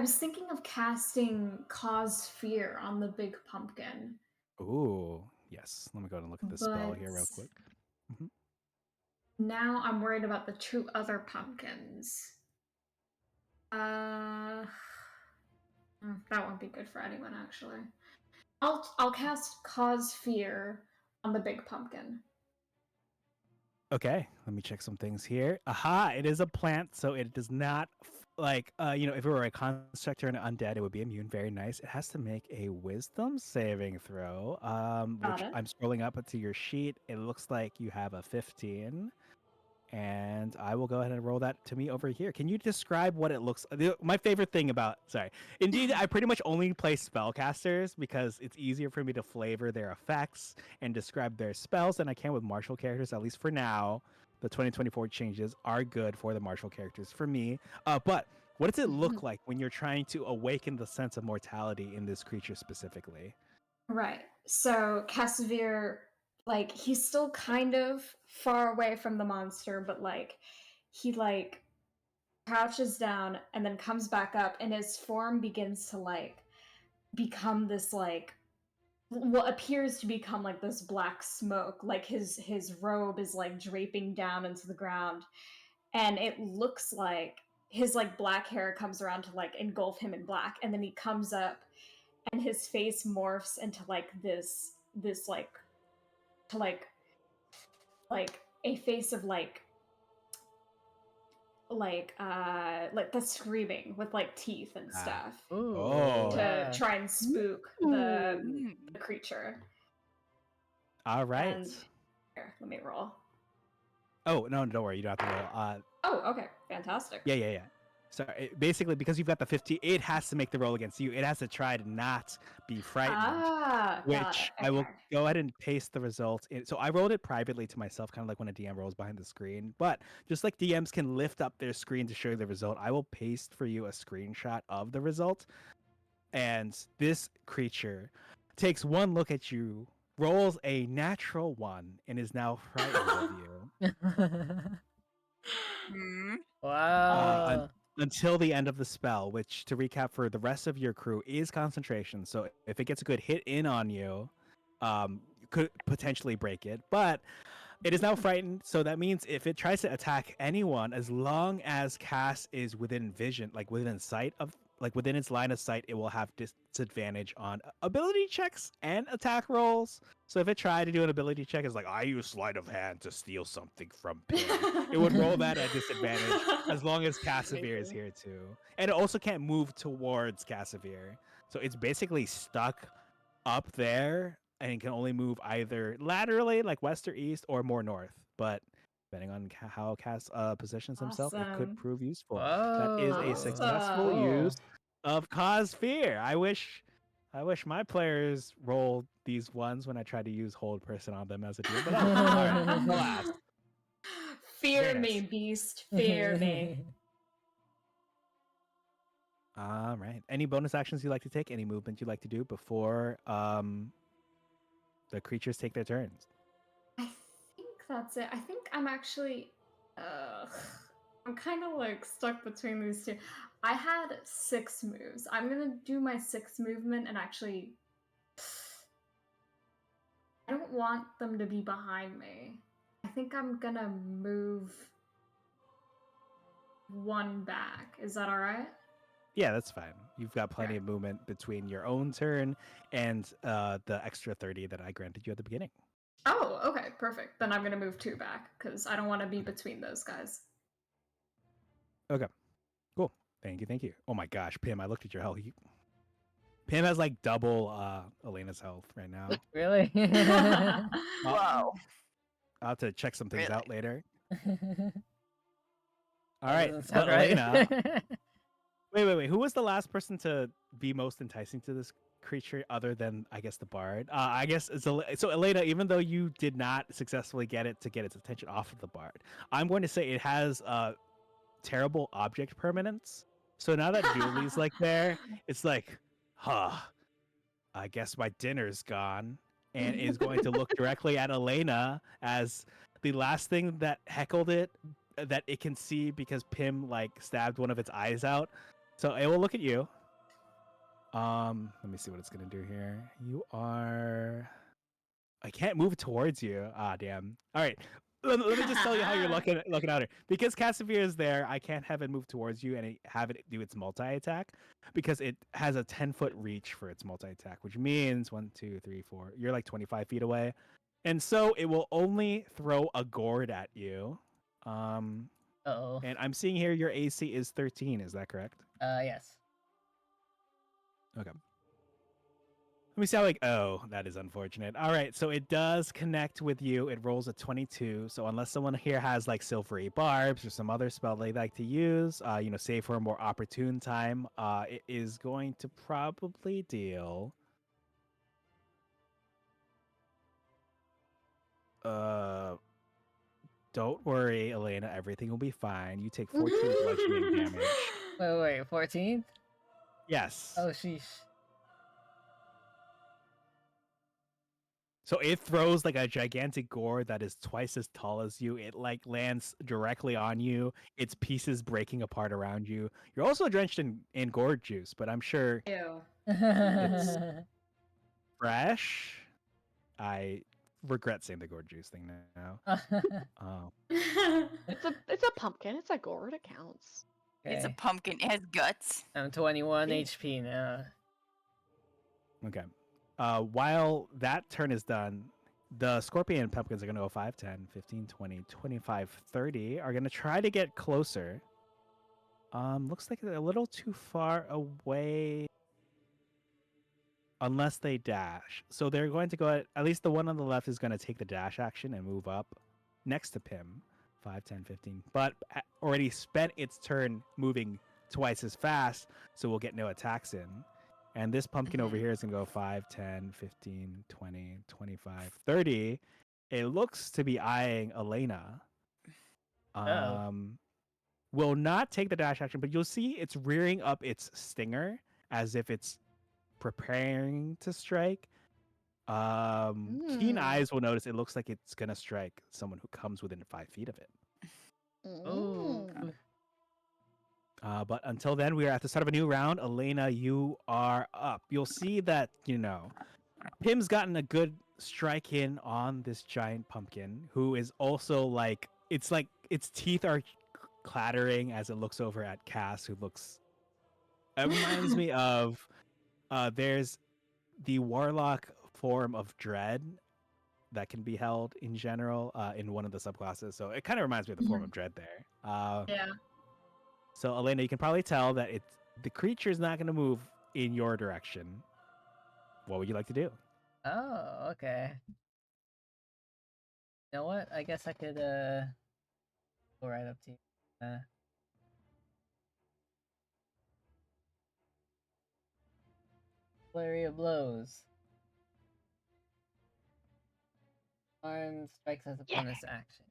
D: was thinking of casting Cause Fear on the big pumpkin.
C: Ooh, yes. Let me go ahead and look at the spell here real quick. Mhm.
D: Now I'm worried about the 2 other pumpkins. Uh, that won't be good for anyone, actually. I'll cast Cause Fear on the big pumpkin.
C: Okay, let me check some things here. Aha, it is a plant, so it does not like if it were a constructor and an undead, it would be immune. Very nice. It has to make a wisdom saving throw.
D: Got
C: Which
D: it.
C: I'm scrolling up to your sheet. It looks like you have a 15. And I will go ahead and roll that to me over here. Can you describe what it looks my favorite thing about Indeed, I pretty much only play spellcasters because it's easier for me to flavor their effects and describe their spells than I can with martial characters, at least for now. The 2024 changes are good for the martial characters for me. But what does it look like when you're trying to awaken the sense of mortality in this creature specifically?
D: Right. So Casimir, like, he's still kind of far away from the monster, but he crouches down and then comes back up, and his form begins to become this what appears to become like this black smoke. Like his robe is draping down into the ground, and it looks like his black hair comes around to engulf him in black, and then he comes up and his face morphs into this to a face of the screaming with teeth and
C: Ah.
D: stuff
A: Ooh,
C: Oh.
D: to
A: yeah.
D: try and spook
E: Mm.
D: the creature.
C: All right.
D: And here, let me roll.
C: Oh, no, don't worry. You don't have to roll.
D: Oh, okay, fantastic.
C: Yeah. So basically, because you've got the 50, it has to make the roll against you. It has to try to not be frightened,
D: Got
C: which
D: it.
C: I will
D: Okay.
C: go ahead and paste the result. So I rolled it privately to myself, kind of like when a DM rolls behind the screen. But just like DMs can lift up their screen to show you the result, I will paste for you a screenshot of the result. And this creature takes one look at you, rolls a natural 1, and is now frightened of you.
E: Mm.
A: Wow.
C: Until the end of the spell, which, to recap for the rest of your crew, is concentration. So if it gets a good hit in on you, you could potentially break it. But it is now frightened, so that means if it tries to attack anyone, as long as Cass is within vision, within sight of, within its line of sight, it will have disadvantage on ability checks and attack rolls. So if it tried to do an ability check, it's like, I use sleight of hand to steal something from Pim. It would roll that at disadvantage as long as Cassavir is here too. And it also can't move towards Cassavir. So it's basically stuck up there and can only move either laterally, like west or east, or more north. But depending on how Cass positions himself, it could
D: Awesome.
C: prove useful. That is a
A: Whoa.
C: successful
D: Awesome.
C: use
A: Cool.
C: of Cause Fear. I wish my players rolled these ones when I tried to use Hold Person on them as a DM. But all right, alas.
D: Fear
C: Very
D: me,
C: nice.
D: beast. Fear me.
C: All right. Any bonus actions you'd like to take? Any movement you'd like to do before the creatures take their turns?
D: I think that's it. I think I'm actually I'm kind of stuck between these two. I had 6 moves. I'm gonna do my 6th movement and actually I don't want them to be behind me. I think I'm gonna move 1 back. Is that alright?
C: Yeah, that's fine. You've got plenty
D: Okay.
C: of movement between your own turn and the extra 30 that I granted you at the beginning.
D: Oh, okay, perfect. Then I'm gonna move 2 back, because I don't want to be between those guys.
C: Okay, cool. Thank you. Oh my gosh, Pim, I looked at your health. Pim has double Elena's health right now.
A: Really?
E: Wow.
C: I'll have to check some things
E: Really?
C: out later. All
A: That
C: right,
A: doesn't sound
C: but
A: right.
C: Elena, wait. Who was the last person to be most enticing to this creature other than, I guess, the bard? I guess it's so Elena, even though you did not successfully get it to get its attention off of the bard, I'm going to say it has terrible object permanence. So now that Julie's there, it's like, huh, I guess my dinner's gone, and is going to look directly at Elena as the last thing that heckled it that it can see because Pim stabbed one of its eyes out. So it will look at you. Let me see what it's gonna do here. You are I can't move towards you. Ah, damn. All right. Let me just tell you how you're looking at it. Because Casimir is there, I can't have it move towards you and have it do its multi attack because it has a 10-foot reach for its multi attack, which means 1, 2, 3, 4. You're like 25 feet away, and so it will only throw a gourd at you.
A: Uh-oh.
C: And I'm seeing here your AC is 13. Is that correct?
A: Yes.
C: Okay. Let me see how, oh, that is unfortunate. All right, so it does connect with you. It rolls a 22. So unless someone here has like silvery barbs or some other spell they like to use, save for a more opportune time, it is going to probably deal. Don't worry, Elena. Everything will be fine. You take 14 bludgeoning damage.
A: Wait, 14?
C: Yes.
A: Oh, sheesh.
C: So it throws like a gigantic gourd that is twice as tall as you. It like lands directly on you. Its pieces breaking apart around you. You're also drenched in gourd juice, but I'm sure
D: Ew.
C: it's fresh. I regret saying the gourd juice thing now. Oh.
B: It's a pumpkin. It's a gourd. It counts.
E: It's a
A: Okay.
E: pumpkin. It has guts.
A: I'm 21
B: See?
A: HP now.
C: Okay. While that turn is done, the scorpion pumpkins are going to go 5, 10, 15, 20, 25, 30. Are going to try to get closer. Looks like they're a little too far away. Unless they dash. So they're going to go at least the one on the left is going to take the dash action and move up next to Pim. 5, 10, 15. But already spent its turn moving twice as fast, so we'll get no attacks in. And this pumpkin over here is going to go 5, 10, 15, 20, 25, 30. It looks to be eyeing Elena. Will not take the dash action, but you'll see it's rearing up its stinger as if it's preparing to strike. Keen eyes will notice it looks like it's gonna strike someone who comes within 5 feet of it.
A: Oh.
C: But until then, we are at the start of a new round. Elena, you are up. You'll see that, Pim's gotten a good strike in on this giant pumpkin, who is also like its teeth are clattering as it looks over at Cass, who looks. It reminds me of there's the warlock form of dread that can be held in general in one of the subclasses. So it kind of reminds me of the form of dread there.
D: Yeah.
C: So Elena, you can probably tell that the creature is not going to move in your direction. What would you like to do?
A: Oh, okay. You know what? I guess I could go right up to you. Flurry of blows. Arm strikes as a bonus action.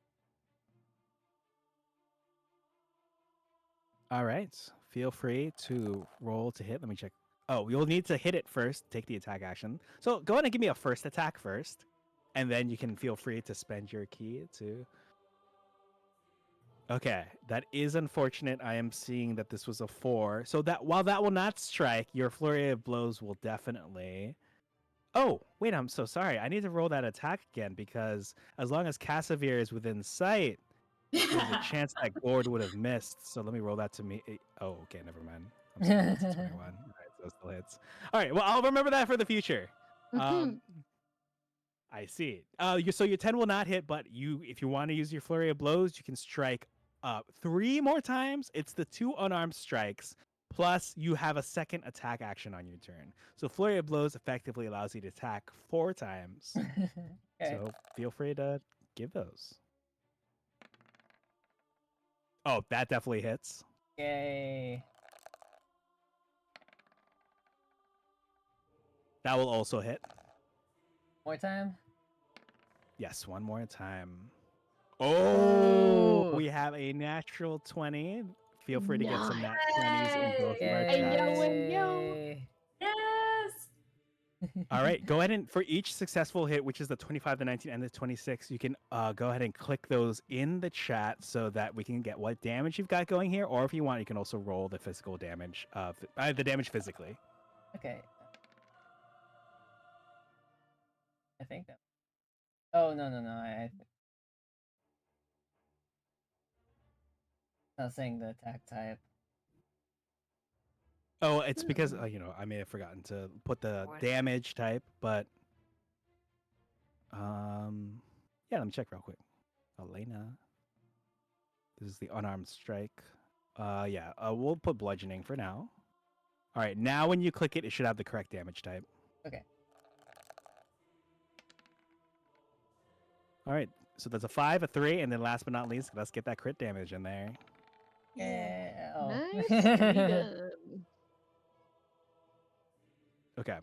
C: All right. Feel free to roll to hit. Let me check. Oh, you'll need to hit it first, take the attack action. So go ahead and give me a first attack first, and then you can feel free to spend your key to. Okay, that is unfortunate. I am seeing that this was a 4. So that while that will not strike, your flurry of blows will definitely. Oh, wait, I'm so sorry. I need to roll that attack again because as long as Cassavir is within sight, there's a chance that Gord would have missed. So let me roll that to me. Oh, okay, never mind. I'm sorry, that's a 21. All right, so it still hits. All right, well, I'll remember that for the future. I see. So your 10 will not hit, but if you want to use your flurry of blows, you can strike 3 more times. It's the 2 unarmed strikes. Plus, you have a second attack action on your turn. So flurry of blows effectively allows you to attack 4 times.
A: Okay.
C: So feel free to give those. Oh, that definitely hits.
A: Yay.
C: That will also hit.
A: More time?
C: Yes, one more time. Oh,
A: Ooh.
C: we have a natural 20. Feel free to get some nat 20s in both of our
D: Yay.
C: chats.
B: Yo.
D: Yes.
C: All right, go ahead and for each successful hit, which is the 25, the 19, and the 26, you can go ahead and click those in the chat so that we can get what damage you've got going here. Or if you want, you can also roll the physical damage, the damage physically.
A: Okay. I think that Oh no. I not saying the attack type.
C: Oh, it's because I may have forgotten to put the
E: What?
C: damage type, but yeah, let me check real quick. Elena, this is the unarmed strike. Yeah, we'll put bludgeoning for now. All right, now when you click it, it should have the correct damage type.
A: Okay.
C: All right, so that's a 5, a 3, and then last but not least, let's get that crit damage in there.
A: Yeah. Oh.
B: Nicely done.
C: Okay.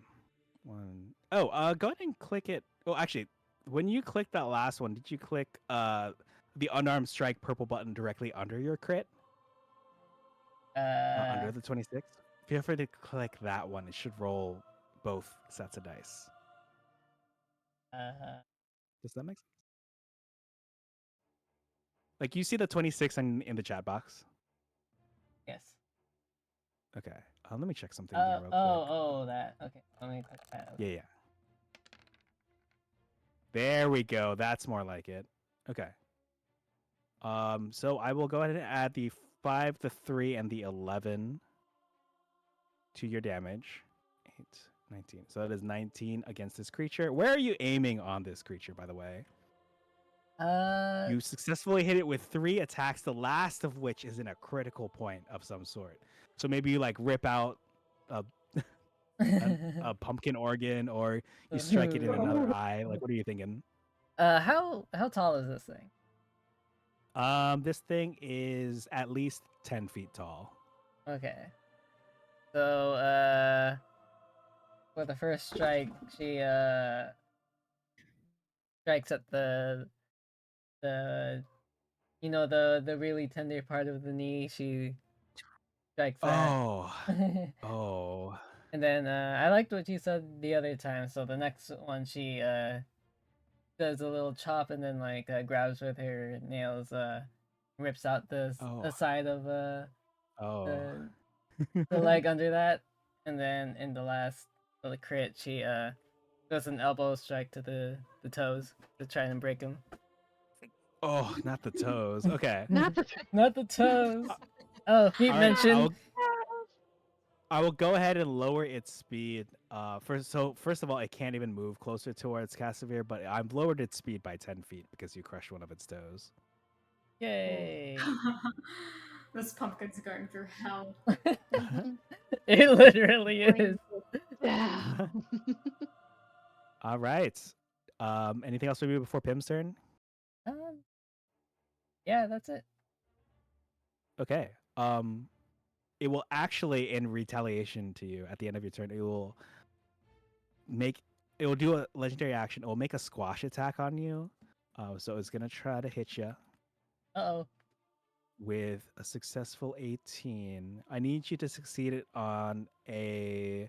C: Oh, go ahead and click it. Oh, actually, when you click that last one, did you click the unarmed strike purple button directly under your crit? Under the 26? Feel free to click that one. It should roll both sets of dice. Does that make sense? Like you see the 26 in the chat box?
A: Yes.
C: Okay. Let me check something here real quick.
A: Oh, that. Okay, let me click that. Okay.
C: Yeah. There we go. That's more like it. Okay. So I will go ahead and add the 5, the 3, and the 11 to your damage. 8, 19. So that is 19 against this creature. Where are you aiming on this creature, by the way? You successfully hit it with 3 attacks, the last of which is in a critical point of some sort. So maybe you like rip out a, a pumpkin organ, or you strike it in another eye. Like, what are you thinking?
A: How tall is this thing?
C: This thing is at least 10 feet tall.
A: Okay. So, for the first strike, she strikes at the the really tender part of the knee. She strikes that.
C: Oh. Oh.
A: And then I liked what you said the other time. So the next one, she does a little chop and then like grabs with her nails, rips out the
C: Oh.
A: side of
C: Oh.
A: the the leg under that, and then in the last for the crit, she does an elbow strike to the toes to try and break them.
C: Oh, not the toes. Okay.
B: Not the
A: Not the toes. Oh, feet
C: All right.
A: mentioned.
C: I will go ahead and lower its speed. First of all, it can't even move closer towards Casimir, but I've lowered its speed by 10 feet because you crushed one of its toes.
A: Yay!
D: This pumpkin's going through hell.
A: It literally is.
C: All right. Anything else we do before Pim's turn?
A: Yeah, that's it.
C: Okay. It will actually, in retaliation to you, at the end of your turn, it will do a legendary action. It will make a squash attack on you. So it's gonna try to hit you.
A: Uh-oh.
C: With a successful 18. I need you to succeed it on a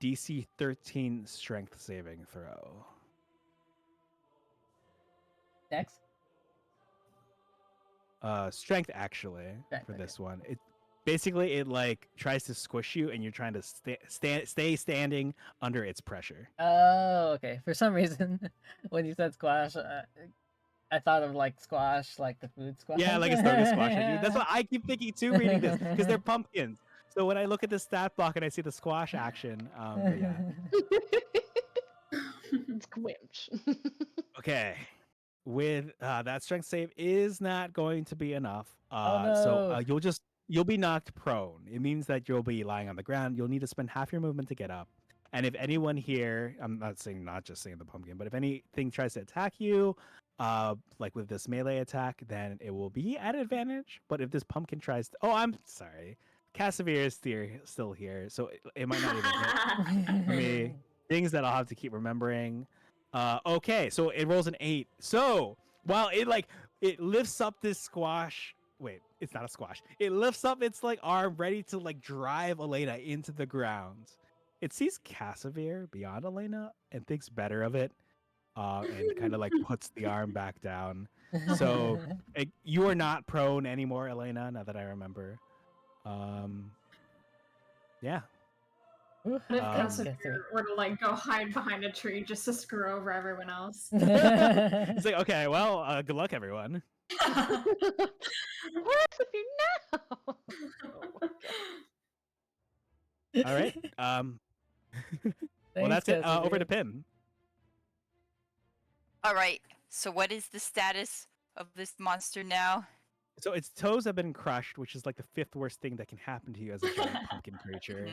C: DC 13 strength saving throw.
A: Dex?
C: Strength actually
A: Strength,
C: for
A: okay.
C: this one. It basically it like tries to squish you and you're trying to stay standing under its pressure.
A: Oh, okay. For some reason, when you said squash, I thought of like squash, like the food squash.
C: Yeah, like it's throwing a squash at you. That's what I keep thinking too reading this because they're pumpkins. So when I look at the stat block and I see the squash action, but yeah.
B: Squinch.
C: Okay. With that strength save is not going to be enough.
A: Oh no.
C: So you'll be knocked prone. It means that you'll be lying on the ground. You'll need to spend half your movement to get up. And if anyone here, I'm not just saying the pumpkin, but if anything tries to attack you, like with this melee attack, then it will be at advantage. But if this pumpkin tries to, oh, I'm sorry, Casimir is still here, so it might not even hit. I mean, things that I'll have to keep remembering. Okay, so it rolls an 8. So while it lifts up this squash. Wait, it's not a squash. It lifts up its like arm, ready to like drive Elena into the ground. It sees Casimir beyond Elena and thinks better of it, and kind of like puts the arm back down. So you are not prone anymore, Elena. Now that I remember, yeah.
A: Ooh,
D: What if
A: I
C: Um,
A: get three.
D: Casimir were to like go hide behind a tree just to screw over everyone else?
C: It's like, okay, well, good luck, everyone.
B: Where's if you know? Oh my god.
C: All right. Well,
A: Thanks,
C: that's it. Over to
A: Casimir.
C: Pim.
E: All right. So what is the status of this monster now?
C: So its toes have been crushed, which is like the fifth worst thing that can happen to you as a giant pumpkin creature.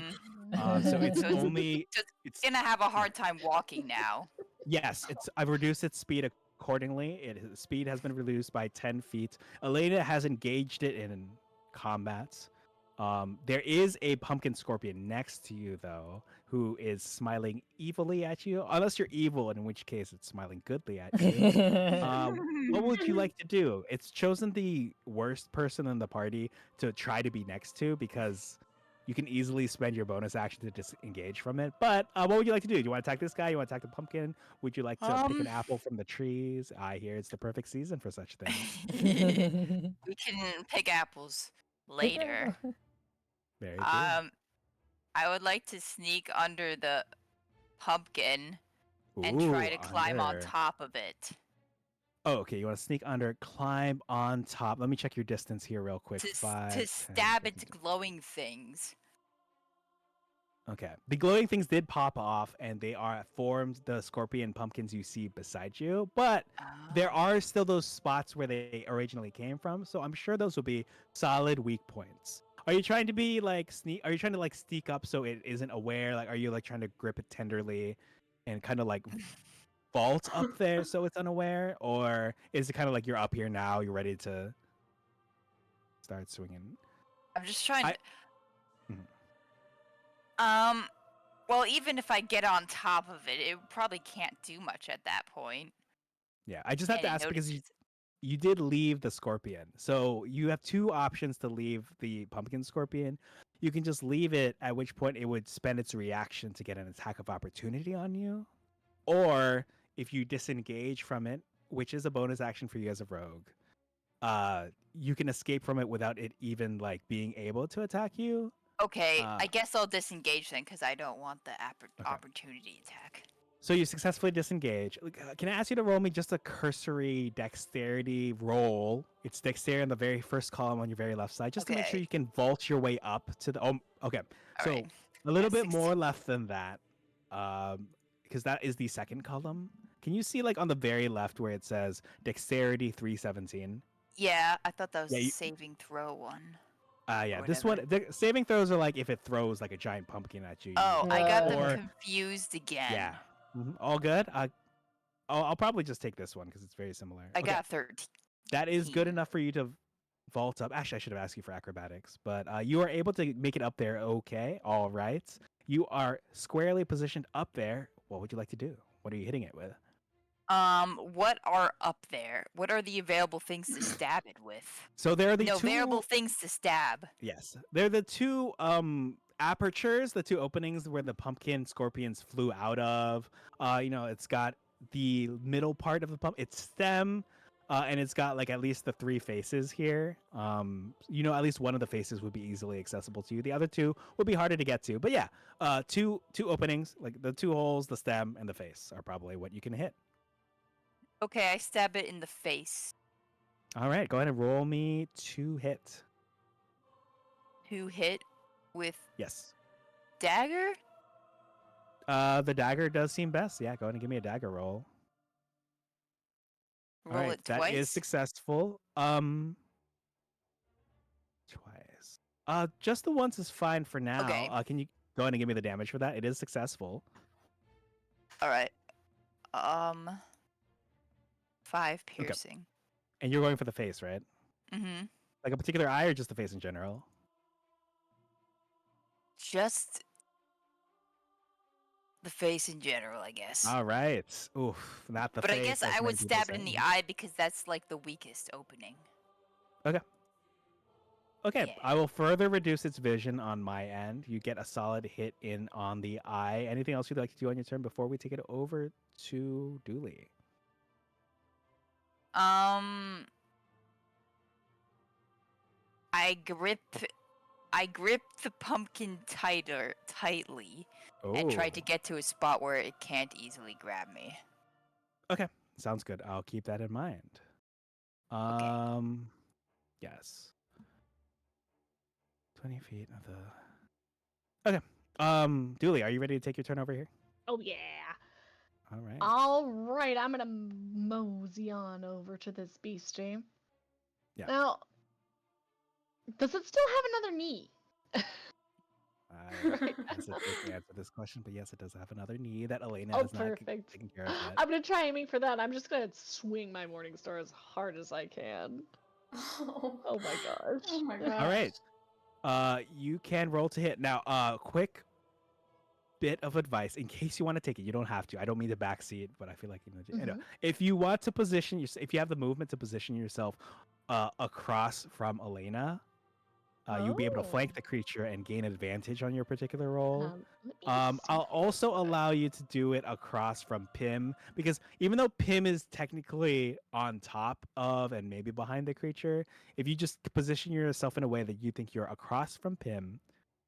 C: So it's
E: So it's,
C: only
E: so it's
C: it's
E: gonna have a
C: yeah.
E: hard time walking now.
C: Yes, I've reduced its speed accordingly. Its speed has been reduced by 10 feet. Elena has engaged it in combats. There is a pumpkin scorpion next to you, though, who is smiling evilly at you. Unless you're evil, in which case it's smiling goodly at you. What would you like to do? It's chosen the worst person in the party to try to be next to because you can easily spend your bonus action to disengage from it. But what would you like to do? Do you want to attack this guy? You want to attack the pumpkin? Would you like to pick an apple from the trees? I hear it's the perfect season for such things.
E: We can pick apples
A: Pick
E: later.
A: up.
C: Very true.
E: I would like to sneak under the pumpkin and
C: Ooh,
E: try to climb on
C: under.
E: top of it
C: Oh, okay. You want to sneak under, climb on top. Let me check your distance here real quick.
E: to
C: 5, 10,
E: stab
C: 15,
E: its glowing things.
C: Okay. The glowing things did pop off and they are formed the scorpion pumpkins you see beside you, but there
E: Oh.
C: are still those spots where they originally came from, so I'm sure those will be solid weak points. Are you trying to be like are you trying to like sneak up so it isn't aware? Like are you like trying to grip it tenderly and kind of like vault up there so it's unaware, or is it kind of like you're up here now, you're ready to start swinging?
E: I'm just trying
C: I
E: to.
C: Mhm.
E: Well, even if I get on top of it, it probably can't do much at that point.
C: Yeah, I just have
E: And
C: to
E: it
C: ask because
E: notices.
C: you did leave the scorpion. So you have two options to leave the pumpkin scorpion. You can just leave it, at which point it would spend its reaction to get an attack of opportunity on you. Or if you disengage from it, which is a bonus action for you as a rogue, you can escape from it without it even like being able to attack you.
E: Okay,
C: Uh,
E: I guess I'll disengage then because I don't want the
C: okay.
E: opportunity attack.
C: So you successfully disengage. Can I ask you to roll me just a cursory dexterity roll? It's dexterity on the very first column on your very left side, just to make sure
E: Okay.
C: you can vault your way up to the. Oh, okay.
E: All
C: So
E: right.
C: a little
E: Yeah,
C: bit more
E: 16.
C: left than that, because that is the second column. Can you see like on the very left where it says dexterity 317?
E: Yeah, I thought that was
C: Yeah.
E: the saving throw one.
C: Yeah.
E: Or
C: This
E: whatever.
C: one, the saving throws are like if it throws like a giant pumpkin at you.
E: Oh, I got them
C: Or
E: confused again.
C: yeah. All good. I'll probably just take this one because it's very similar.
E: I
C: Okay.
E: got 13.
C: That is good enough for you to vault up. Actually, I should have asked you for acrobatics, but you are able to make it up there. Okay. All right. You are squarely positioned up there. What would you like to do? What are you hitting it with?
E: What are up there? What are the available things to stab it with?
C: So there are the
E: No,
C: two
E: available things to stab.
C: Yes. They're the two apertures, the two openings where the pumpkin scorpions flew out of. It's got the middle part of the its stem, and it's got like at least the three faces here. At least one of the faces would be easily accessible to you. The other two would be harder to get to. But yeah, two openings, like the two holes, the stem, and the face are probably what you can hit.
E: Okay, I stab it in the face.
C: All right, go ahead and roll me 2 hit.
E: 2 hit with
C: Yes.
E: dagger?
C: The dagger does seem best. Yeah, go ahead and give me a dagger roll.
E: Roll
C: All right,
E: it
C: that
E: twice?
C: is successful. Twice. Just the once is fine for now.
E: Okay.
C: Can you go ahead and give me the damage for that? It is successful.
E: Alright. 5 piercing.
C: And you're going for the face, right?
E: Mm-hmm.
C: Like a particular eye or just the face in general?
E: Just the face in general, I guess.
C: All right. Oof, not the
E: But
C: face.
E: I guess
C: as
E: I
C: many
E: would
C: people
E: stab it
C: say.
E: in the eye because that's like the weakest opening.
C: Okay. Okay,
E: Yeah.
C: I will further reduce its vision on my end. You get a solid hit in on the eye. Anything else you'd like to do on your turn before we take it over to Dooley?
E: I grip the pumpkin tightly and try to
C: Oh,
E: get to a spot where it can't easily grab me.
C: okay. Sounds good. I'll keep that in mind.
E: Okay.
C: Yes. 20 feet of the. Okay. Dooley, are you ready to take your turn over here?
B: Oh yeah.
C: All right.
B: All right, I'm gonna mosey on over to this beastie.
C: Yeah.
B: Now, does it still have another knee?
C: I
B: Right.
C: hesitate to answer this question, but yes, it does have another knee that Elena
B: Oh,
C: has not
B: perfect.
C: taken care of yet.
B: I'm gonna try aiming for that. I'm just gonna swing my Morning Star as hard as I can.
D: Oh,
B: Oh my gosh.
D: oh my
C: All
D: gosh.
C: right. You can roll to hit. Now, quick bit of advice in case you want to take it. You don't have to. I don't mean to backseat, but I feel like
B: Mhm.
C: if you want to position yourself, if you have the movement to position yourself across from Elena, you'll be able to flank
B: Oh.
C: the creature and gain advantage on your particular roll.
B: Let me
C: I'll
B: see
C: also
B: that.
C: allow you to do it across from Pim because even though Pim is technically on top of and maybe behind the creature, if you just position yourself in a way that you think you're across from Pim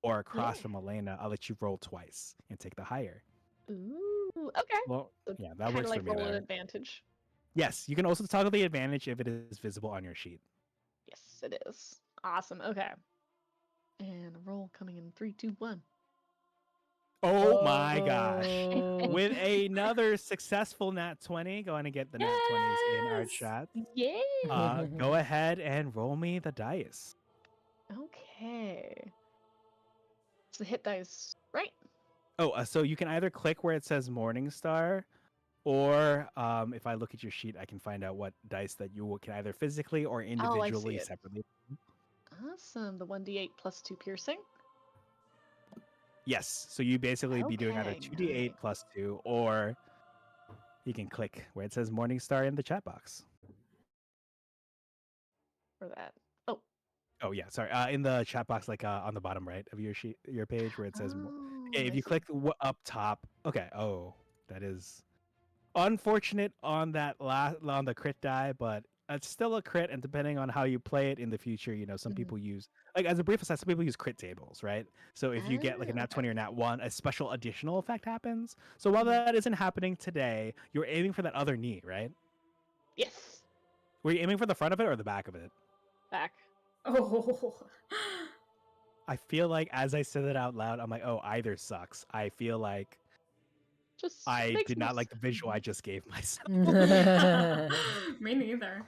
C: or
B: Yeah.
C: across from Elena, I'll let you roll twice and take the higher.
B: Ooh. Okay.
C: Well,
B: So
C: yeah, that
B: kind
C: works
B: of
C: for
B: like
C: me
B: roll an
C: there.
B: advantage.
C: Yes, you can also toggle the advantage if it is visible on your sheet.
B: Yes, it is. Awesome. Okay. And a roll coming in 3, 2, 1.
C: Oh my gosh.
A: Oh.
C: With another successful nat 20, going to get the nat 20s in our
D: Yes!
C: chat.
B: Yeah.
C: Go ahead and roll me the dice.
B: Okay. It's the hit dice, right?
C: Oh, so you can either click where it says Morningstar, or if I look at your sheet, I can find out what dice that you can either physically or
B: Oh, I see
C: individually
B: it.
C: separately.
B: Awesome. The 1d8 plus 2 piercing.
C: Yes, so you basically be doing either
B: Okay,
C: 2d8
B: nice.
C: plus 2, or you can click where it says Morningstar in the chat box.
B: For that. Oh.
C: Oh yeah, sorry. In the chat box, like on the bottom right of your sheet, your page, where it says,
B: Oh,
C: if
B: I
C: you
B: see.
C: click up top. Okay. Oh, that is unfortunate on that last on the crit die, but it's still a crit. And depending on how you play it in the future, some
B: Mhm.
C: people use, like, as a brief aside, some people use crit tables, right? So if you get like a nat
B: Okay.
C: 20 or nat 1, a special additional effect happens. So while
B: Mhm.
C: that isn't happening today, you're aiming for that other knee, right?
B: Yes.
C: Were you aiming for the front of it or the back of it?
B: Back.
D: Oh.
C: I feel like as I said it out loud, I'm like, oh, either sucks. I feel like
B: Just
C: I
B: makes
C: did
B: more
C: not like the visual I
B: sense.
C: just gave myself.
D: Me neither.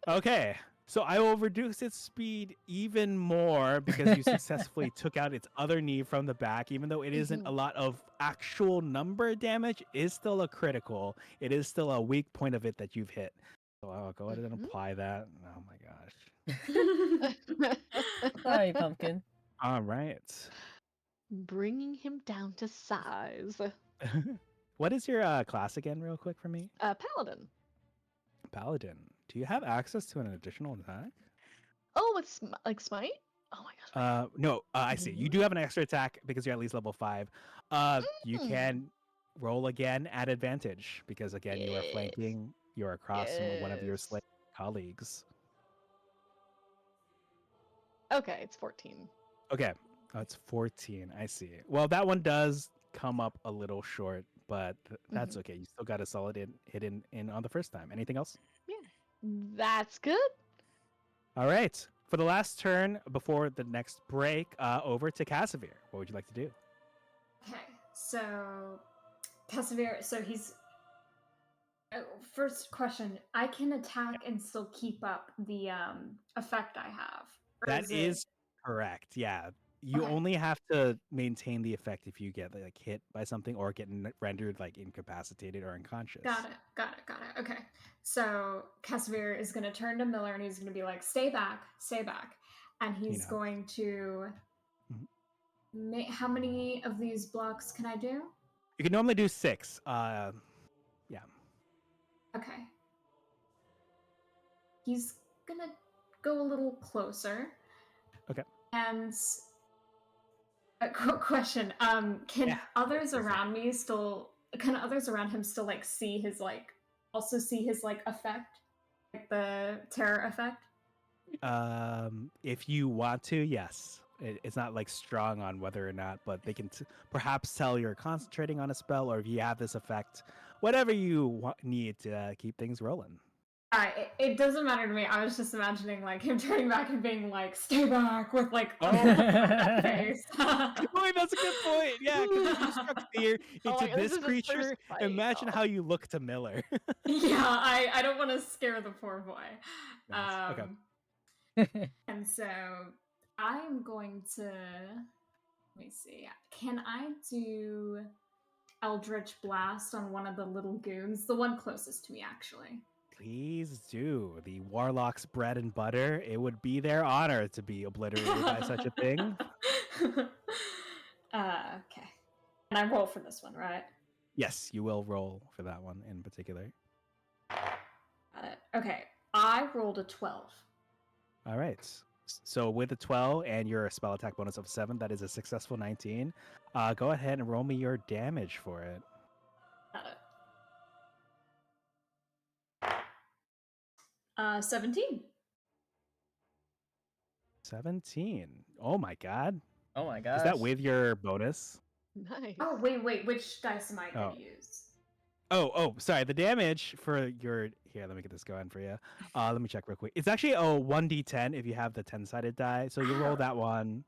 C: Okay, so I will reduce its speed even more because you successfully took out its other knee from the back. Even though it isn't a
B: Mhm.
C: lot of actual number damage, it is still a critical. It is still a weak point of it that you've hit. So I'll go ahead and
B: Mhm.
C: apply that. Oh my gosh.
A: Sorry, pumpkin.
C: All right.
B: Bringing him down to size.
C: What is your class again, real quick for me?
B: Paladin.
C: Paladin. Do you have access to an additional attack?
B: Oh, it's like smite? Oh my gosh.
C: No, I see. You do
B: Mm.
C: have an extra attack because you're at least level 5. You
B: Mm.
C: can roll again at advantage because again you are
B: Yes.
C: flanking. You're across from one of your
B: Yes.
C: slave colleagues.
B: Okay, it's 14.
C: Okay, it's 14. I see. Well, that one does come up a little short, but that's
B: Mhm.
C: okay. You still got a solid hit in on the first time. Anything else?
B: Yeah. That's good.
C: All right. For the last turn before the next break, over to Casimir. What would you like to do?
D: Okay, so Casimir, so he's. First question: I can attack and still keep up the effect I have, or
C: That
D: is it
C: is correct. Yeah. You
D: okay?
C: only have to maintain the effect if you get like hit by something or get rendered like incapacitated or
D: Got
C: unconscious.
D: it. Got it. Got it. Okay. So Casimir is going to turn to Miller and he's going to be like, "Stay back, stay back," and
C: He
D: he's
C: knows.
D: going to.
C: Mhm.
D: How many of these blocks can I do?
C: You can normally do 6. Yeah.
D: Okay. He's gonna go a little closer.
C: Okay.
D: And a question:
C: Yeah.
D: Can others around him still like see his like also see his like effect, like the terror effect?
C: If you want to, yes. It's not like strong on whether or not, but they can perhaps tell you're concentrating on a spell, or if you have this effect, whatever you need to keep things rolling.
D: It doesn't matter to me. I was just imagining like him turning back and being like, "Stay back," with like a face.
C: Wait, that's a good point. Yeah, because if you struck fear
B: Oh
C: into
B: my God, this
C: this
B: is his first
C: creature,
B: fight.
C: imagine
B: Oh.
C: how you look to Miller.
D: Yeah, I don't want to scare the poor boy.
C: Nice. Okay.
D: And so I am going to, let me see. Can I do Eldritch Blast on one of the little goons? The one closest to me, actually.
C: Please do. The Warlock's bread and butter. It would be their honor to be obliterated by such a thing.
D: Okay. And I roll for this one, right?
C: Yes, you will roll for that one in particular.
D: Got it. Okay. I rolled a 12.
C: All right. So with a 12 and your spell attack bonus of 7, that is a successful 19. Go ahead and roll me your damage for it.
D: Got it. 17.
C: 17. Oh my god.
A: Oh my gosh.
C: Is that with your bonus?
B: Nice.
D: Oh, wait. Which dice am I going
C: Oh.
D: to use?
C: Oh, sorry. The damage for your... Here, let me get this going for you. Let me check real quick. It's actually a 1d10 if you have the 10-sided die. So you roll that one.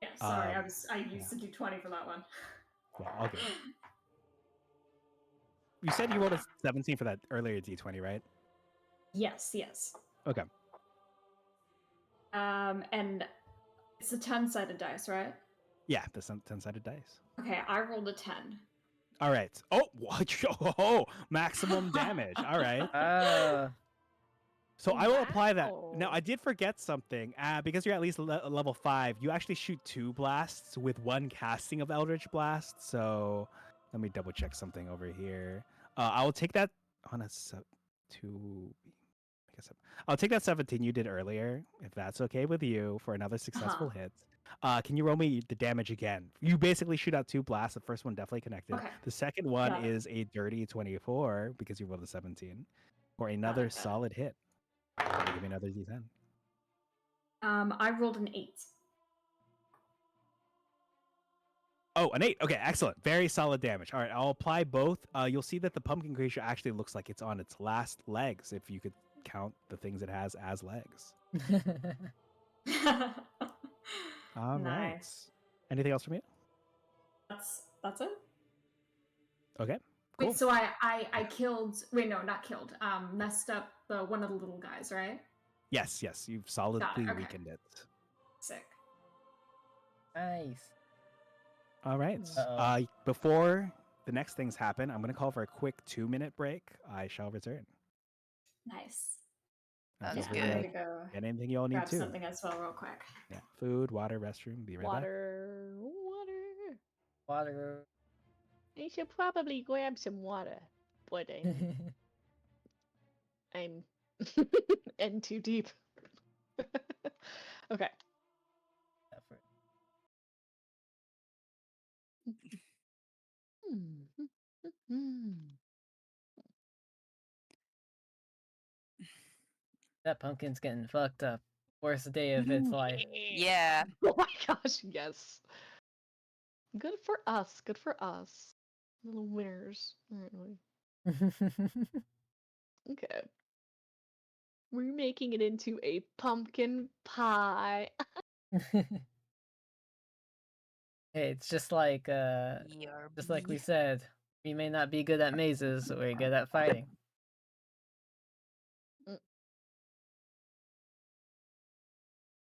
D: Yeah, sorry. I used
C: yeah.
D: to do 20 for that one.
C: Yeah, all good. You said you rolled a 17 for that earlier d20, right?
D: Yes.
C: Okay.
D: And it's a 10-sided dice, right?
C: Yeah, the 10-sided dice.
D: Okay, I rolled a 10.
C: All right. Oh, oh, maximum damage. All right. So I will apply that. Now, I did forget something. Because you're at least level 5, you actually shoot 2 blasts with 1 casting of Eldritch Blast. So let me double check something over here. I will take that on a 2. I guess I'll take that 17 you did earlier, if that's okay with you, for another successful hit. Can you roll me the damage again? You basically shoot out 2 blasts. The first one definitely connected.
D: Okay.
C: The second one
D: Got it.
C: is a dirty 24 because you rolled a 17 for another
D: Got it.
C: solid hit. Give me another d10.
D: I rolled an 8.
C: Oh, an 8. Okay, excellent. Very solid damage. All right, I'll apply both. You'll see that the pumpkin creature actually looks like it's on its last legs, if you could count the things it has as legs. All right.
D: Nice.
C: Anything else from you?
D: That's it.
C: Okay. Cool.
D: Wait, so I killed. Wait, no, not killed. Messed up one of the little guys, right?
C: Yes. You've solidly
D: okay.
C: weakened it.
D: Sick.
A: Nice.
C: All right.
A: Uh-oh.
C: Before the next things happen, I'm going to call for a quick 2-minute break. I shall return.
D: Nice.
C: And
E: That's
C: feel
D: Yeah,
C: free
D: I'm
E: good.
C: to
D: gonna go
C: get anything you all need
D: grab
C: to.
D: something as well, real quick.
C: Yeah. Food, water, restroom. Be right back.
A: Water.
B: I should probably grab some water, but I'm in too deep. Okay.
A: That pumpkin's getting fucked up. Worst day of its life.
E: Yeah.
B: Oh my gosh, yes. Good for us. Good for us. Little winners, aren't we? Okay. We're making it into a pumpkin pie.
A: Hey, it's just like we said, we may not be good at mazes, but we're good at fighting.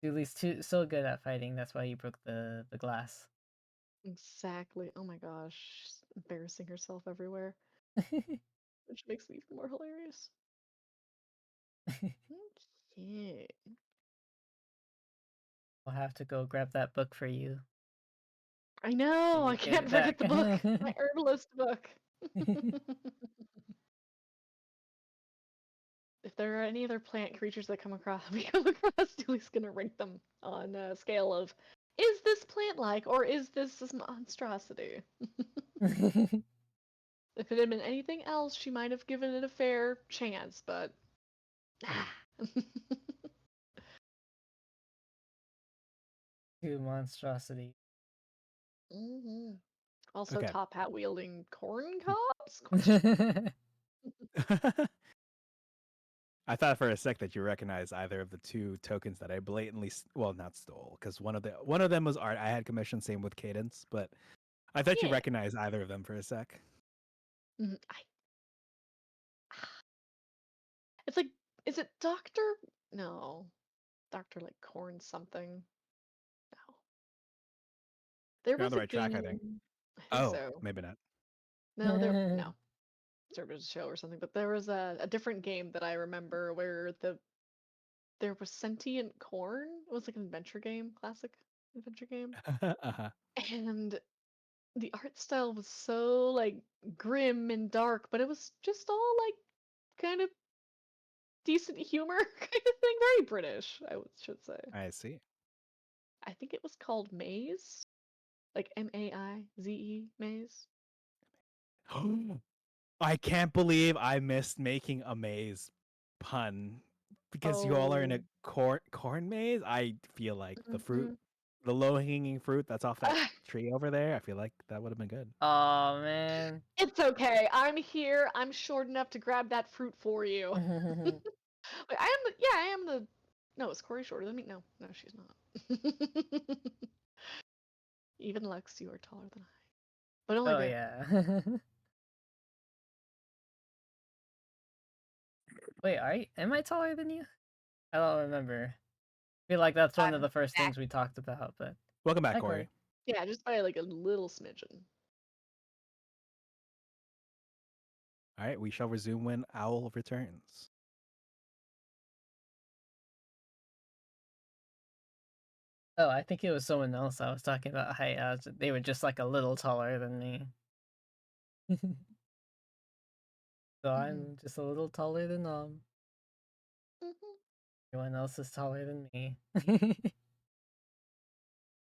A: Julie's so good at fighting, that's why you broke the glass.
B: Exactly. Oh my gosh. She's embarrassing herself everywhere. Which makes it even more hilarious. Okay.
A: I'll have to go grab that book for you.
B: I know, I
A: Get
B: can't
A: it
B: forget the
A: back.
B: book. My herbalist book. If there are any other plant creatures that we come across, Julie's gonna rank them on a scale of, is this plant-like or is this a monstrosity? If it had been anything else, she might have given it a fair chance, but
A: Two monstrosity.
B: Mm-hmm. Also,
C: Okay.
B: top hat wielding corn cobs? Question.
C: I thought for a sec that you recognized either of the two tokens that I blatantly, well, not stole, because one of them was art I had commissioned. Same with Cadence, but I thought you
B: Yeah.
C: recognized either of them for a sec.
B: It's like, is it Doctor? No, Doctor like corn something. No, there
C: You're on
B: was
C: the
B: a
C: right track, I think.
B: game. I think
C: Oh,
B: so.
C: maybe not.
B: No, no. Service show or something, but there was a different game that I remember where there was sentient corn. It was like an adventure game, classic adventure game.
C: Uh-huh.
B: And the art style was so like grim and dark, but it was just all like kind of decent humor kind of thing. Very British, should say.
C: I see.
B: I think it was called Maze. Like Maize, Maze.
C: I can't believe I missed making a maze pun because you all are in a
B: Oh.
C: corn maze. I feel like the fruit,
B: Mhm.
C: the low hanging fruit that's off that tree over there. I feel like that would have been good.
A: Oh man.
B: It's okay. I'm here. I'm short enough to grab that fruit for you. Wait, I am the. No, is Corey shorter than me? No, she's not. Even Lex, you are taller than I, but only
A: Oh
B: barely.
A: yeah. Wait, am I taller than you? I don't remember. I feel like that's one of
E: I'm
A: the first
E: back.
A: things we talked about, but
C: Welcome back,
A: hi
C: Corey.
A: Corey.
B: Yeah, just by like a little smidgen.
C: All right, we shall resume when Owl returns.
A: Oh, I think it was someone else I was talking about height. They were just like a little taller than me. So I'm just a little taller than them.
B: Mhm.
A: Everyone else is taller than me.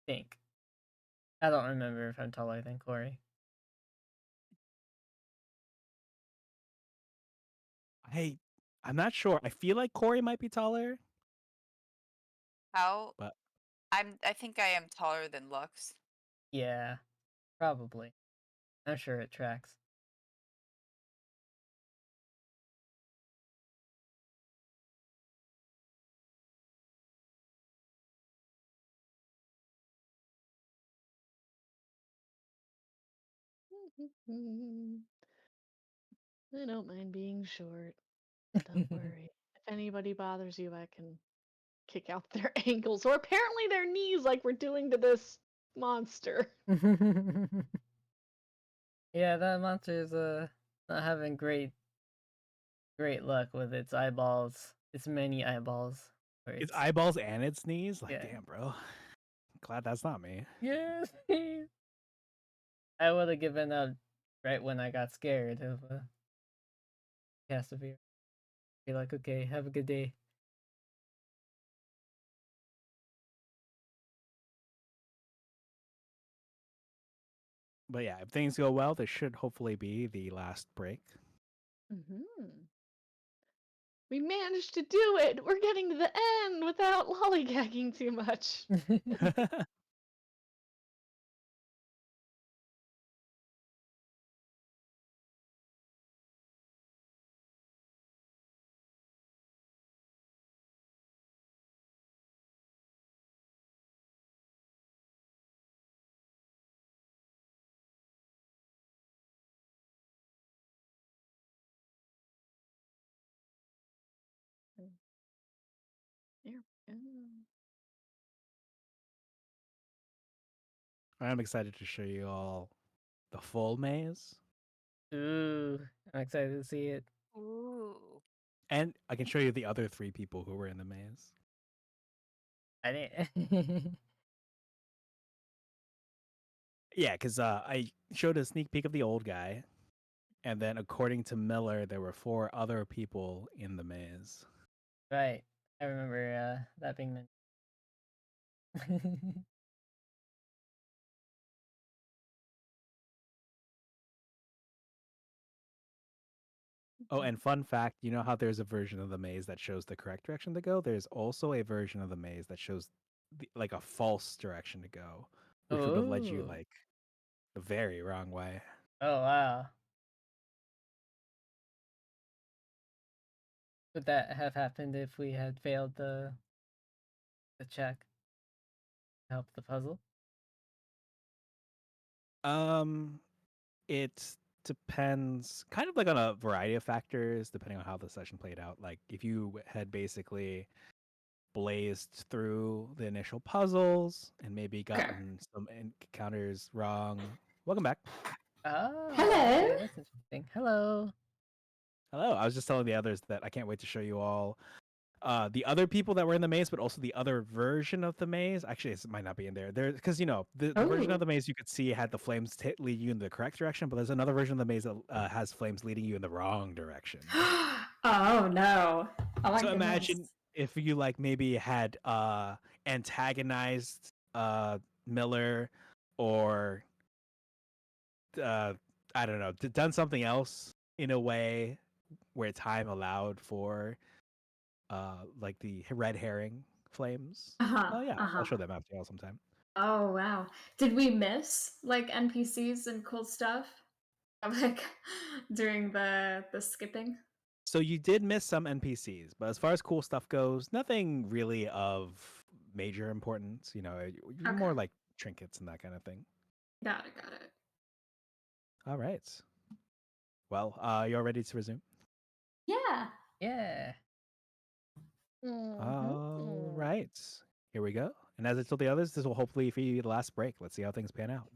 A: Think. I don't remember if I'm taller than Corey.
C: I'm not sure. I feel like Corey might be taller,
E: How
C: but
E: I think I am taller than Lux.
A: Yeah, probably. I'm sure it tracks.
B: I don't mind being short. Don't worry. If anybody bothers you, I can kick out their ankles or apparently their knees, like we're doing to this monster.
A: Yeah, that monster is not having great luck with its eyeballs. Its many eyeballs. Or
C: it's
A: its
C: eyeballs and its knees. Like,
A: yeah.
C: damn, bro. Glad that's not me.
A: Yes. I would have given up right when I got scared of Castamere. Be like, okay, have a good day.
C: But yeah, if things go well, this should hopefully be the last break.
B: We managed to do it! We're getting to the end without lollygagging too much. There we go.
C: I'm excited to show you all the full maze.
A: Ooh, I'm excited to see it.
E: Ooh.
C: And I can show you the other 3 people who were in the maze.
A: I didn't.
C: Yeah, because I showed a sneak peek of the old guy. And then according to Miller, there were 4 other people in the maze.
A: Right. I remember that being mentioned.
C: Oh, and fun fact, you know how there's a version of the maze that shows the correct direction to go? There's also a version of the maze that shows like a false direction to go, which would have led you
A: Ooh.
C: like the very wrong way.
A: Oh wow. Would that have happened if we had failed the check to help the puzzle?
C: Um, it depends kind of like on a variety of factors, depending on how the session played out. Like if you had basically blazed through the initial puzzles and maybe
D: Okay.
C: gotten some encounters wrong. Welcome back.
A: Oh,
D: Hello.
A: okay, that's interesting. Hello.
C: Hello. I was just telling the others that I can't wait to show you all the other people that were in the maze, but also the other version of the maze. Actually, it might not be in there. There, because the version
D: Oh.
C: of the maze you could see had the flames lead you in the correct direction, but there's another version of the maze that has flames leading you in the wrong direction.
D: Oh no. Oh my
C: So
D: goodness.
C: imagine if you like maybe had antagonized Miller or I don't know, done something else in a way where time allowed for like the red herring flames.
D: Uh-huh.
C: Oh yeah,
D: Uh-huh.
C: I'll show them after y'all sometime.
D: Oh wow. Did we miss like NPCs and cool stuff? Like during the skipping?
C: So you did miss some NPCs, but as far as cool stuff goes, nothing really of major importance. You know, you're
D: Okay.
C: more like trinkets and that kind of thing.
D: Got it, got it.
C: All right. Well, you're ready to resume.
D: Yeah.
A: Yeah.
C: All right. Here we go. And as I told the others, this will hopefully be the last break. Let's see how things pan out.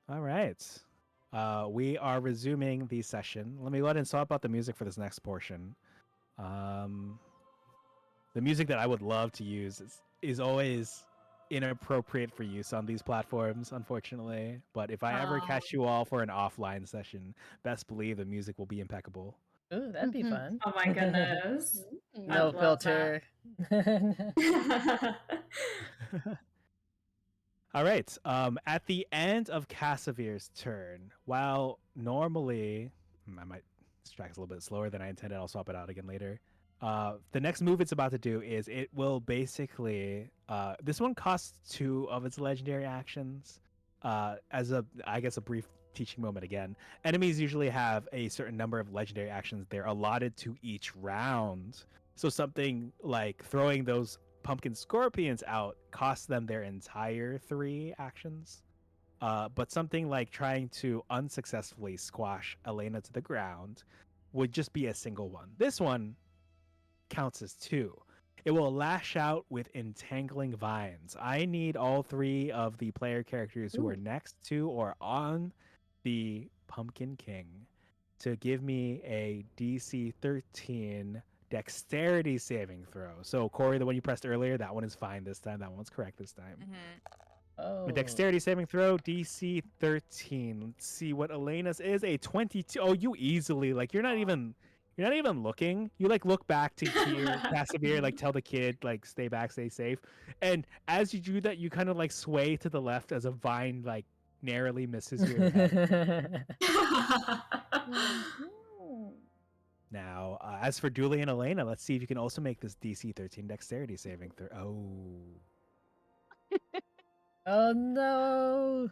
C: All right. We are resuming the session. Let me go ahead and swap out the music for this next portion. The music that I would love to use is always inappropriate for use on these platforms, unfortunately. But if I ever catch you all for an offline session, best believe the music will be impeccable.
A: Ooh, that'd be fun.
D: Oh my goodness. I
A: No
D: would love that.
A: filter.
C: All right. At the end of Cassavir's turn, while normally I might strike a little bit slower than I intended, I'll swap it out again later. The next move it's about to do is it will basically this one costs 2 of its legendary actions. As I guess a brief teaching moment again. Enemies usually have a certain number of legendary actions they're allotted to each round. So something like throwing those pumpkin scorpions out costs them their entire 3 actions. But something like trying to unsuccessfully squash Elena to the ground would just be a single one. This one counts as 2. It will lash out with entangling vines. I need all 3 of the player characters who are next to or on the Pumpkin King to give me a DC 13 dexterity saving throw. So Corey, the one you pressed earlier, that one is fine this time. That one's correct this time.
A: Oh.
C: A dexterity saving throw, DC 13. Let's see what Elena's is. A 22. Oh, you easily you're not even looking. You look back to hear Casimir tell the kid stay back, stay safe. And as you do that, you kind of sway to the left as a vine narrowly misses your head. Now, as for Dooley and Elena, let's see if you can also make this DC 13 dexterity saving throw. Oh.
A: Oh no.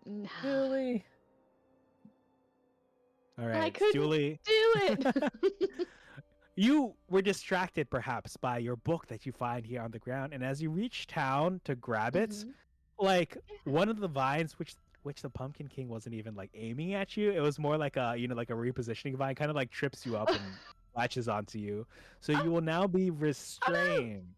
B: No.
A: Really?
C: All right,
B: I couldn't
C: Dooley.
B: do it.
C: You were distracted perhaps by your book that you find here on the ground, and as you reach town to grab it, one of the vines which the Pumpkin King wasn't even aiming at you. It was more like a like a repositioning vine, kind of trips you up and latches onto you. So you will now be restrained,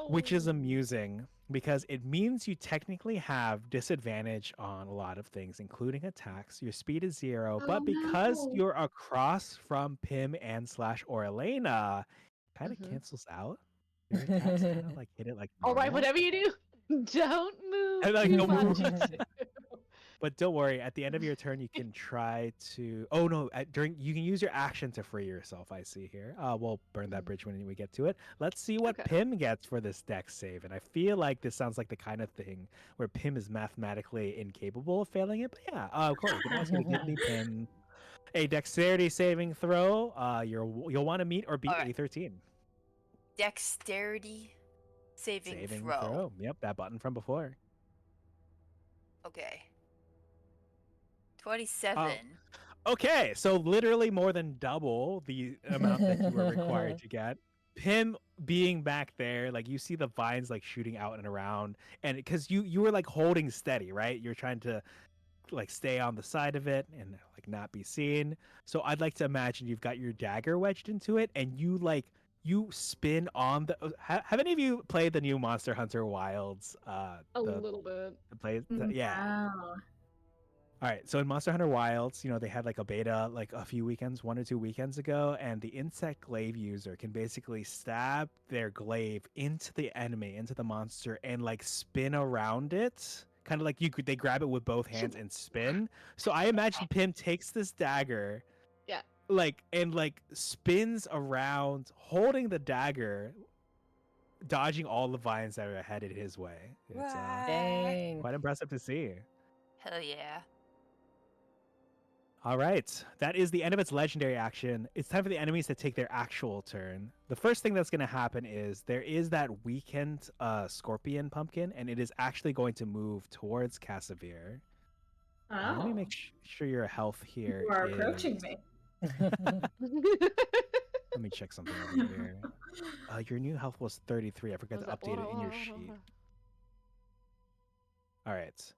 C: which is amusing because it means you technically have disadvantage on a lot of things, including attacks. Your speed is 0,
D: Oh
C: but because
D: no.
C: you're across from Pim and / or Elena, kind of cancels out. Your attacks kind of hit it like
B: All right,
C: normal.
B: whatever you do, don't move
C: And,
B: too
C: don't
B: much.
C: move. But don't worry, at the end of your turn, you can try to. Oh no! You can use your action to free yourself. I see here. We'll burn that bridge when we get to it. Let's see what Pim gets for this dex save, and I feel like this sounds like the kind of thing where Pim is mathematically incapable of failing it. But yeah, Corey, can I ask you to give me Pim A dexterity saving throw. You'll want to meet or beat
E: Alright.
C: a 13.
E: Dexterity saving throw.
C: Yep, that button from before.
E: Okay. 27.
C: Okay, so literally more than double the amount that you were required to get. Him being back there, like you see the vines like shooting out and around, and because you were like holding steady, right? You're trying to like stay on the side of it and like not be seen. So I'd like to imagine you've got your dagger wedged into it, and you spin on the. Have any of you played the new Monster Hunter Wilds?
B: A
C: The
B: little bit.
C: yeah.
D: Wow.
C: All right, so in Monster Hunter Wilds, they had like a beta like a few weekends, 1 or 2 weekends ago, and the insect glaive user can basically stab their glaive into the enemy, into the monster, and like spin around it, kind of like they grab it with both hands and spin. So I imagine Pim takes this dagger,
B: Yeah.
C: and spins around, holding the dagger, dodging all the vines that are headed his way. It's
A: Dang.
C: quite impressive to see.
E: Hell yeah.
C: All right, that is the end of its legendary action. It's time for the enemies to take their actual turn. The first thing that's going to happen is there is that weakened scorpion pumpkin, and it is actually going to move towards Cassavir.
D: Oh.
C: Let me make sure your health here
D: You are approaching me.
C: Let me check something over here. Your new health was 33. I forgot to update it in your sheet. All right.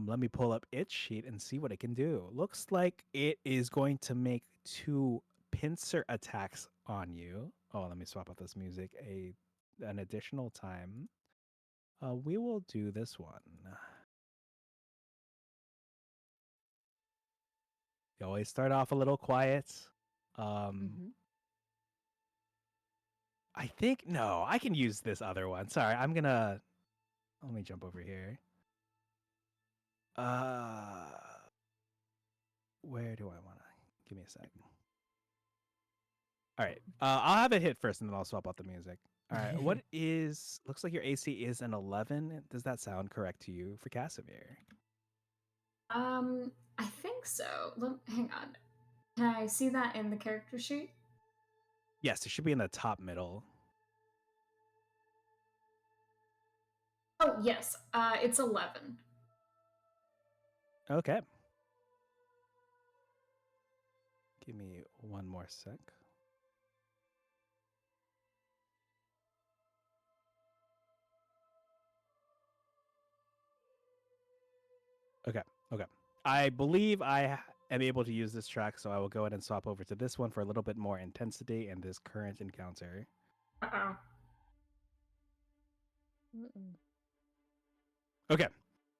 C: Let me pull up its sheet and see what it can do. Looks like it is going to make 2 pincer attacks on you. Oh, let me swap out this music an additional time. We will do this one. You always start off a little quiet. I think no, I can use this other one. Sorry, let me jump over here. Where do I want to? Give me a sec. All right. I'll have it hit first, and then I'll swap out the music. All right. Looks like your AC is an 11. Does that sound correct to you for Casimir?
D: I think so. Hang on. Can I see that in the character sheet?
C: Yes, it should be in the top middle.
D: Oh, yes. It's 11.
C: Okay. Give me one more sec. Okay. I believe I am able to use this track, so I will go ahead and swap over to this one for a little bit more intensity in this current encounter.
D: Uh-oh.
C: Okay.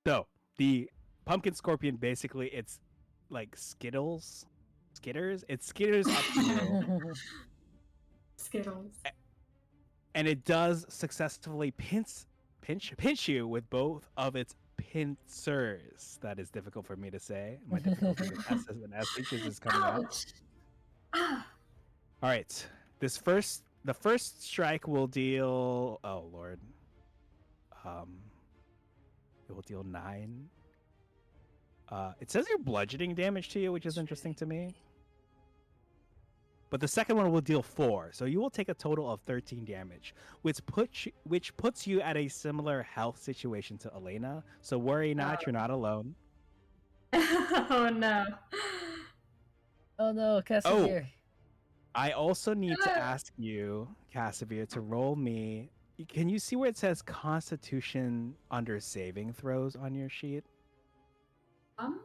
C: So, the pumpkin scorpion, basically, it's like skitters. It skitters up to you.
D: Skittles.
C: And it does successfully pinch you with both of its pincers. That is difficult for me to say. My difficulty with S's and SH's is coming out.
D: Ouch! Ah.
C: All right. The first strike will deal. Oh Lord. It will deal 9. It says you're bludgeoning damage to you, which is interesting to me. But the second one will deal 4, so you will take a total of 13 damage, which puts you at a similar health situation to Elena. So worry not, you're not alone.
D: Oh no.
A: Oh no, Casimir.
C: I also need to ask you, Casimir, to roll me. Can you see where it says Constitution under saving throws on your sheet? Okay.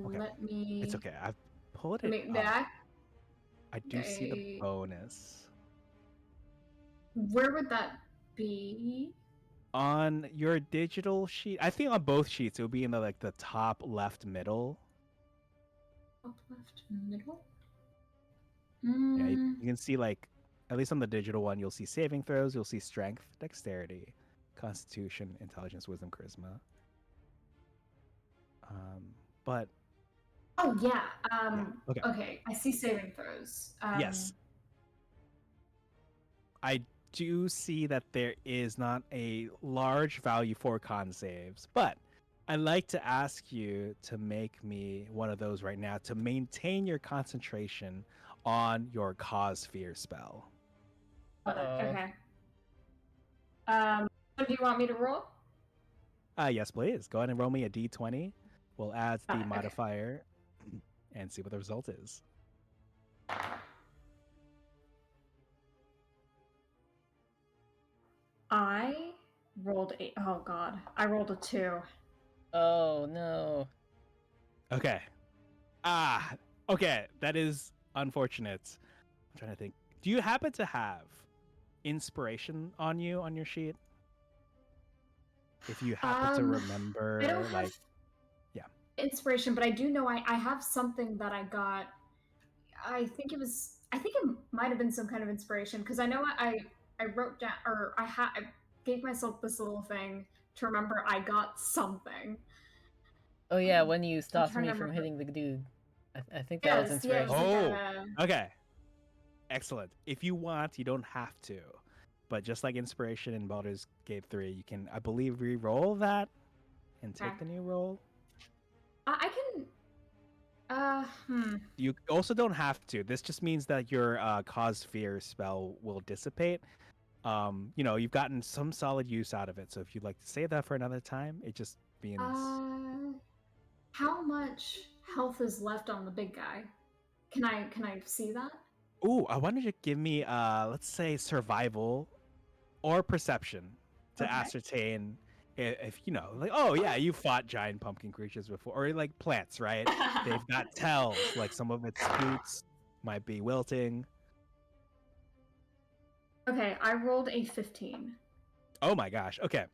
D: Let me.
C: It's okay. I've pulled it up.
D: Back.
C: I do see the bonus.
D: Where would that be?
C: On your digital sheet, I think on both sheets it would be in the top left middle.
D: Top left middle.
C: Yeah, you can see at least on the digital one, you'll see saving throws, you'll see strength, dexterity, constitution, intelligence, wisdom, charisma. But
D: oh yeah.
C: Okay.
D: Okay, I see saving throws.
C: Yes. I do see that there is not a large value for con saves, but I'd like to ask you to make me one of those right now to maintain your concentration on your cause fear spell.
A: Uh-oh.
D: Okay. What do you want me to roll?
C: Yes, please. Go ahead and roll me a d20. We'll add the
D: Okay.
C: modifier and see what the result is.
D: I rolled a. Oh God, I rolled a 2.
A: Oh no.
C: Okay. Okay. That is unfortunate. I'm trying to think. Do you happen to have inspiration on you on your sheet? If you happen to
D: I don't
C: remember,
D: have
C: like, yeah.
D: inspiration, but I do know I have something that I got. I think it was. I think it might have been some kind of inspiration because I know I wrote down or I gave myself this little thing to remember I got something.
A: Oh yeah, when you
D: I'm
A: stopped
D: trying
A: me
D: to
A: from
D: remember.
A: hitting the dude. I think that was
D: Yes, yeah, it was like
A: inspiration.
C: Oh, okay. Excellent. If you want, you don't have to. But just like inspiration in Baldur's Gate 3, you can, I believe, re-roll that and take
D: Okay.
C: the new roll.
D: I can.
C: You also don't have to. This just means that your cause fear spell will dissipate. You've gotten some solid use out of it. So if you'd like to save that for another time, it just means.
D: How much health is left on the big guy? Can I see that?
C: Ooh, I wanted you to give me, let's say, survival or perception to
D: Okay.
C: ascertain if like, oh yeah, you fought giant pumpkin creatures before, or like plants, right? They've got tells, like some of its roots might be wilting.
D: Okay, I rolled a 15.
C: Oh my gosh. Okay.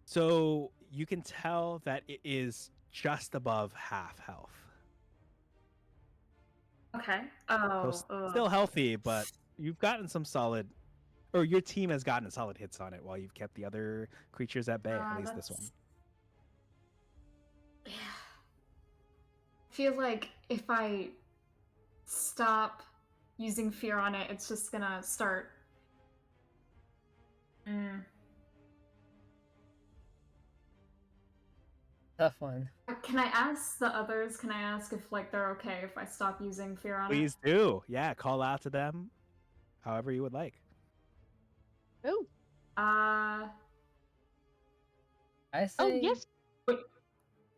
C: So you can tell that it is just above half health.
D: Okay.
C: So still healthy, but you've gotten some solid, or your team has gotten solid hits on it while you've kept the other creatures at bay, at least this one.
D: Yeah. I feel like if I stop using fear on it, it's just gonna start.
A: Tough one.
D: Can I ask the others? Can I ask if like they're okay if I stop using fear on it?
C: Please do. Yeah, call out to them however you would like.
B: Oh.
A: I say.
B: Oh yes.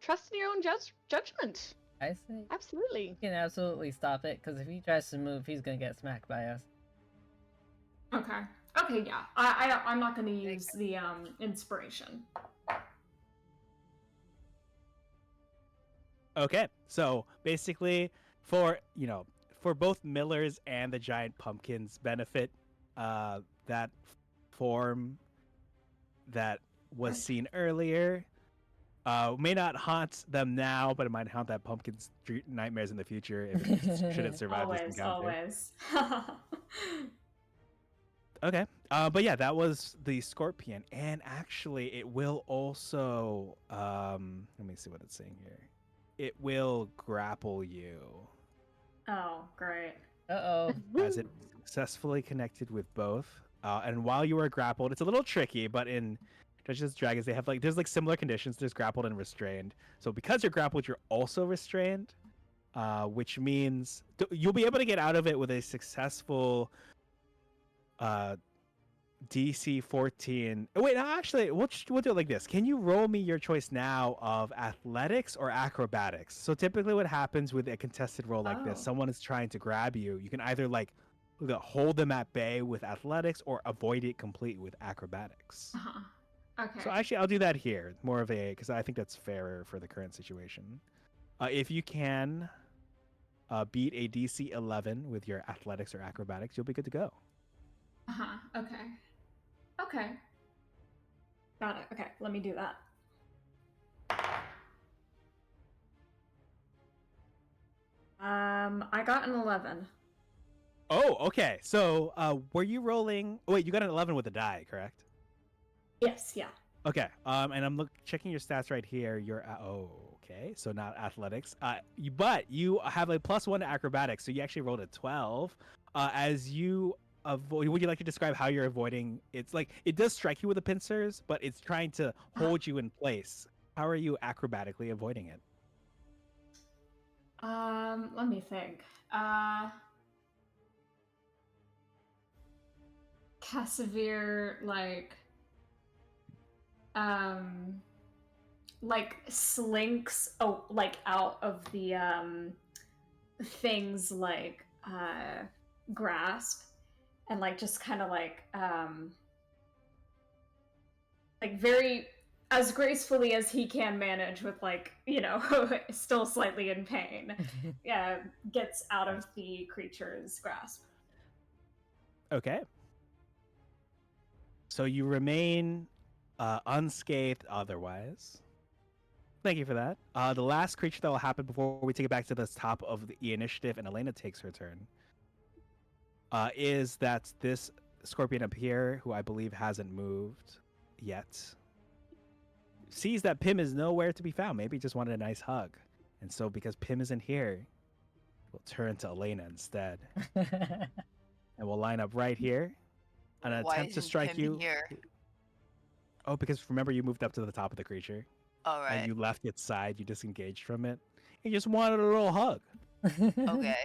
B: Trust in your own judgment.
A: I say.
B: Absolutely.
A: You can absolutely stop it because if he tries to move, he's gonna get smacked by us.
D: Okay. Okay. Yeah. I'm not gonna use the inspiration.
C: Okay, so basically, for both Millers and the giant pumpkins benefit, that form that was seen earlier may not haunt them now, but it might haunt that pumpkin's nightmares in the future if it shouldn't survive this encounter.
D: Always.
C: Okay, but yeah, that was the scorpion, and actually, it will also let me see what it's saying here. It will grapple you.
D: Oh, great.
A: Uh-oh.
C: As it successfully connected with both. And while you are grappled, it's a little tricky, but in Dungeons & Dragons, they have there's similar conditions. There's grappled and restrained. So because you're grappled, you're also restrained, which means you'll be able to get out of it with a successful DC 14. Oh, wait, no, actually, we'll do it like this. Can you roll me your choice now of athletics or acrobatics? So typically what happens with a contested roll like this, someone is trying to grab you. You can either hold them at bay with athletics or avoid it completely with acrobatics.
D: Okay.
C: So actually, I'll do that here. More of because I think that's fairer for the current situation. If you can beat a DC 11 with your athletics or acrobatics, you'll be good to go.
D: Okay. Okay. Got it. Okay, let me do that. I got an 11.
C: Oh, okay. So, were you rolling? Oh, wait, you got an 11 with a die, correct?
D: Yes. Yeah.
C: Okay. And I'm checking your stats right here. You're okay. So not athletics. But you have a +1 to acrobatics, so you actually rolled a 12. As you would you like to describe how you're avoiding? It's like it does strike you with the pincers, but it's trying to hold you in place. How are you acrobatically avoiding it?
D: Let me think. Casimir um like slinks like out of the things grasp, and like just kind of like very as gracefully as he can manage with still slightly in pain, yeah, gets out of the creature's grasp.
C: Okay. So you remain unscathed otherwise. Thank you for that. The last creature that will happen before we take it back to the top of the initiative and Elena takes her turn is that this scorpion up here, who I believe hasn't moved yet, sees that Pim is nowhere to be found. Maybe just wanted a nice hug. And so because Pim isn't here, we'll turn to Elena instead. And we'll line up right here. An
E: Why
C: attempt to
E: isn't
C: strike
E: Pim
C: you.
E: here?
C: Oh, because remember you moved up to the top of the creature.
E: All right.
C: And you left its side, you disengaged from it. You just wanted a little hug.
E: Okay.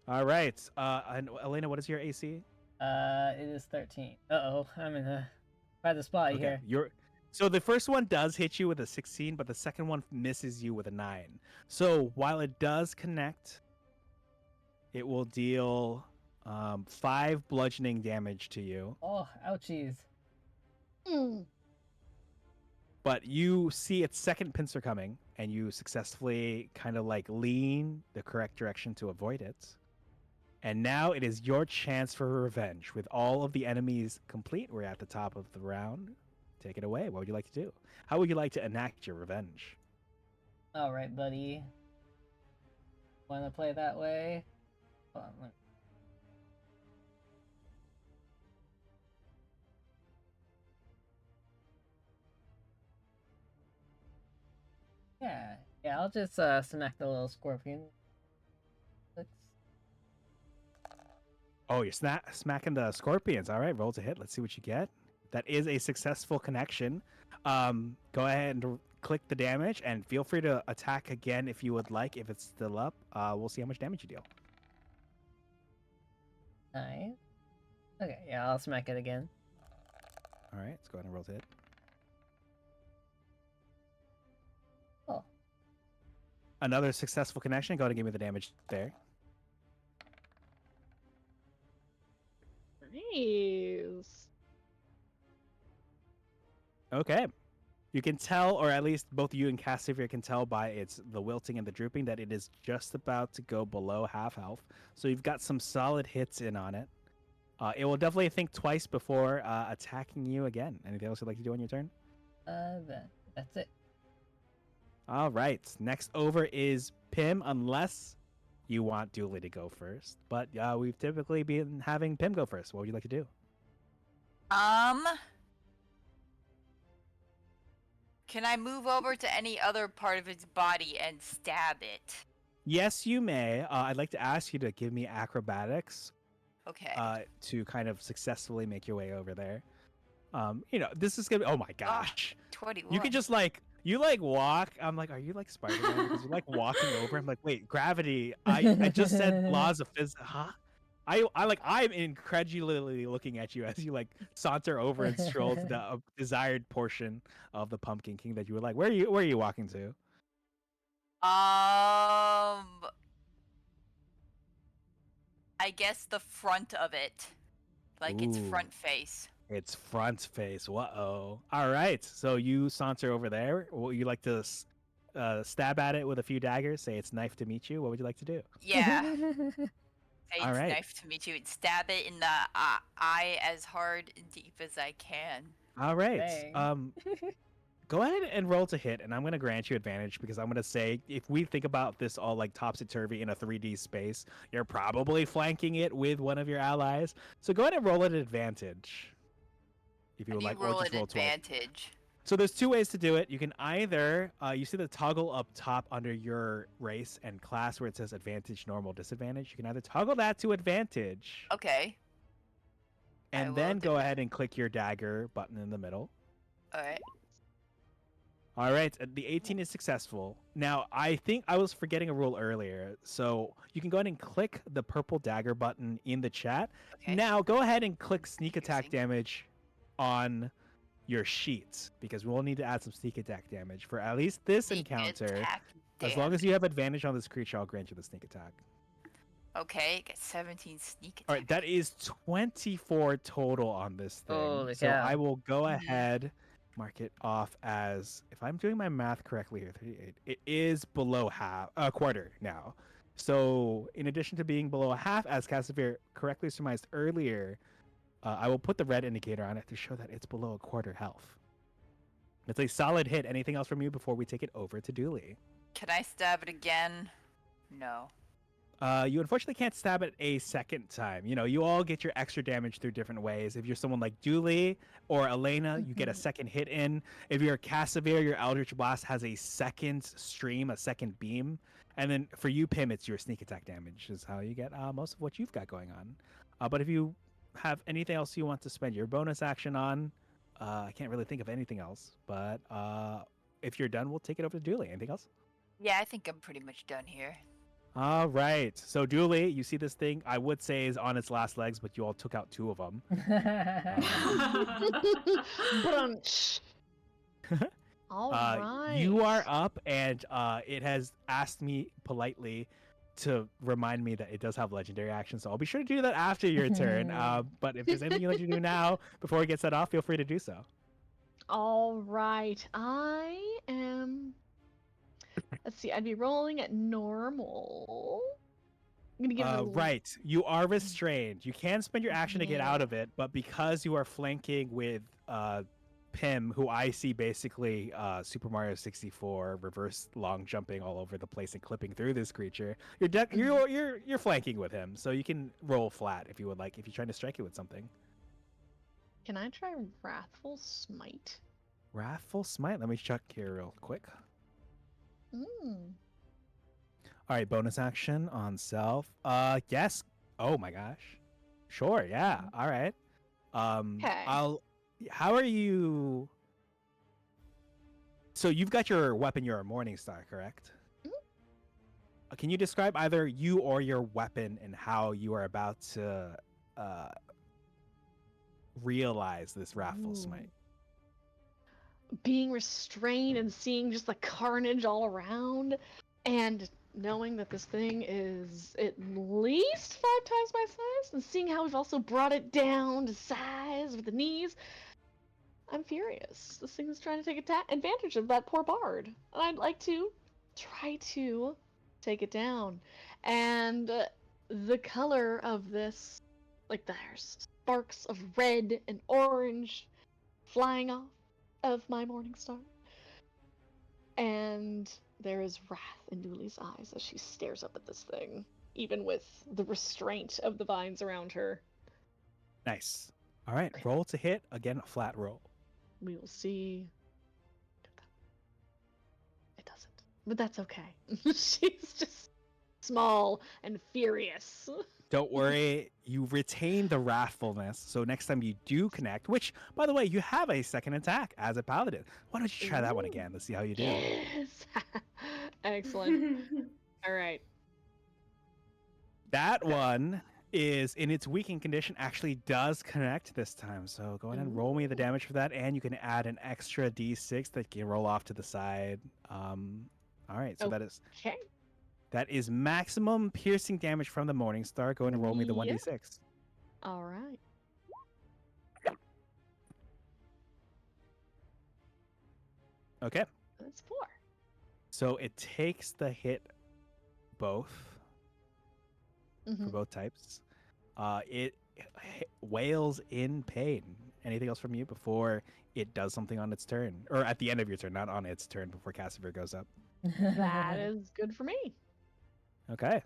C: All right. And Elena, what is your AC?
A: It is 13. Uh-oh, I'm in a bad spot here.
C: So the first one does hit you with a 16, but the second one misses you with a 9. So while it does connect, it will deal 5 bludgeoning damage to you.
A: Oh, ouchies.
C: But you see its second pincer coming, and you successfully kind of like lean the correct direction to avoid it. And now it is your chance for revenge. With all of the enemies complete, we're at the top of the round. Take it away. What would you like to do? How would you like to enact your revenge?
A: All right, buddy. Want to play that way? Hold on, Yeah, I'll just smack the little scorpion.
C: Oh, you're smacking the scorpions. All right, roll to hit. Let's see what you get. That is a successful connection. Go ahead and click the damage, and feel free to attack again if you would like. If it's still up, we'll see how much damage you deal.
A: Nice. Okay, yeah, I'll smack it again.
C: All right, let's go ahead and roll to hit.
A: Oh.
C: Another successful connection. Go ahead and give me the damage there.
B: Nice.
C: Okay. You can tell, or at least both you and Cassivir can tell by the wilting and the drooping, that it is just about to go below half health. So you've got some solid hits in on it. It will definitely think twice before attacking you again. Anything else you'd like to do on your turn?
A: That's it.
C: All right. Next over is Pim, unless you want Dooley to go first. But we've typically been having Pim go first. What would you like to do?
E: Can I move over to any other part of its body and stab it?
C: Yes, you may. I'd like to ask you to give me acrobatics.
E: Okay.
C: To kind of successfully make your way over there. This is gonna be. Oh my gosh!
E: 21.
C: You could just you walk. I'm like, are you like Spider-Man? Because you're walking over. I'm like, wait, gravity. I just said laws of physics. Huh? I'm incredulously looking at you as you saunter over and stroll to the desired portion of the Pumpkin King that you were like. Where are you walking to?
E: I guess the front of it. Its front face.
C: Its front face. Whoa. All right. So you saunter over there. Would you like to stab at it with a few daggers? Say it's knife to meet you. What would you like to do?
E: Yeah. Say
C: All
E: it's
C: right.
E: knife to meet you and stab it in the eye as hard and deep as I can.
C: All right.
A: Dang.
C: Go ahead and roll to hit, and I'm going to grant you advantage because I'm going to say if we think about this all topsy-turvy in a 3D space, you're probably flanking it with one of your allies. So go ahead and roll at advantage. If you would like, or
E: roll
C: just
E: at
C: roll 12.
E: advantage.
C: So there's two ways to do it. You can either you see the toggle up top under your race and class where it says advantage, normal, disadvantage. You can either toggle that to advantage
E: Okay. I
C: and
E: will
C: then
E: do
C: go
E: that.
C: ahead and click your dagger button in the middle.
E: All right.
C: All right, the 18 is successful. Now, I think I was forgetting a rule earlier. So you can go ahead and click the purple dagger button in the chat.
E: Okay.
C: Now, go ahead and click sneak attack
E: Interesting.
C: damage on your sheets because we'll need to add some sneak attack damage for at least this
E: Sneak
C: encounter.
E: attack
C: As long as you have advantage on this creature, I'll grant you the sneak attack.
E: Okay, get 17 sneak attack.
C: All right, that is 24 total on this thing.
A: Holy
C: So
A: cow.
C: I will go ahead, mark it off as, if I'm doing my math correctly here, 38. It is below a quarter now. So in addition to being below a half, as Casimir correctly surmised earlier, I will put the red indicator on it to show that it's below a quarter health. It's a solid hit. Anything else from you before we take it over to Dooley?
E: Can I stab it again? No.
C: You unfortunately can't stab it a second time. You know, you all get your extra damage through different ways. If you're someone like Dooley or Elena, you get a second hit in. If you're Casimir, your Eldritch Blast has a second stream, a second beam. And then for you, Pim, it's your sneak attack damage is how you get most of what you've got going on. But if you have anything else you want to spend your bonus action on, I can't really think of anything else. But if you're done, we'll take it over to Dooley. Anything else?
E: Yeah, I think I'm pretty much done here.
C: All right. So, Dooley, you see this thing, I would say is on its last legs, but you all took out two of them.
B: Brunch. All right.
C: You are up, and it has asked me politely to remind me that it does have legendary action. So I'll be sure to do that after your turn. But if there's anything you'd like to do now before it gets set off, feel free to do so.
B: All right. I am. Let's see. I'd be rolling at normal. I'm gonna give it a
C: Right. You are restrained. You can spend your action to get out
B: Yeah.
C: of it, but because you are flanking with Pim, who I see basically Super Mario 64 reverse long jumping all over the place and clipping through this creature, you're flanking with him, so you can roll flat if you would like. If you're trying to strike it with something.
B: Can I try Wrathful Smite?
C: Wrathful Smite. Let me check here real quick.
B: Mm.
C: All right, bonus action on self. Yes. Oh my gosh. Sure. Yeah. All right.
B: Okay.
C: How are you? So you've got your weapon. You're a Morningstar, correct?
B: Mhm.
C: Can you describe either you or your weapon and how you are about to realize this wrathful smite?
B: Being restrained and seeing just the carnage all around, and knowing that this thing is at least 5 times my size, and seeing how we've also brought it down to size with the knees, I'm furious. This thing is trying to take advantage of that poor bard, and I'd like to try to take it down. And the color of this, like there's sparks of red and orange flying off of my morning star. And there is wrath in Dooley's eyes as she stares up at this thing, even with the restraint of the vines around her.
C: Nice. All right, roll to hit. Again, a flat roll.
B: We will see. It doesn't. But that's okay. She's just small and furious.
C: Don't worry, you retain the wrathfulness. So next time you do connect, which, by the way, you have a second attack as a paladin. Why don't you try that one
B: Ooh.
C: again? Let's see how you do.
B: Yes. Excellent. All right.
C: That one is in its weakened condition, actually does connect this time. So go ahead and roll me the damage for that, and you can add an extra d6 that can roll off to the side. All right, so
B: Okay.
C: that is maximum piercing damage from the Morningstar. Go ahead and roll me the
B: Yeah.
C: 1d6.
B: All right.
C: Okay.
B: That's 4.
C: So it takes the hit both for
B: Mhm.
C: both types. It wails in pain. Anything else from you before it does something on its turn? Or at the end of your turn, not on its turn before Casimir goes up.
B: That is good for me.
C: Okay.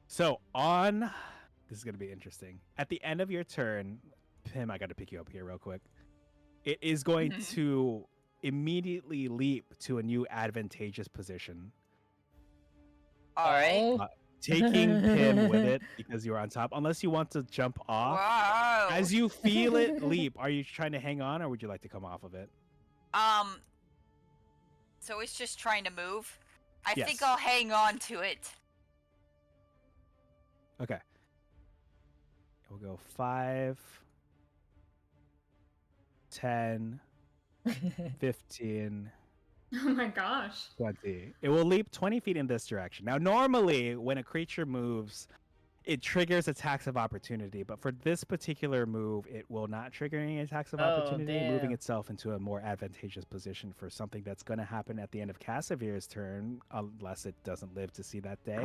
C: So on this is gonna be interesting. At the end of your turn, Pim, I gotta pick you up here real quick. it is going
E: Mhm.
C: to immediately leap to a new advantageous position,
E: All right.
A: Oh.
C: taking Pim with it because you're on top. Unless you want to jump off.
E: Wow.
C: As you feel it leap, are you trying to hang on or would you like to come off of it?
E: So it's just trying to move. I think
C: Yes.
E: I'll hang on to it.
C: Okay. We'll go 5, 10, 15,
D: Oh my gosh.
C: 20. It will leap 20 feet in this direction. Now, normally, when a creature moves, it triggers attacks of opportunity, but for this particular move, it will not trigger any attacks of
A: Oh,
C: opportunity, moving
A: damn.
C: itself into a more advantageous position for something that's going to happen at the end of Cassavir's turn, unless it doesn't live to see that day.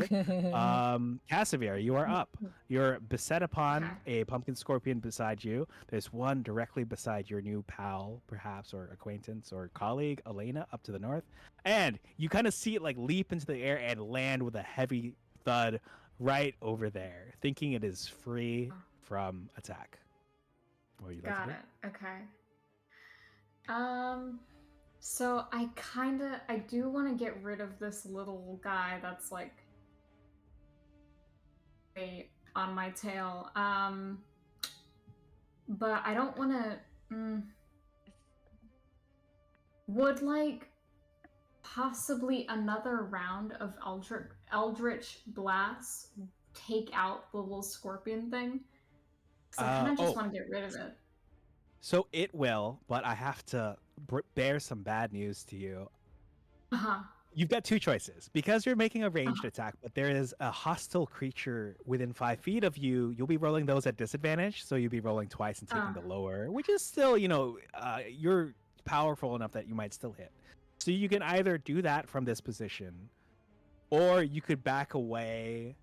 C: Cassavir, you are up. You're beset upon a pumpkin scorpion beside you. There's one directly beside your new pal, perhaps, or acquaintance or colleague, Elena, up to the north. And you kind of see it like leap into the air and land with a heavy thud right over there, thinking it is free from attack. What would you like
D: Got
C: to do?
D: it. Okay. So I do want to get rid of this little guy that's like on my tail. But I don't want to. Would like possibly another round of Eldritch Blast take out the little scorpion thing? Because I kind of just want to get rid of it.
C: So it will, but I have to bear some bad news to you. You've got two choices. Because you're making a ranged attack, but there is a hostile creature within 5 feet of you, you'll be rolling those at disadvantage. So you'll be rolling twice and taking the lower, which is still, you're powerful enough that you might still hit. So you can either do that from this position, or you could back away,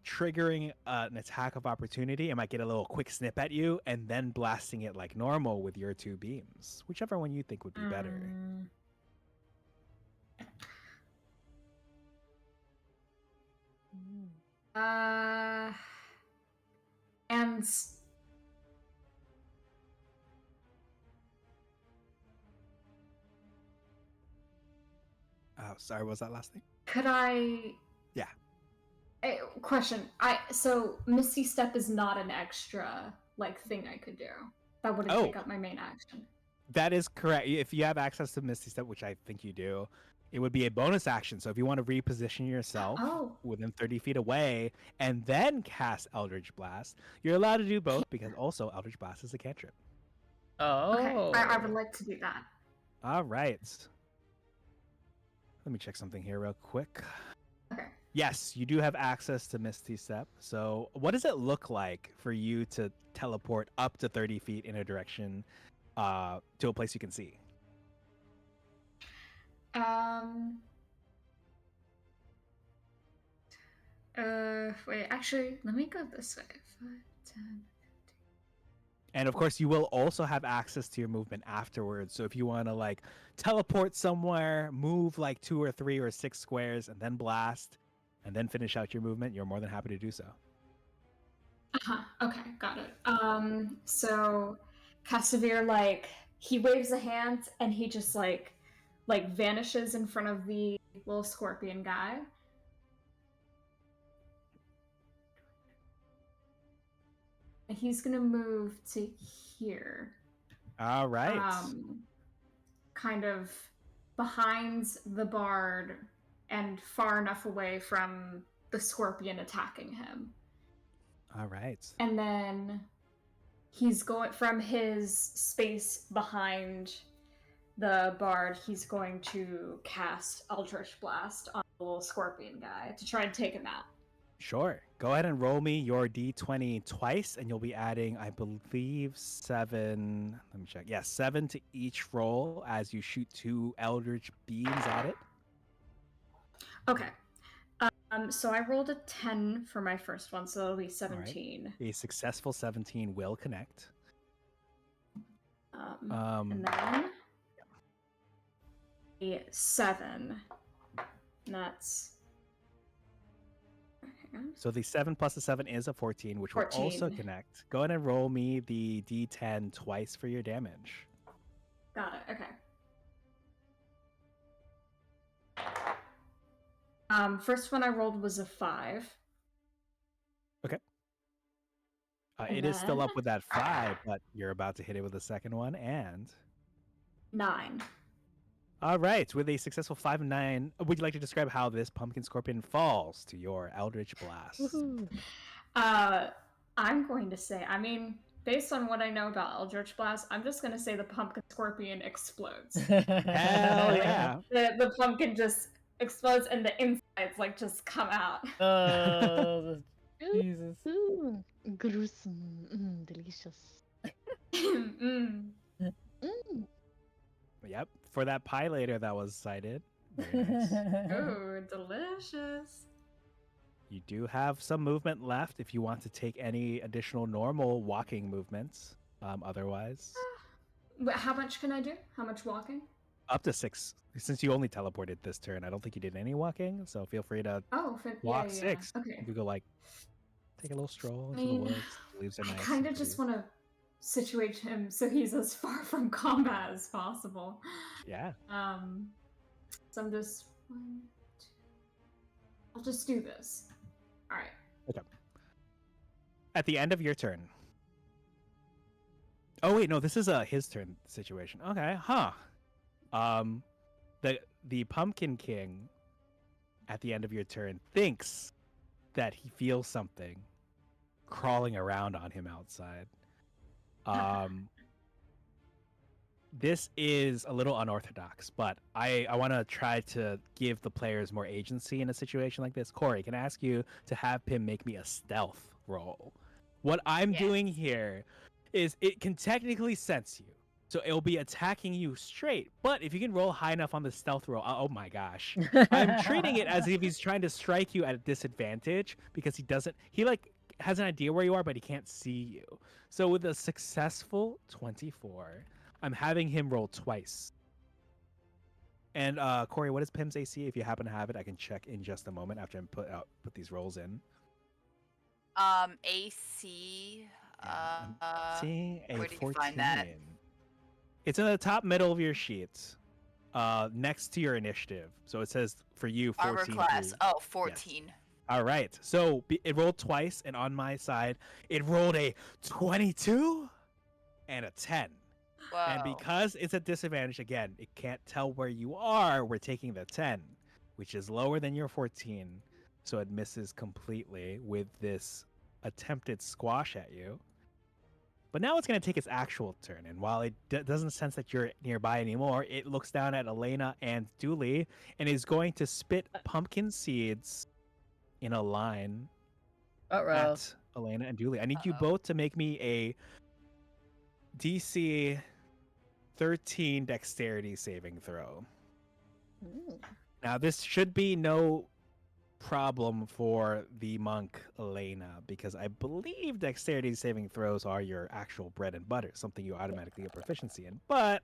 C: triggering an attack of opportunity. It might get a little quick snip at you, and then blasting it like normal with your 2 beams. Whichever one you think would be better.
D: And
C: Oh, sorry, what was that last thing?
D: could I?
C: Yeah.
D: Question. So Misty Step is not an extra thing I could do. That wouldn't take up my main action.
C: That is correct. If you have access to Misty Step, which I think you do, it would be a bonus action. So if you want to reposition yourself within 30 feet away and then cast Eldritch Blast, you're allowed to do both because also Eldritch Blast is a cantrip.
A: Oh.
D: Okay, I would like to do that.
C: All right. Let me check something here real quick.
D: Okay.
C: Yes, you do have access to Misty Step. So what does it look like for you to teleport up to 30 feet in a direction to a place you can see?
D: Wait, actually, let me go this way. 5, 10.
C: And of course, you will also have access to your movement afterwards. So if you want to teleport somewhere, move 2 or 3 or 6 squares, and then blast, and then finish out your movement, you're more than happy to do so.
D: Okay, got it. So Cassavir, he waves a hand and he just vanishes in front of the little scorpion guy. And he's gonna move to here.
C: All right.
D: Kind of behind the bard and far enough away from the scorpion attacking him.
C: All right.
D: And then he's going from his space behind the bard, he's going to cast Eldritch Blast on the little scorpion guy to try and take him out.
C: Sure. Go ahead and roll me your d20 twice, and you'll be adding, I believe, 7. Let me check. Yeah, 7 to each roll as you shoot 2 Eldritch beams at it.
D: Okay. So I rolled a 10 for my first one, so it'll be 17.
C: Right. A successful 17 will connect.
D: And then a 7. And that's...
C: So the 7 plus the 7 is a 14, which 14. Will also connect. Go ahead and roll me the d10 twice for your damage.
D: Got it. Okay. First one I rolled was a 5.
C: Okay.
D: And
C: It is still
D: then
C: up with that 5, but you're about to hit it with the second one, and
D: 9.
C: all right, with a successful 5 and 9, would you like to describe how this pumpkin scorpion falls to your Eldritch Blast?
A: Woohoo.
D: I'm going to say, I mean, based on what I know about Eldritch Blast, I'm just going to say the pumpkin scorpion explodes.
C: Hell yeah.
D: The pumpkin just explodes and the insides like just come out.
A: Oh, Jesus.
B: Ooh, gruesome. Delicious.
D: Mm.
B: Mm.
C: Yep, for that pie later that was cited. Very nice.
D: Ooh, delicious.
C: You do have some movement left if you want to take any additional normal walking movements. Otherwise,
D: But how much can I do? How much walking?
C: up to 6. Since you only teleported this turn, I don't think you did any walking, so feel free to
D: Oh,
C: walk
D: yeah.
C: 6.
D: Okay.
C: You could go like take a little stroll
D: I
C: into the
D: mean,
C: woods. The leaves are
D: I
C: nice.
D: kind
C: and
D: of just
C: pretty.
D: want to situate him so he's as far from combat as possible.
C: Yeah.
D: So I'm just I'll just do this. All right.
C: Okay. At the end of your turn. Oh wait, no, this is a his turn situation. Okay, huh? The Pumpkin King at the end of your turn thinks that he feels something crawling around on him outside. This is a little unorthodox, but I want to try to give the players more agency in a situation like this. Corey, can I ask you to have Pim make me a stealth roll? What I'm doing here is it can technically sense you. So it'll be attacking you straight. But if you can roll high enough on the stealth roll, oh my gosh. I'm treating it as if he's trying to strike you at a disadvantage because he like has an idea where you are, but he can't see you. So with a successful 24, I'm having him roll twice. And Corey, what is Pim's AC? If you happen to have it, I can check in just a moment after I put these rolls in.
E: AC.
C: I'm seeing a
E: where did
C: 14.
E: you find that?
C: It's in the top middle of your sheet, next to your initiative. So it says for you 14.
E: Armor class.
C: through-
E: Oh, 14.
C: Yes. All right. So it rolled twice, and on my side, it rolled a 22 and a 10.
E: Whoa.
C: And because it's a disadvantage, again, it can't tell where you are. We're taking the 10, which is lower than your 14. So it misses completely with this attempted squash at you. But now it's going to take its actual turn. And while it doesn't sense that you're nearby anymore, it looks down at Elena and Dooley and is going to spit pumpkin seeds in a line at Elena and Dooley. I need you both to make me a DC 13 dexterity saving throw.
B: Ooh.
C: Now, this should be no problem for the monk Elena, because I believe dexterity saving throws are your actual bread and butter, something you automatically get proficiency in. But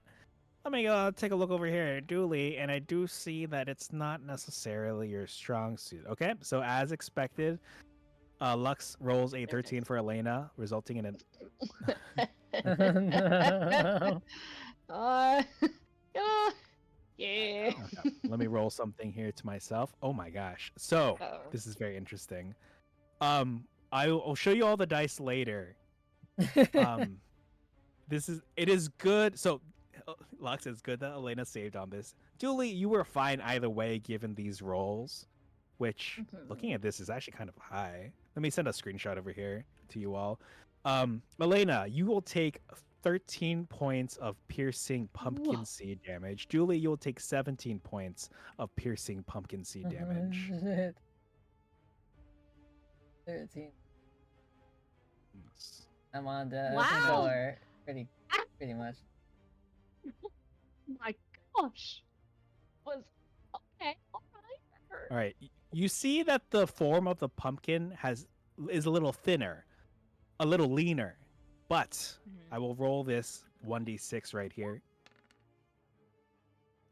C: let me take a look over here at Dooley, and I do see that it's not necessarily your strong suit. Okay, so as expected, Lux rolls a 13 for Elena, resulting in an
A: No.
B: Yeah.
C: Okay, let me roll something here to myself. Oh my gosh. So,
B: Uh-oh.
C: this is very interesting. I'll show you all the dice later. It is good. So, Lux, it's good that Elena saved on this. Julie, you were fine either way given these rolls, which looking at this is actually kind of high. Let me send a screenshot over here to you all. Elena, you will take 13 points of piercing pumpkin seed damage. Julie, you'll take 17 points of piercing pumpkin seed damage.
A: 13.
C: Yes.
A: I'm on the
B: Wow.
A: floor pretty much.
B: My gosh. Was okay. All right.
C: All right. You see that the form of the pumpkin is a little thinner, a little leaner, but I will roll this 1d6 right here.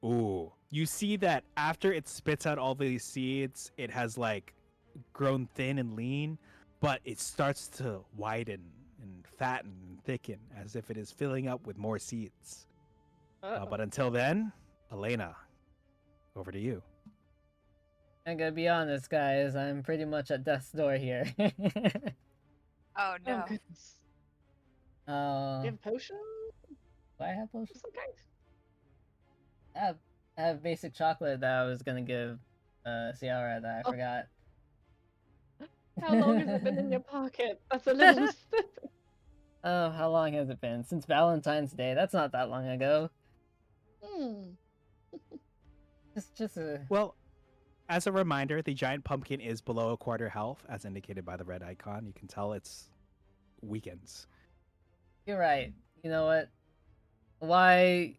C: Ooh. You see that after it spits out all these seeds, it has like grown thin and lean, but it starts to widen and fatten and thicken as if it is filling up with more seeds. But until then, Elena, over to you.
A: I'm gonna be honest, guys. I'm pretty much at death's door here.
E: Oh
B: Oh
E: no.
B: goodness. Do
A: Uh,
B: you have a potion
A: do I have
B: of
A: potion?
B: some kind?
A: I have basic chocolate that I was gonna give Ciara that I
B: Oh.
A: forgot.
B: How long has it been in your pocket? That's a little.
A: Oh, how long has it been? Since Valentine's Day. That's not that long ago.
B: Hmm.
A: Just a.
C: Well, as a reminder, the giant pumpkin is below a quarter health, as indicated by the red icon. You can tell it's weakens.
A: You're right. You know what? Why?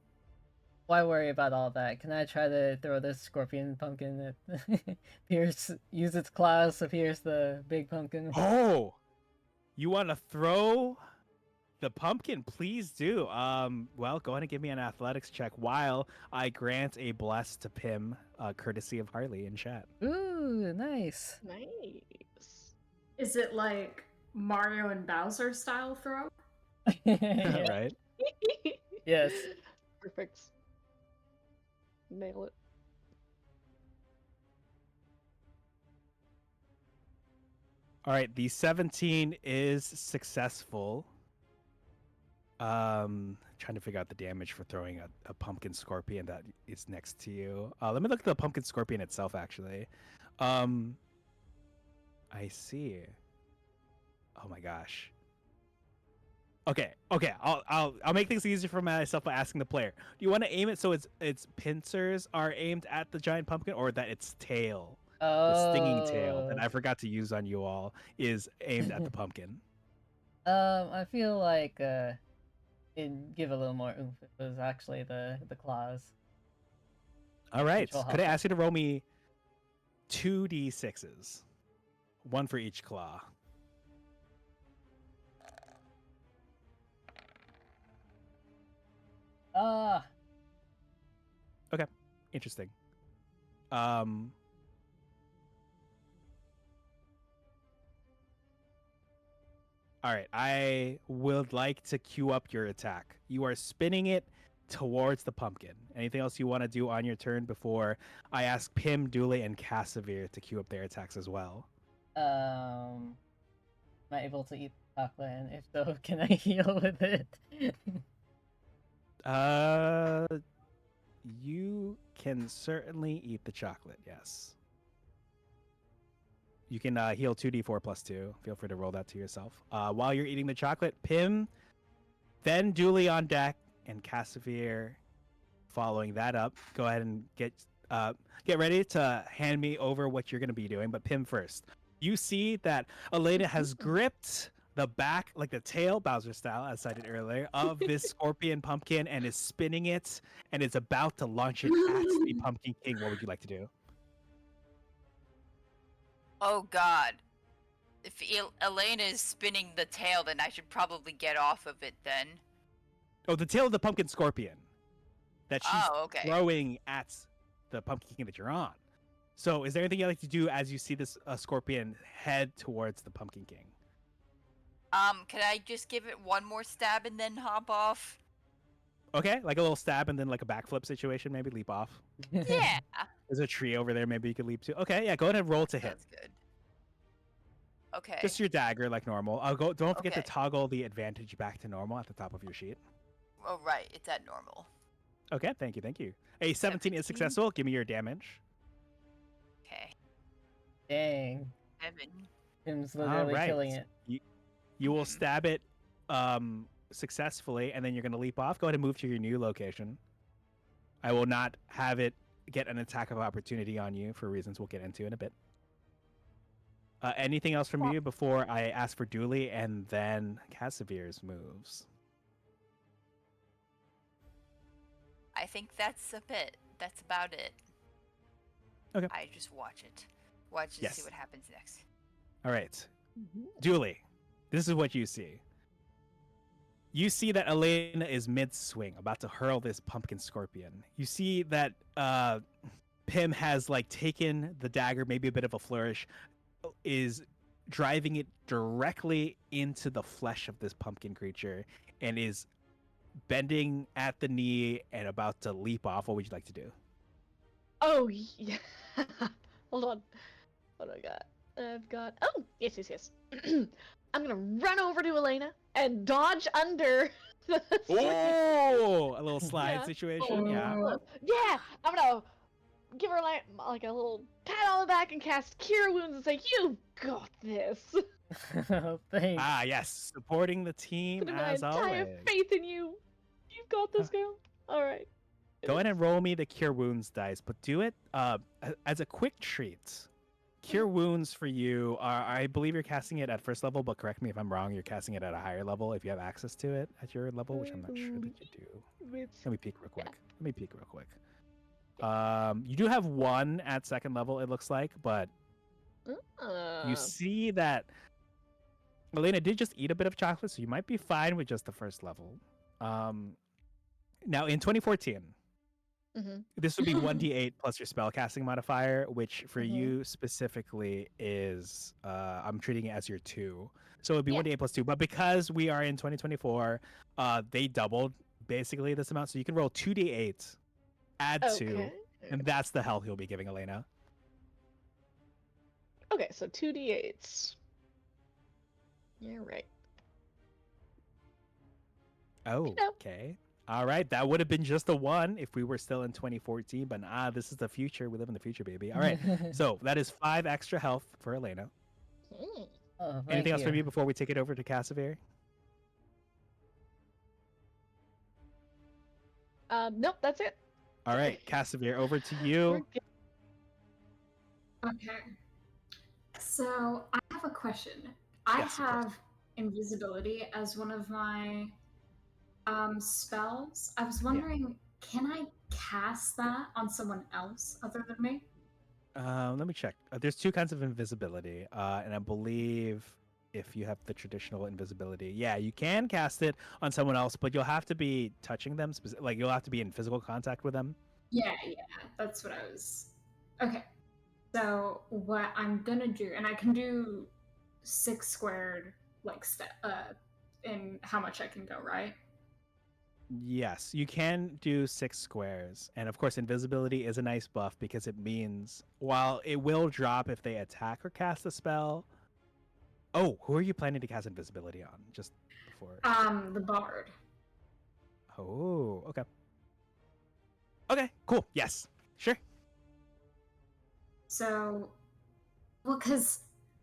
A: Why worry about all that? Can I try to throw this scorpion pumpkin at pierce? Use its claws to pierce the big pumpkin.
C: Oh, you want to throw the pumpkin? Please do. Well, go ahead and give me an athletics check while I grant a bless to Pim, courtesy of Harley in chat.
A: Ooh, nice.
B: Nice.
D: Is it like Mario and Bowser style throw?
A: Yeah.
C: Right?
A: Yes.
B: Perfect. Nail it.
C: All right, the 17 is successful. Trying to figure out the damage for throwing a pumpkin scorpion that is next to you. Let me look at the pumpkin scorpion itself, actually. I see. Oh my gosh. Okay. I'll make things easier for myself by asking the player. Do you want to aim it so its pincers are aimed at the giant pumpkin, or that its tail, the stinging tail that
A: Oh.
C: I forgot to use on you all, is aimed at the pumpkin?
A: I feel like it'd give a little more oomph if it was actually the claws.
C: All right.
A: Which will
C: Could I
A: help.
C: ask you to roll me 2d6s, one for each claw?
A: Ah.
C: Okay, interesting. All right, I would like to queue up your attack. You are spinning it towards the pumpkin. Anything else you want to do on your turn before I ask Pim, Dooley, and Cassavir to queue up their attacks as well?
A: Am I able to eat chocolate? And if so, can I heal with it?
C: Uh, you can certainly eat the chocolate, yes. You can heal 2d4 plus 2. Feel free to roll that to yourself. While you're eating the chocolate, Pim, then Dooley on deck, and Cassavir following that up. Go ahead and get ready to hand me over what you're going to be doing. But Pim first. You see that Elena has gripped the back, like the tail, Bowser style, as cited earlier, of this scorpion pumpkin and is spinning it and is about to launch it at the Pumpkin King. What would you like to do?
E: Oh god. If Elena is spinning the tail, then I should probably get off of it then.
C: Oh, the tail of the pumpkin scorpion that she's
E: Oh, okay.
C: throwing at the Pumpkin King that you're on. So, is there anything you'd like to do as you see this scorpion head towards the Pumpkin King?
E: Can I just give it one more stab and then hop off?
C: Okay, like a little stab and then like a backflip situation, maybe leap off.
E: Yeah.
C: There's a tree over there, maybe you could leap to. Okay, yeah, go ahead and roll to hit.
E: That's good. Okay.
C: Just your dagger, like normal. Don't forget to
E: Okay.
C: toggle the advantage back to normal at the top of your sheet.
E: Oh, right. It's at normal.
C: Okay, thank you. A 17 is
E: 17?
C: successful. Give me your damage.
E: Okay.
A: Dang.
E: 7.
A: Tim's
C: All
A: literally
C: right.
A: killing it.
C: You will stab it successfully, and then you're going to leap off. Go ahead and move to your new location. I will not have it get an attack of opportunity on you for reasons we'll get into in a bit. Anything else from you before I ask for Dooley and then Cassavir's moves?
E: I think that's a bit. That's about it.
C: Okay.
E: I just watch it. Watch and see
C: Yes.
E: what happens next.
C: All right. Dooley, this is what you see. You see that Elena is mid-swing, about to hurl this pumpkin scorpion. You see that Pim has like taken the dagger, maybe a bit of a flourish, is driving it directly into the flesh of this pumpkin creature, and is bending at the knee and about to leap off. What would you like to do?
B: Oh yeah. Hold on. What do I got? I've got. Oh yes. I'm gonna run over to Elena and dodge under the screen.
C: Oh, a little slide
B: Yeah.
C: situation. Yeah.
B: Yeah, I'm gonna give her like a little pat on the back and cast Cure Wounds and say, "You got this."
A: Thanks.
C: Ah, yes. Supporting the team
B: Putting my
C: as
B: entire
C: always.
B: faith in you. You've got this, girl. All right.
C: Go ahead and roll me the Cure Wounds dice, but do it as a quick treat. Cure Wounds for you are, I believe you're casting it at first level, but correct me if I'm wrong, you're casting it at a higher level if you have access to it at your level, which I'm not sure that you do. Let me peek real quick. You do have one at second level, it looks like, but you see that Elena did just eat a bit of chocolate, so you might be fine with just the first level. Now, in 2014, this would be 1d8 plus your spellcasting modifier, which for you specifically is, I'm treating it as your 2. So it would be 1d8 plus 2. But because we are in 2024, they doubled basically this amount. So you can roll 2d8, add 2, and that's the health you'll be giving Elena.
B: Okay, so 2d8s. Yeah, right.
C: Oh, okay. All right, that would have been just a 1 if we were still in 2014, but this is the future. We live in the future, baby. All right, so that is 5 extra health for Elena.
A: Oh,
C: Anything else from you before we take it over to Cassavir?
B: Nope, that's it.
C: All right, Cassavir, over to you.
D: Okay. So I have a question. I have invisibility as one of my spells. I was wondering, can I cast that on someone else other than me?
C: Let me check. There's 2 kinds of invisibility, and I believe if you have the traditional invisibility, you can cast it on someone else, but you'll have to be touching them, like you'll have to be in physical contact with them.
D: Yeah, that's what I was. Okay, so what I'm gonna do, and I can do 6 squared, like in how much I can go, right?
C: Yes, you can do 6 squares. And of course, invisibility is a nice buff because it means while it will drop if they attack or cast a spell. Oh, who are you planning to cast invisibility on? Just before.
D: The bard.
C: Oh, okay. Okay, cool. Yes, sure.
D: So, well, because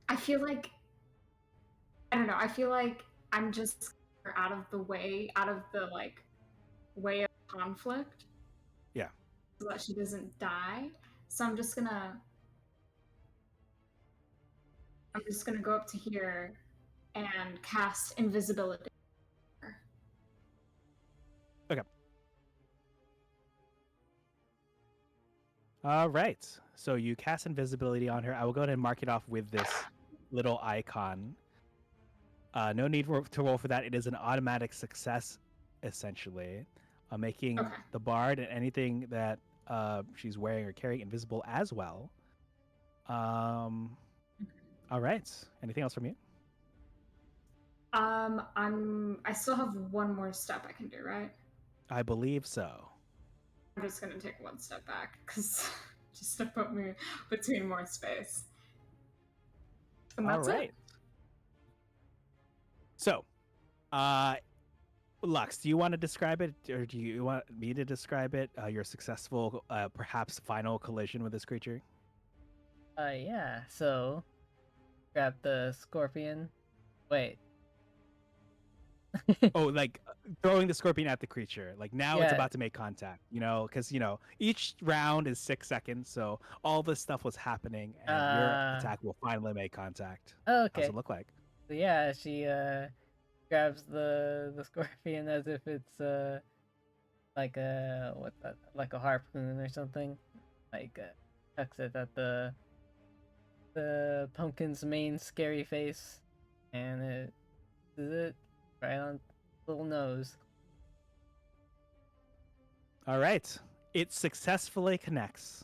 D: I feel like, I don't know, I feel like I'm just out of the way of conflict.
C: Yeah.
D: So that she doesn't die. So I'm just gonna go up to here and cast invisibility.
C: Okay. All right. So you cast invisibility on her. I will go ahead and mark it off with this little icon. No need to roll for that. It is an automatic success, essentially, making the bard and anything that she's wearing or carrying invisible as well. All right. Anything else from you?
D: I still have one more step I can do, right?
C: I believe so.
D: I'm just gonna take one step back because just to put me between more space. And that's
C: all right.
D: it.
C: So, Lux, do you want to describe it, or do you want me to describe it? Your successful, perhaps final collision with this creature.
A: Yeah. So, grab the scorpion. Wait.
C: Oh, like throwing the scorpion at the creature. Like now it's about to make contact, because, each round is 6 seconds. So all this stuff was happening and your attack will finally make contact.
A: Okay.
C: How does it look like?
A: So yeah, she grabs the scorpion as if it's like a like a harpoon or something. Like tucks it at the pumpkin's main scary face, and it does it right on little nose.
C: All right. It successfully connects,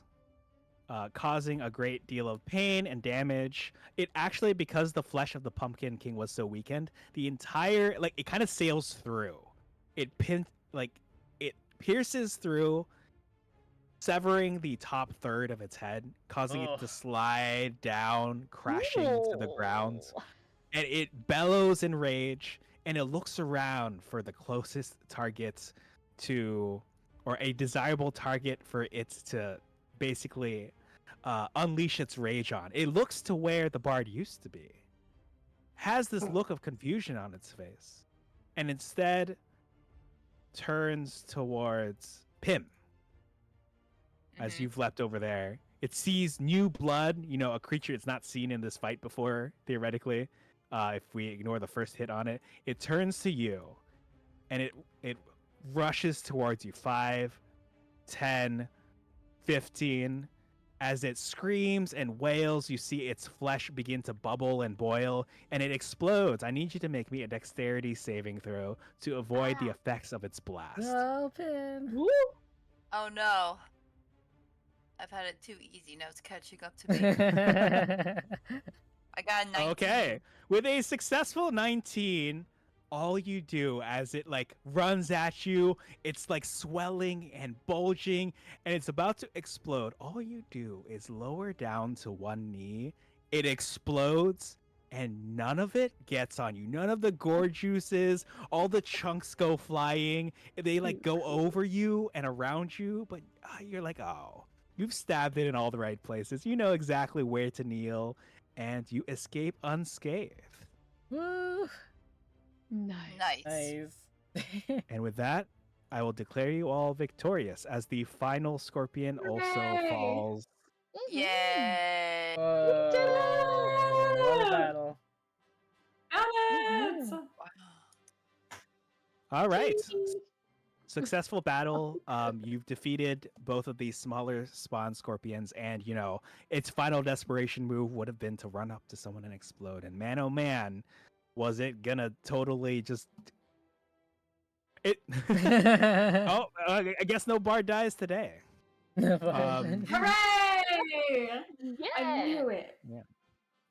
C: causing a great deal of pain and damage. It actually, because the flesh of the Pumpkin King was so weakened, the entire, it kind of sails through. It like it pierces through, severing the top third of its head, causing it to slide down, crashing to the ground.
B: Ooh.
C: And it bellows in rage, and it looks around for the closest target to, or a desirable target for it to basically unleash its rage on. It looks to where the bard used to be, has this look of confusion on its face, and instead turns towards Pim as
E: Mhm.
C: you've leapt over there. It sees new blood, a creature it's not seen in this fight before, theoretically. If we ignore the first hit on it, it turns to you, and it rushes towards you. 5, 10, 15. As it screams and wails, you see its flesh begin to bubble and boil, and it explodes. I need you to make me a dexterity saving throw to avoid the effects of its blast.
A: No, Pim.
B: Woo.
E: Oh no. I've had it too easy. Now it's catching up to me. I got a 19.
C: Okay. With a successful 19, all you do as it like runs at you, it's like swelling and bulging and it's about to explode. All you do is lower down to one knee. It explodes and none of it gets on you. None of the gore juices, all the chunks go flying. They like go over you and around you, but you're like, "Oh, you've stabbed it in all the right places. You know exactly where to kneel." And you escape unscathed.
A: Woo.
B: Nice.
A: Nice.
C: And with that, I will declare you all victorious as the final scorpion also
D: Hooray!
C: falls.
E: Yay!
A: Whoa. What a battle.
D: Got it!
A: Mhm.
E: Wow.
C: All right. Successful battle. You've defeated both of these smaller spawn scorpions, and its final desperation move would have been to run up to someone and explode. And man, oh man, was it gonna totally just it? Oh, I guess no bard dies today.
A: Hooray!
D: Hooray!
B: Yeah.
D: I knew it.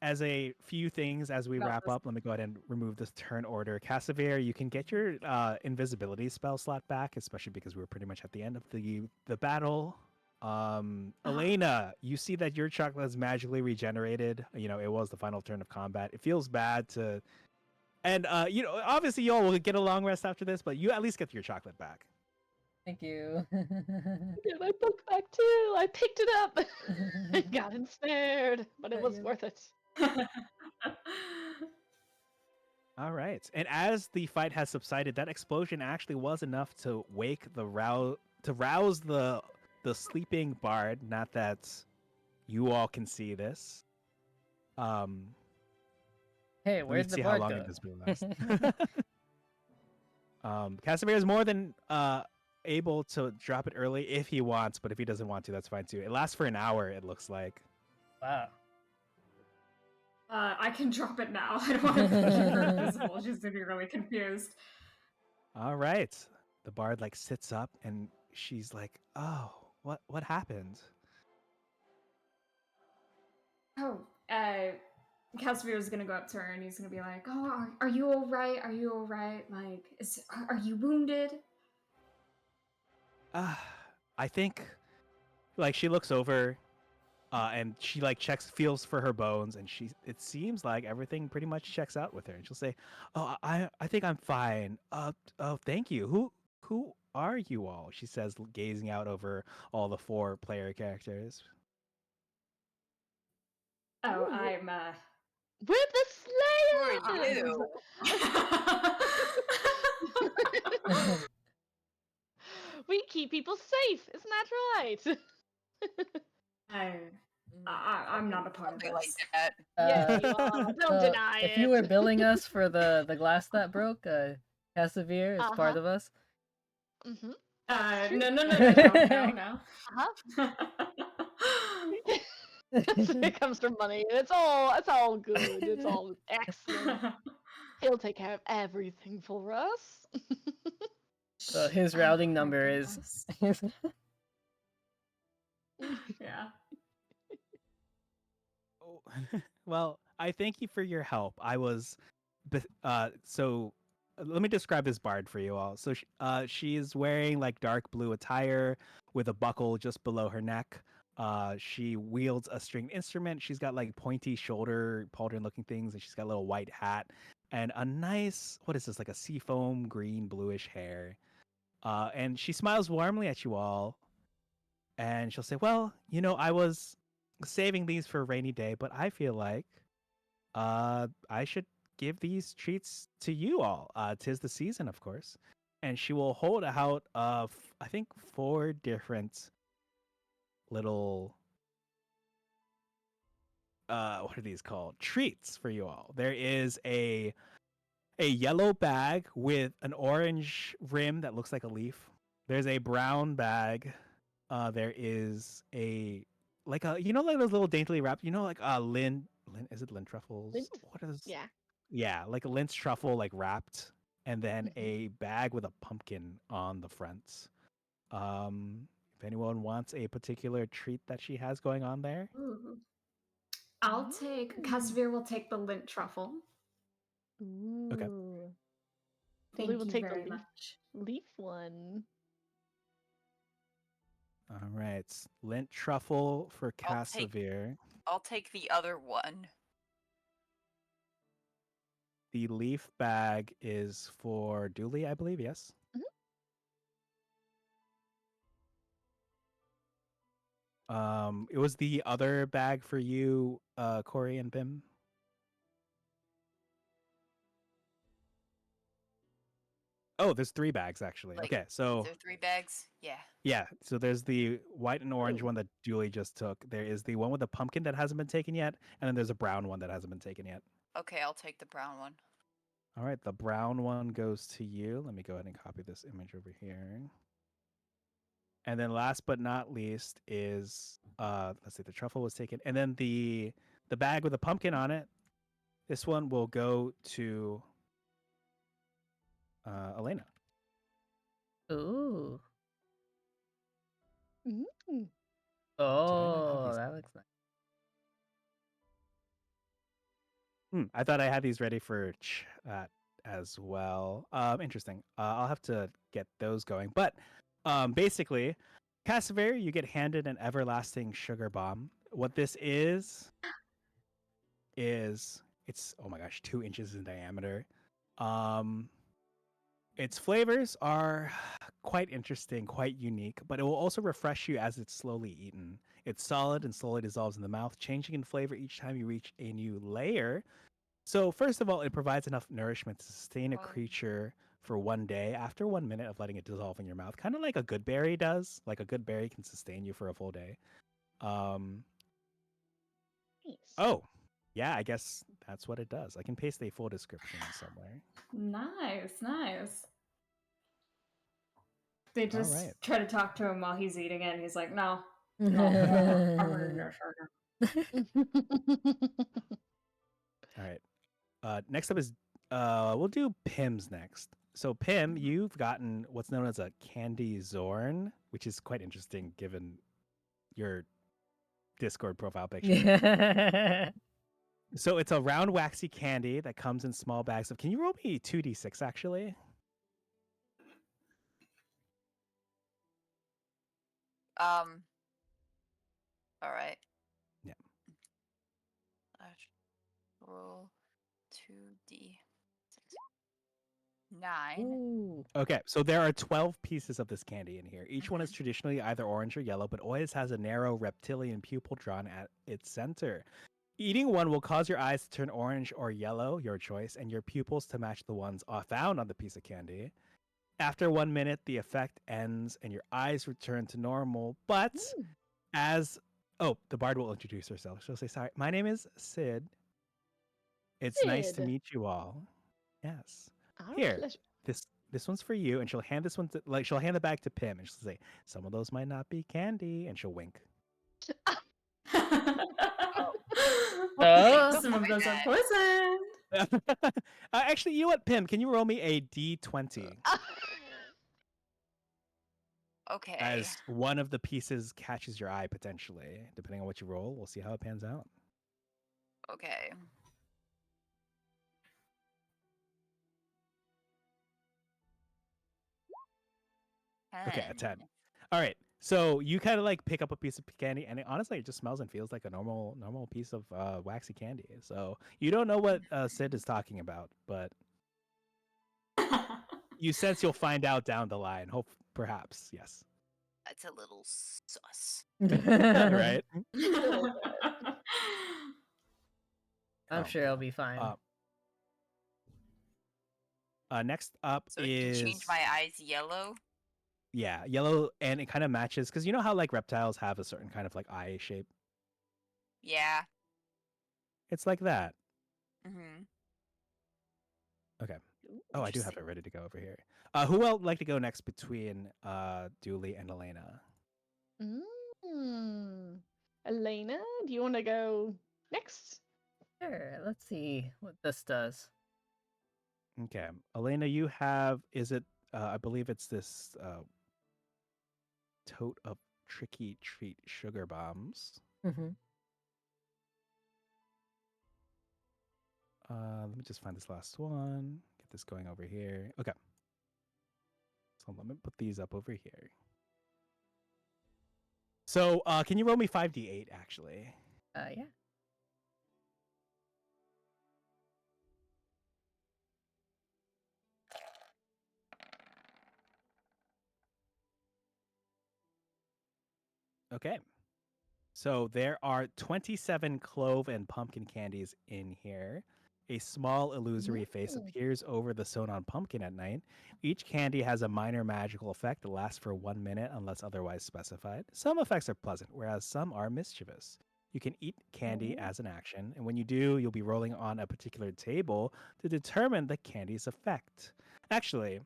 C: As a few things as we
D: Got
C: wrap
D: this.
C: up, let me go ahead and remove this turn order. Cassavere, you can get your invisibility spell slot back, especially because we were pretty much at the end of the battle. Elena, you see that your chocolate is magically regenerated. It was the final turn of combat. It feels bad to, and obviously y'all will get a long rest after this, but you at least get your chocolate back.
A: Thank you.
B: Get my book back too. I picked it up. I got ensnared, but it was worth it.
C: All right. And as the fight has subsided, that explosion actually was enough to wake the rouse the sleeping bard. Not that you all can see this.
A: Hey,
C: Let me
A: where'd the
C: see how
A: bard
C: long
A: go?
C: it does last. Casimir is more than able to drop it early if he wants, but if he doesn't want to, that's fine too. It lasts for an hour, it looks like.
A: Wow.
D: I can drop it now. I don't want to keep her invisible. She's gonna be really confused.
C: All right. The bard sits up and she's like, "Oh, what happened?"
D: Oh, Casimir's gonna go up to her and he's gonna be like, "Oh, are you all right? Are you all right? Like, are you wounded?"
C: I think she looks over and she feels for her bones, and it seems like everything pretty much checks out with her, and she'll say, "Oh, I think I'm fine. Oh, thank you. Who are you all?" She says, gazing out over all the 4 player characters.
D: Oh,
B: Ooh.
D: I'm
B: We're the
E: Who are
B: Sleighers.
E: you?
B: We keep people safe. Isn't that right?
D: I'm not a part of
E: Something like
D: this.
E: that.
B: Yes, you are. Don't deny
A: if
B: it.
A: you were billing us for the glass that broke, Cassavere is part of us.
B: Mm-hmm.
D: No.
B: It comes from money, and it's all good. It's all excellent. He'll take care of everything for us.
A: So his routing number is.
D: Yeah.
C: Well, I thank you for your help. I was so let me describe this bard for you all. So she is wearing like dark blue attire with a buckle just below her neck. She wields a stringed instrument. She's got like pointy shoulder pauldron looking things, and she's got a little white hat and a nice, what is this, like a seafoam green bluish hair. And she smiles warmly at you all, and she'll say, "Well, I was saving these for a rainy day, but I feel like I should give these treats to you all. 'Tis the season, of course." And she will hold out I think 4 different little what are these called? Treats for you all. There is a yellow bag with an orange rim that looks like a leaf. There's a brown bag. There is a like like those little daintily wrapped, like lin is it lint truffles?
B: Lint?
C: What is
B: Yeah.
C: Yeah, like a lint truffle like wrapped, and then
B: Mhm.
C: a bag with a pumpkin on the front. If anyone wants a particular treat that she has going on there.
D: Ooh. I'll take Casimir will take the lint truffle.
C: Okay.
B: Ooh.
D: Thank
B: Lily will
D: you
B: take the
D: very much.
B: leaf one.
C: All right. Lint truffle for
E: I'll take-
C: Casimir.
E: I'll take the other one.
C: The leaf bag is for Dooley, I believe. Yes. It was the other bag for you, Corey and Bim. Oh, there's 3 bags actually.
E: Like,
C: Okay,
E: is
C: so
E: there 3 bags? Yeah.
C: yeah, so there's the white and orange
B: Ooh.
C: one that Dooley just took. There is the one with the pumpkin that hasn't been taken yet, and then there's a brown one that hasn't been taken yet.
E: Okay, I'll take the brown one.
C: All right, the brown one goes to you. Let me go ahead and copy this image over here. And then last but not least is let's see, the truffle was taken, and then the bag with the pumpkin on it. This one will go to Elena.
A: Ooh.
B: Mm.
C: Did I not have
A: Oh,
C: these?
A: that looks nice.
C: I thought I had these ready for chat as well. Interesting. I'll have to get those going. But basically, Cassiver, you get handed an everlasting sugar bomb. What this is it's, oh my gosh, 2 inches in diameter. Its flavors are quite interesting, quite unique, but it will also refresh you as it's slowly eaten. It's solid and slowly dissolves in the mouth, changing in flavor each time you reach a new layer. So first of all, it provides enough nourishment to sustain a
E: Wow.
C: creature for 1 day after 1 minute of letting it dissolve in your mouth, kind of like a good berry does. Like a good berry can sustain you for a full day.
B: Nice.
C: Oh, yeah, I guess that's what it does. I can paste a full description somewhere.
D: Nice. They
C: All
D: just
C: right.
D: try to talk to him while he's eating it, and he's like, no. No.
C: All right. Next up is we'll do Pim's next. So Pim, you've gotten what's known as a candy Zorn, which is quite interesting given your Discord profile picture.
A: Yeah.
C: So it's a round waxy candy that comes in small bags of. Can you roll me 2d6 actually?
E: All right.
C: Yeah.
E: Roll 2d6. 9.
B: Ooh.
C: Okay, so there are 12 pieces of this candy in here. Each one is traditionally either orange or yellow, but always has a narrow reptilian pupil drawn at its center. Eating one will cause your eyes to turn orange or yellow, your choice, and your pupils to match the ones found on the piece of candy. After 1 minute, the effect ends and your eyes return to normal. But the bard will introduce herself. She'll say, "Sorry, my name is Sid. It's nice to
B: Sid.
C: meet you all." Yes.
B: Our
C: Here,
B: pleasure.
C: this one's for you, and she'll hand this one to she'll hand it back to Pim, and she'll say, "Some of those might not be candy," and she'll wink.
A: Oh.
D: Some of those are
E: bad.
D: poisoned.
C: Actually, you know what, Pim? Can you roll me a d20
E: Okay.
C: as one of the pieces catches your eye potentially? Depending on what you roll, we'll see how it pans out.
E: Okay.
C: Okay, a 10.
E: 10.
C: All right. So you kind of like pick up a piece of candy, and honestly, it just smells and feels like a normal piece of waxy candy. So you don't know what Sid is talking about, but you sense you'll find out down the line. Hope perhaps, yes.
E: That's a little sus.
C: Right.
A: I'm sure it'll be fine.
C: Next up
E: So I can change
C: is
E: my eyes yellow.
C: yeah, yellow, and it kind of matches because you know how like reptiles have a certain kind of like eye shape.
E: Yeah.
C: It's like that.
E: Mm-hmm.
C: Okay.
E: Ooh,
C: Oh, I do have
E: interesting.
C: it ready to go over here. Who else would like to go next between Dooley and Elena?
B: Elena, do you want to go next?
A: Sure, let's see what this does.
C: Okay, Elena, you have I believe it's this tote of tricky treat sugar bombs.
A: Mm-hmm.
C: Let me just find this last one. Get this going over here. Okay. So let me put these up over here. So can you roll me 5d8 actually?
A: Yeah.
C: Okay. So there are 27 clove and pumpkin candies in here. A small illusory face appears over the sewn on pumpkin at night. Each candy has a minor magical effect that lasts for 1 minute unless otherwise specified. Some effects are pleasant, whereas some are mischievous. You can eat candy as an action, and when you do, you'll be rolling on a particular table to determine the candy's effect. Actually,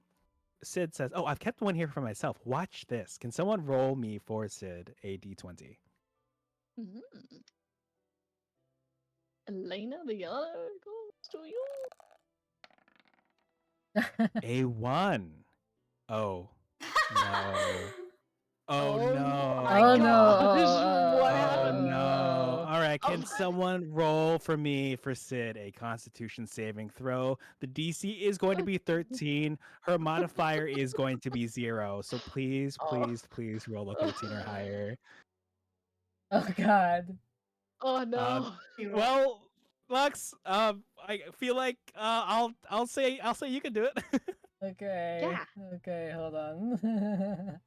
C: Sid says, "Oh, I've kept one here for myself. Watch this. Can someone roll me for Sid a d20?"
B: Elena, the other goes to you.
C: A 1. Oh, no. Oh, no.
B: my
A: Oh no!
B: gosh, what
C: Oh,
B: happened?
C: no. All right. Can
B: Oh.
C: someone roll for me for Sid a constitution saving throw? The DC is going to be 13. Her modifier is going to be 0. So please, please, please roll a 13 or higher.
A: Oh god.
B: Oh no.
C: Well, Lux, I feel like I'll say you can do it.
A: Okay.
B: Yeah.
A: Okay, hold on.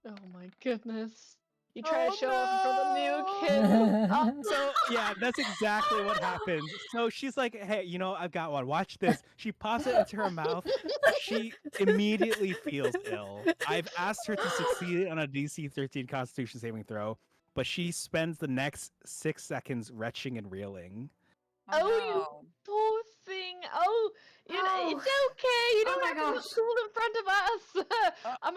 B: Oh my goodness. You try
C: Oh,
B: to show off in front of the new
C: no.
B: kids.
C: So yeah, that's exactly what happens. So she's like, "Hey, I've got one. Watch this." She pops it into her mouth. She immediately feels ill. I've asked her to succeed on a DC 13 Constitution saving throw, but she spends the next 6 seconds retching and reeling.
E: Oh,
B: You
E: no.
B: poor thing. Oh, it's okay. You
D: Oh
B: don't
D: my
B: have to look
D: gosh.
B: cool in front of us. I'm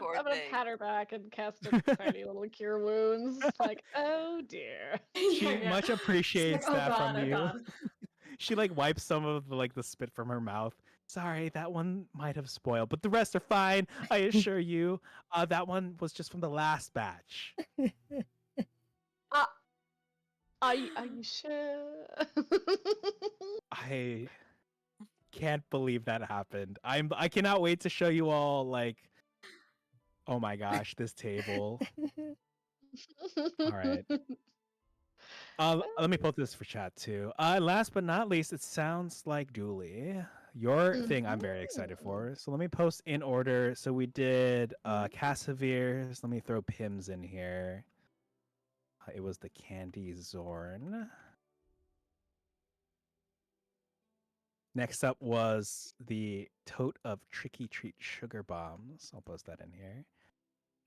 E: Poor
B: gonna
E: thing.
B: pat her back and cast a tiny little cure wounds. Like, oh dear.
C: She much appreciates
D: She's like,
C: that from
D: oh
C: you.
D: god.
C: She like wipes some of the spit from her mouth. Sorry, that one might have spoiled, but the rest are fine. I assure you. That one was just from the last batch.
B: Are you sure?
C: I can't believe that happened. I cannot wait to show you all like oh my gosh, this table. All right. Let me post this for chat too. Last but not least, it sounds like Dooley. Your thing I'm very excited for. So let me post in order. So we did Cassaveres. Let me throw Pims in here. It was the Candy Zorn. Next up was the Tote of Tricky Treat Sugar Bombs. I'll post that in here.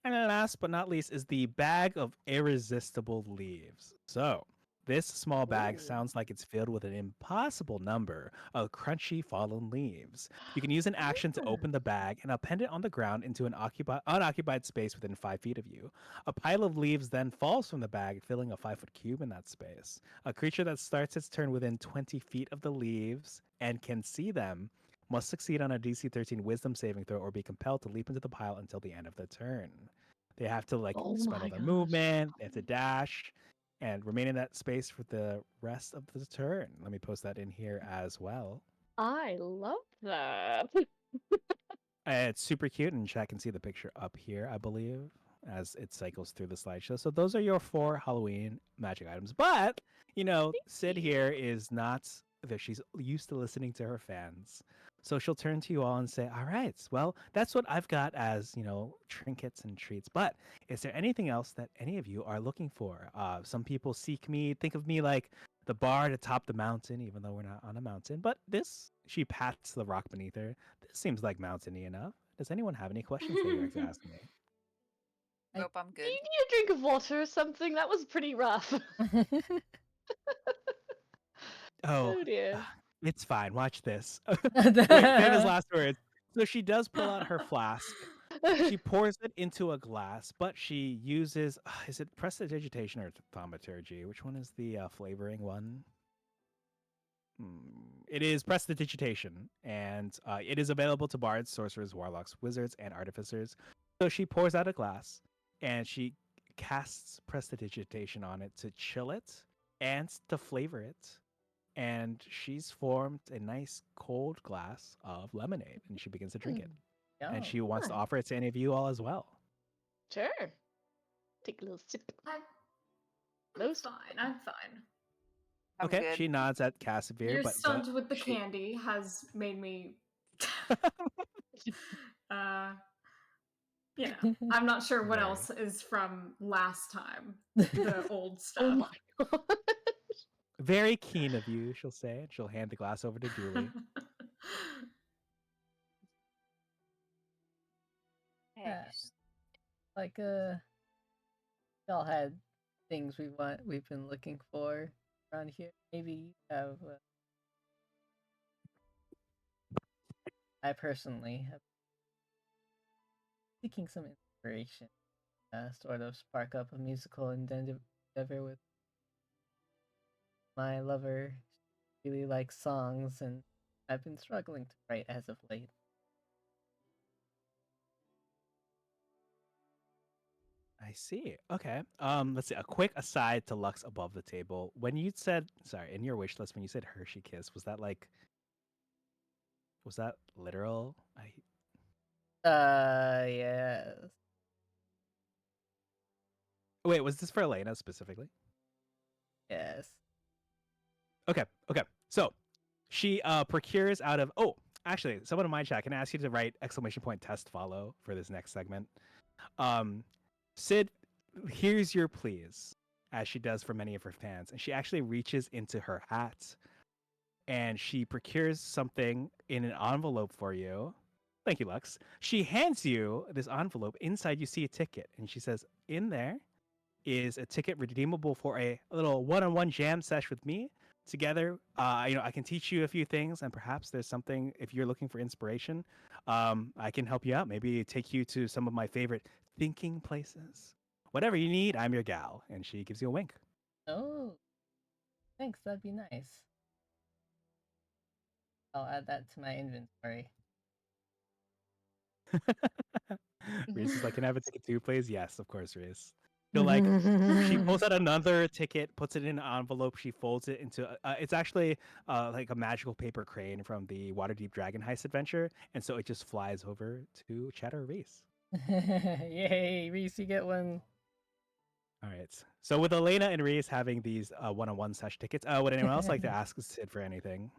C: And then last but not least is the Bag of Irresistible Leaves. So this small bag sounds like it's filled with an impossible number of crunchy fallen leaves. You can use an action to open the bag and append it on the ground into an unoccupied space within 5 feet of you. A pile of leaves then falls from the bag, filling a 5-foot cube in that space. A creature that starts its turn within 20 feet of the leaves and can see them must succeed on a DC 13 Wisdom saving throw or be compelled to leap into the pile until the end of the turn. They have to
B: Oh
C: spend all
B: my
C: their
B: gosh.
C: movement, they have to dash, and remain in that space for the rest of the turn. Let me post that in here as well.
B: I love that.
C: It's super cute, and chat can see the picture up here, I believe, as it cycles through the slideshow. So those are your 4 Halloween magic items. But, Sid
B: you.
C: here is not that she's used to listening to her fans. So she'll turn to you all and say, "All right, well, that's what I've got as, trinkets and treats. But is there anything else that any of you are looking for? Some people think of me like the bar to top the mountain, even though we're not on a mountain. But she pats the rock beneath her. This seems like mountainy enough. Does anyone have any questions they'd like to ask me?"
E: Nope, I'm
B: Do
E: good.
B: you need a drink of water or something? That was pretty rough.
C: Oh,
B: Oh dear.
C: it's fine. Watch this. Wait, famous last words. So she does pull out her flask. She pours it into a glass, but she uses, is it prestidigitation or thaumaturgy? Which one is the flavoring one? It is prestidigitation, and it is available to bards, sorcerers, warlocks, wizards, and artificers. So she pours out a glass, and she casts prestidigitation on it to chill it and to flavor it. And she's formed a nice cold glass of lemonade, and she begins to drink it. And she wants to
B: Nice.
C: offer it to any of you all as well.
B: Sure. Take a little sip.
D: I'm
B: Most
D: fine. I'm fine.
E: I'm
C: Okay,
E: good.
C: she nods at Casimir,
D: Your
C: but
D: stunt with the
C: she-
D: candy has made me. uh, I'm not sure what
C: Very.
D: else is from last time. The old
B: Oh
D: stuff.
B: my god.
C: Very keen of you, she'll say, and she'll hand the glass over to Dooley.
A: Yeah.
E: Yes.
A: Like y'all had things we've been looking for around here. Maybe you have. I personally have seeking some inspiration, sort of spark up a musical endeavor with my lover. She really likes songs, and I've been struggling to write as of late.
C: I see. Okay. Let's see. A quick aside to Lux above the table. When you said, sorry, in your wish list, when you said Hershey Kiss, was that literal?
A: Yes.
C: Wait, was this for Elena specifically?
A: Yes.
C: Okay. So she procures out of. Oh, actually, someone in my chat can I ask you to write exclamation point test follow for this next segment. Sid, here's your please, as she does for many of her fans, and she actually reaches into her hat and she procures something in an envelope for you. Thank you, Lux. She hands you this envelope. Inside, you see a ticket, and she says, "In there is a ticket redeemable for a little one-on-one jam sesh with me. Together, I can teach you a few things, and perhaps there's something if you're looking for inspiration. I can help you out. Maybe take you to some of my favorite thinking places. Whatever you need, I'm your gal." And she gives you a wink.
A: Oh, thanks. That'd be nice. I'll add that to my inventory.
C: Reese is like, "Can I have a ticket too, please?" Yes, of course, Reese. She pulls out another ticket, puts it in an envelope. She folds it into. It's actually like a magical paper crane from the Waterdeep Dragon Heist adventure, and so it just flies over to Cheddar Reese.
A: Yay, Reese, you get one.
C: All right. So with Elena and Reese having these one-on-one sesh tickets, would anyone else like to ask Sid for anything?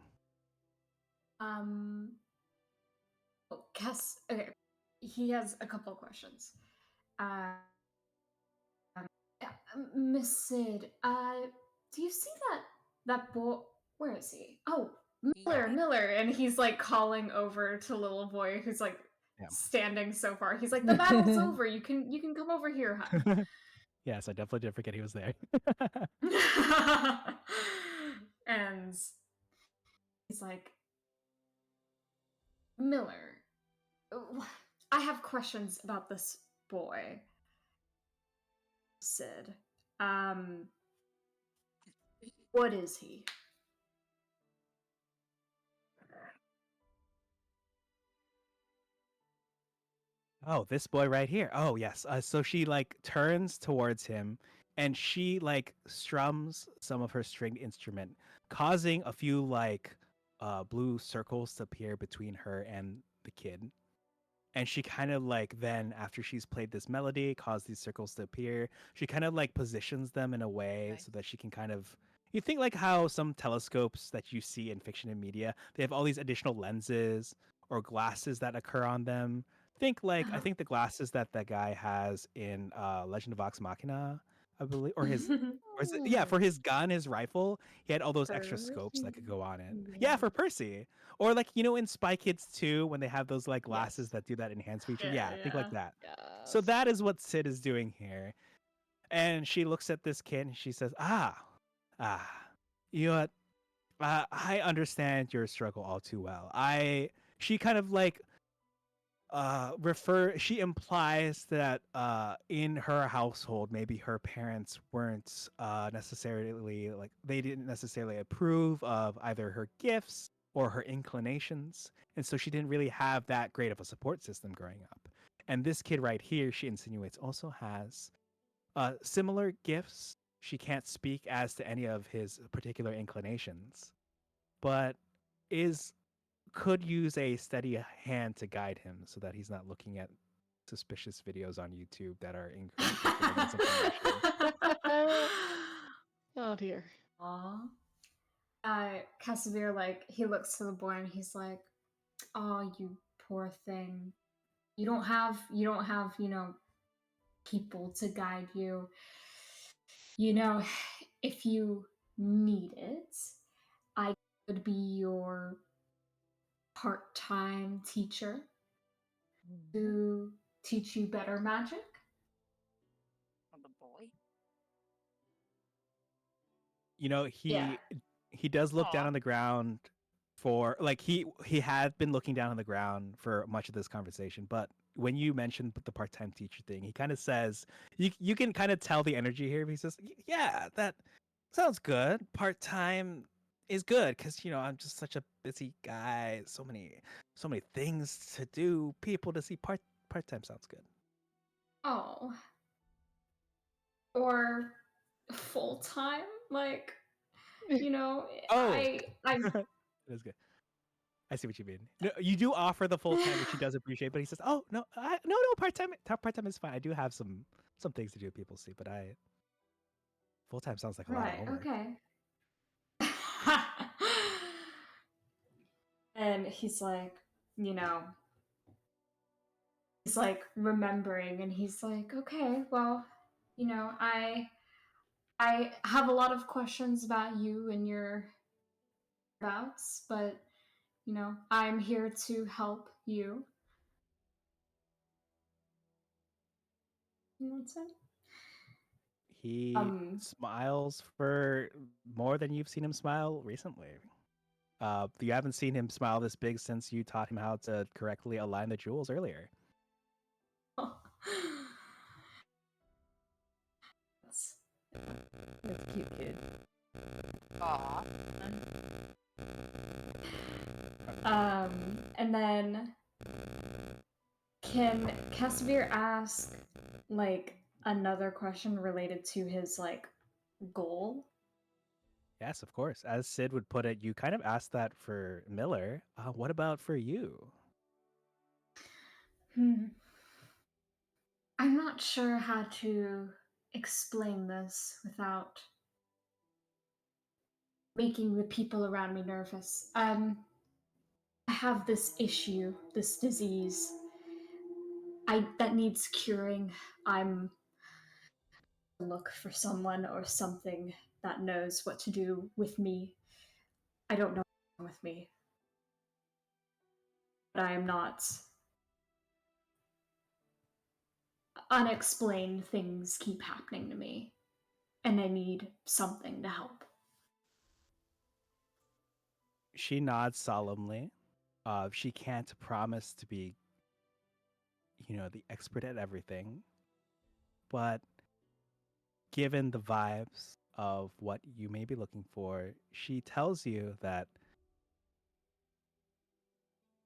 D: Cass. Okay, he has a couple of questions. Miss Sid, do you see that boy? Where is he? Oh,
E: Yeah.
D: Miller, and he's like calling over to little boy who's like
C: Yeah.
D: standing so far. He's like, "The battle's over. You can come over here, hun."
C: Yes, I definitely did forget he was there.
D: And he's like, "Miller, I have questions about this boy, Sid. What is he?"
C: Oh, this boy right here. Oh, yes. So she like turns towards him and she like strums some of her stringed instrument, causing a few like blue circles to appear between her and the kid. And she kind of like then after she's played this melody, caused these circles to appear, she kind of like positions them in a way so that she can kind of you think like how some telescopes that you see in fiction and media, they have all these additional lenses or glasses that occur on them. Think like I think the glasses that that guy has in Legend of Vox Machina, I believe, or his or is it, yeah, for his gun, his rifle, he had all those extra scopes that could go on it. Yeah, for Percy. Or like in Spy Kids 2 when they have those like glasses
B: Yes.
C: that do that enhanced feature.
D: Yeah,
C: Yeah, think like that. So
B: Yes.
C: that is what Sid is doing here. And she looks at this kid and she says, ah, you know what? I understand your struggle all too well. She kind of like she implies that in her household maybe her parents weren't necessarily like they didn't necessarily approve of either her gifts or her inclinations, and so she didn't really have that great of a support system growing up. And this kid right here, she insinuates, also has similar gifts. She can't speak as to any of his particular inclinations, but is could use a steady hand to guide him so that he's not looking at suspicious videos on YouTube that are incorrect or full of misinformation.
B: Oh dear.
D: Aw. Casimir, like, he looks to the boy and he's like, "Oh, you poor thing. You don't have, people to guide you. You know, if you need it, I could be your part-time teacher to teach you better magic."
E: Oh, the boy.
C: He
D: Yeah.
C: he does look down
E: Aw.
C: on the ground for like he had been looking down on the ground for much of this conversation, but when you mentioned the part-time teacher thing, he kind of says you can kind of tell the energy here. He says, "Yeah, that sounds good. Part-time is good because I'm just such a busy guy. So many things to do. People to see. Part-time sounds good."
D: Oh. Or full-time? Like,
C: Oh,
D: I
C: that's good. I see what you mean. No, you do offer the full time, which he does appreciate, but he says, "Oh no, no, part time. Part time is fine. I do have some things to do. People see, but I full time sounds like a lot of
D: Right,
C: homework."
D: okay. And you know, he's like remembering and he's like, "Okay, well, I have a lot of questions about you and your bouts, but I'm here to help you." You know what I'm saying?
C: He smiles for more than you've seen him smile recently. You haven't seen him smile this big since you taught him how to correctly align the jewels earlier.
D: That's
A: That's a cute kid.
E: Aw.
D: And then can Casimir ask like another question related to his like goal?
C: Yes, of course. As Sid would put it, you kind of asked that for Miller. What about for you?
D: Hmm. I'm not sure how to explain this without making the people around me nervous. I have this issue, this disease. That needs curing. I'm look for someone or something that knows what to do with me. I don't know what's wrong with me, but I am not. Unexplained things keep happening to me, and I need something to help.
C: She nods solemnly. She can't promise to be, the expert at everything, but given the vibes of what you may be looking for, she tells you that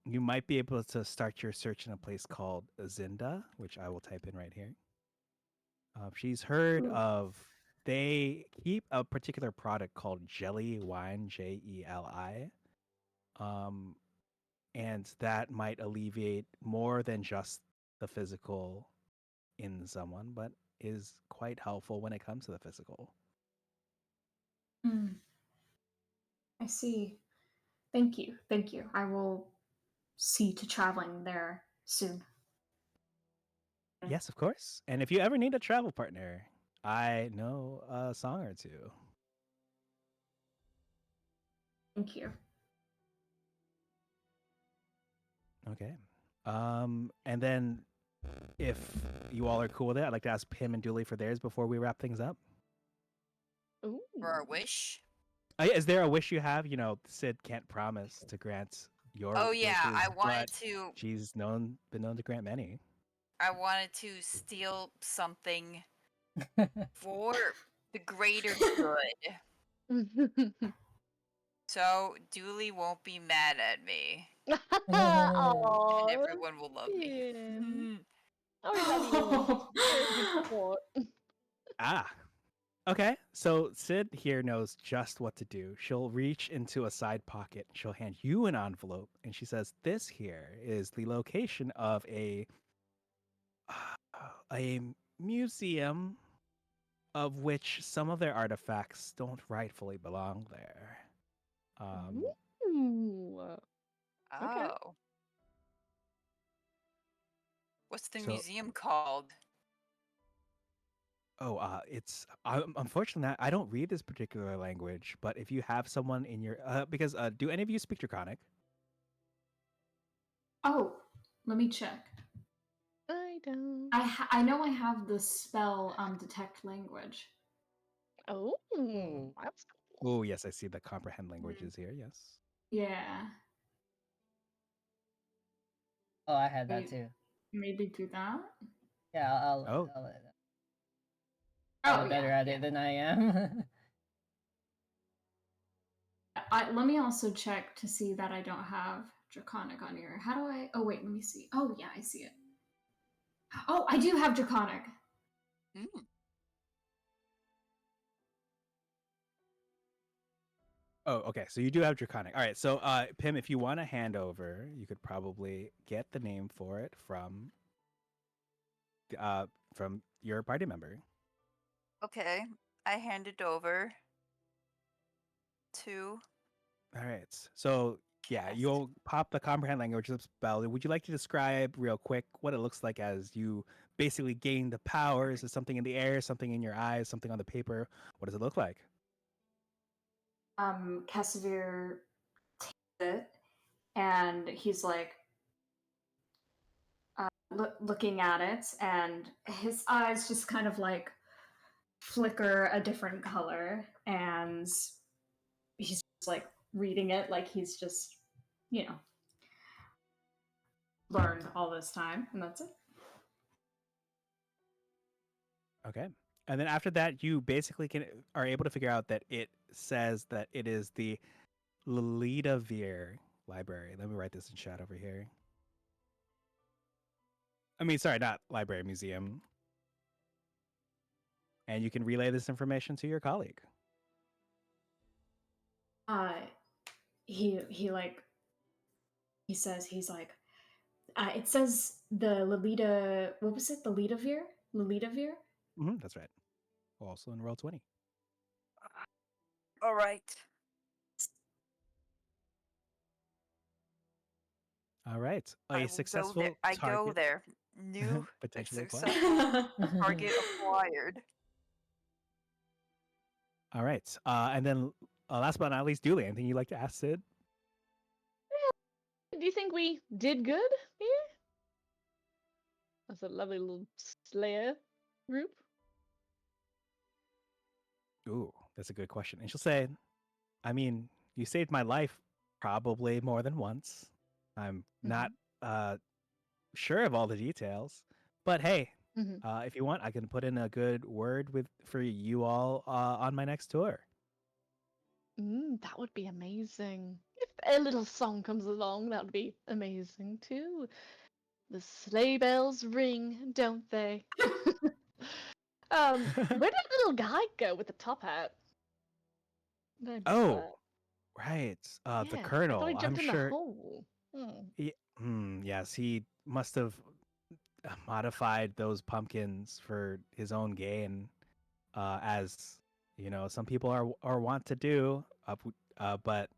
C: you might be able to start your search in a place called Zinda, which I will type in right here. She's heard
D: Ooh.
C: of, they keep a particular product called Jelly Wine, Jeli. and that might alleviate more than just the physical in someone, but is quite helpful when it comes to the physical.
D: Mm, I see. Thank you. Thank you. I will see to traveling there soon.
C: Yes, of course. And if you ever need a travel partner, I know a song or two.
D: Thank you.
C: Okay. And then if you all are cool with it, I'd like to ask Pim and Dooley for theirs before we wrap things up.
B: Ooh.
E: For our wish.
C: Is there a wish you have? You know, Sid can't promise to grant your
E: Oh yeah,
C: wishes,
E: I wanted
C: but
E: to.
C: she's been known to grant many.
E: I wanted to steal something for the greater good, so Dooley won't be mad at me, and
B: Aw,
E: everyone will love me.
B: Tim. Oh, we love you. You're a good sport.
C: Ah, okay. So Sid here knows just what to do. She'll reach into a side pocket. She'll hand you an envelope, and she says, "This here is the location of a museum of which some of their artifacts don't rightfully belong there."
B: Ooh. Okay.
E: Oh, what's the
C: So,
E: museum called?
C: it's unfortunately I don't read this particular language, but if you have someone in your because do any of you speak Draconic?
D: Oh, let me check.
B: I don't.
D: I know I have the spell detect language.
B: Oh, that's cool.
C: Oh, yes, I see the comprehend languages here. Yes.
D: Yeah.
A: Oh, I had that too.
D: Maybe do that.
A: Yeah,
C: Oh,
A: I'll
D: Oh,
A: probably better
D: yeah,
A: at it than I am.
D: let me also check to see that I don't have Draconic on here. How do I? Oh wait, let me see. Oh yeah, I see it. Oh, I do have Draconic.
E: Mm.
C: oh, okay. So you do have Draconic. All right. So, Pim, if you want to hand over, you could probably get the name for it from your party member.
E: Okay, I hand it over to
C: All right. So yeah,
E: Cast.
C: you'll pop the comprehend language spell. Would you like to describe real quick what it looks like as you basically gain the powers? Is something in the air, something in your eyes, something on the paper? What does it look like?
D: Casimir takes it, and he's like looking at it, and his eyes just kind of like flicker a different color, and he's just like reading it like he's just, you know, learned all this time, and that's it.
C: Okay. And then after that, you basically are able to figure out that it says that it is the Lolita Veer Library. Let me write this in chat over here. I mean, sorry, not library, museum. And you can relay this information to your colleague.
D: Uh, he like he says he's like it says the Lolita. What was it? The Lolita Veer.
C: That's right. Also in roll 20.
E: All right.
C: All right.
E: I
C: A
E: will
C: successful
E: go there. I go
C: target
E: there. New
C: potentially acquired.
E: successful target acquired.
C: All right. And then last but not least, Dooley, anything you'd like to ask Sid?
B: Do you think we did good here? That's a lovely little Slayer group.
C: Ooh, that's a good question. And she'll say, I mean, you saved my life probably more than once. I'm not sure of all the details, but hey, if you want, I can put in a good word for you all on my next tour.
B: That would be amazing. If a little song comes along, that would be amazing too. The sleigh bells ring, don't they? Where did the little guy go with the top hat? Did I miss
C: Oh,
B: that?
C: right. The
B: Yeah, I thought he
C: Colonel. I'm
B: jumped in the
C: sure.
B: hole.
C: Yes, he must have modified those pumpkins for his own gain, as you know, some people are wont to do. But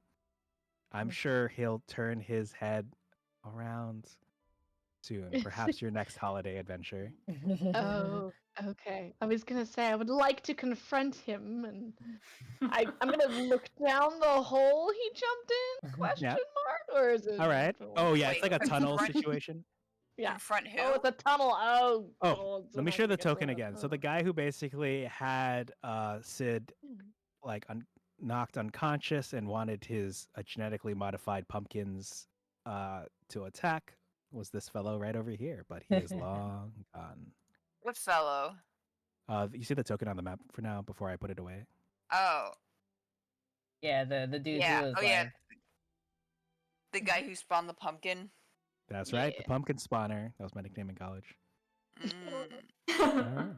C: I'm sure he'll turn his head around soon. Perhaps your next holiday adventure.
B: Oh, okay. I was gonna say I would like to confront him, and I'm gonna look down the hole he jumped in?
C: Yeah.
B: Question mark, or is it
C: All
B: a
C: right.
B: different one?
C: Oh yeah, it's
E: Wait,
C: like a tunnel
E: confront
C: situation.
B: Yeah.
E: confront who?
B: Oh, it's a tunnel. Oh,
C: Oh,
B: God,
C: let
B: we're
C: me
B: not
C: share
B: gonna
C: the
B: get to
C: token
B: that.
C: again. So the guy who basically had Sid like knocked unconscious and wanted his genetically modified pumpkins to attack was this fellow right over here, but he is long gone.
E: What fellow?
C: You see the token on the map for now before I put it away?
E: Oh,
A: Yeah, the dude who
E: yeah.
A: was
E: Oh, yeah.
A: like,
E: The guy who spawned the pumpkin.
C: That's
E: Yeah.
C: right, the pumpkin spawner. That was my nickname in college.
E: Mm.
C: All right.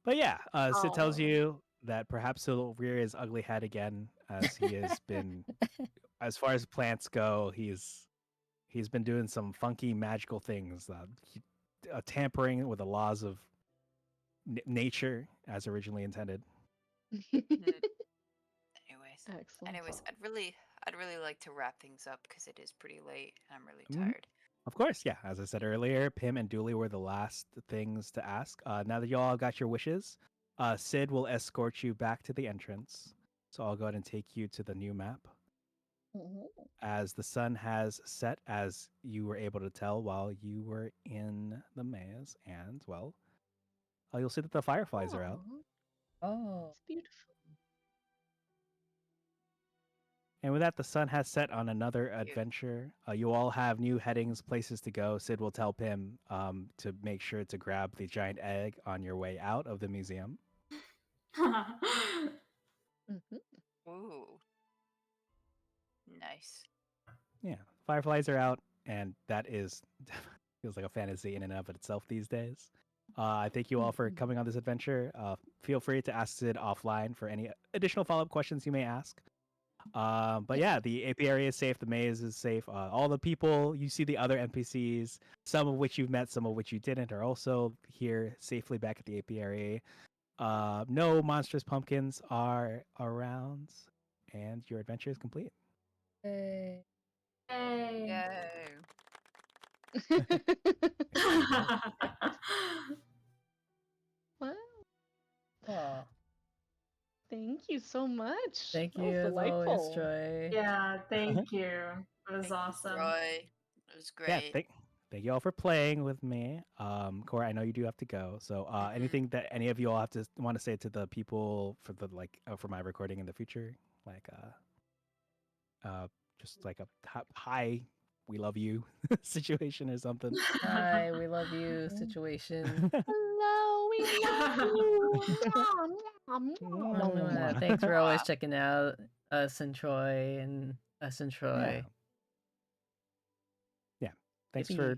C: But yeah, Sid tells
B: Oh.
C: you that perhaps he'll rear his ugly head again, as he has been, as far as plants go, he's been doing some funky magical things, tampering with the laws of nature as originally intended.
E: Anyways,
B: Excellent.
E: I'd really like to wrap things up because it is pretty late and I'm really
C: Mhm.
E: tired.
C: Of course, yeah. As I said earlier, Pim and Dooley were the last things to ask. Now that you all got your wishes, Sid will escort you back to the entrance. So I'll go ahead and take you to the new map. As the sun has set, as you were able to tell while you were in the maze, and well, you'll see that the fireflies are out.
A: oh,
B: It's beautiful.
C: And with that, the sun has set on another
E: Cute.
C: adventure. You all have new headings, places to go. Sid will tell Pim to make sure to grab the giant egg on your way out of the museum.
E: Ooh. Nice.
C: Yeah, fireflies are out, and that is feels like a fantasy in and of itself these days. I thank you all for coming on this adventure. Feel free to ask Sid offline for any additional follow up questions you may ask. But yeah, the AP area is safe. The maze is safe. All the people you see, the other NPCs, some of which you've met, some of which you didn't, are also here safely back at the AP area. No monstrous pumpkins are around, and your adventure is complete.
A: hey.
D: Yay.
E: Yay.
B: Wow.
A: Oh,
B: Thank you so much.
A: thank
B: That was
A: you as always,
B: delightful.
A: Troy.
D: Yeah, thank you. It was
E: Thank you,
D: awesome.
E: Roy. It was
C: Yeah,
E: great.
C: thank you all for playing with me. Corey, I know you do have to go. So, anything that any of you all have to want to say to the people for the for my recording in the future, like just like a hi, we love you situation or something.
A: Hi, we love you situation.
B: Hello, we love you.
A: Thanks for always
E: Mwah.
A: checking out us and Troy and us and
C: Yeah,
A: Troy.
C: yeah. Thanks
A: Yippee.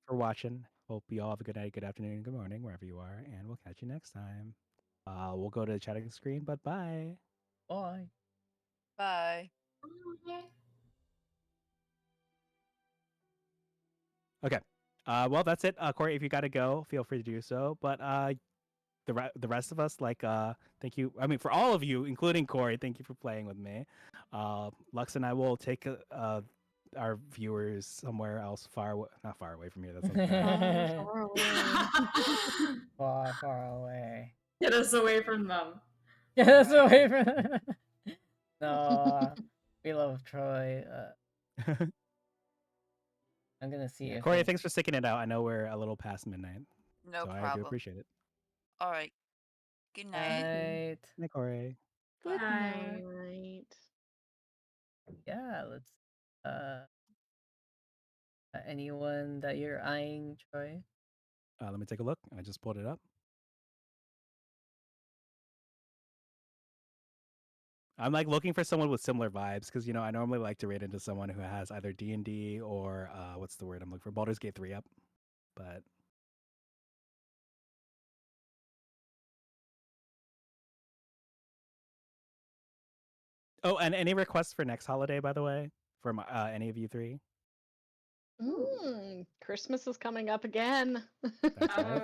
C: for watching. Hope you all have a good night, good afternoon, good morning, wherever you are, and we'll catch you next time. We'll go to the chatting screen, but bye.
A: Bye.
E: Bye.
C: Okay. Well, that's it. Corey, if you got to go, feel free to do so. But the rest of us, thank you. I mean, for all of you, including Corey, thank you for playing with me. Lux and I will take our viewers somewhere else, not far away from here. That's sounds bad.
B: Far away.
A: Far, far away.
D: Get us away from them.
A: Get us away from. No, we love Troy. I'm gonna see if
C: Corey, thanks for sticking it out. I know we're a little past midnight,
E: No
C: so I do
E: problem.
C: appreciate it.
E: All right. Good night.
A: Night.
C: Hi, Corey.
B: Good
D: Bye.
B: night.
A: Yeah, let's. Anyone that you're eyeing, Troy?
C: Let me take a look. I just pulled it up. I'm like looking for someone with similar vibes because I normally like to raid into someone who has either D&D or what's the word I'm looking for, Baldur's Gate 3 up. But oh, and any requests for next holiday, by the way, from any of you three?
B: Christmas is coming up again.
C: That's right.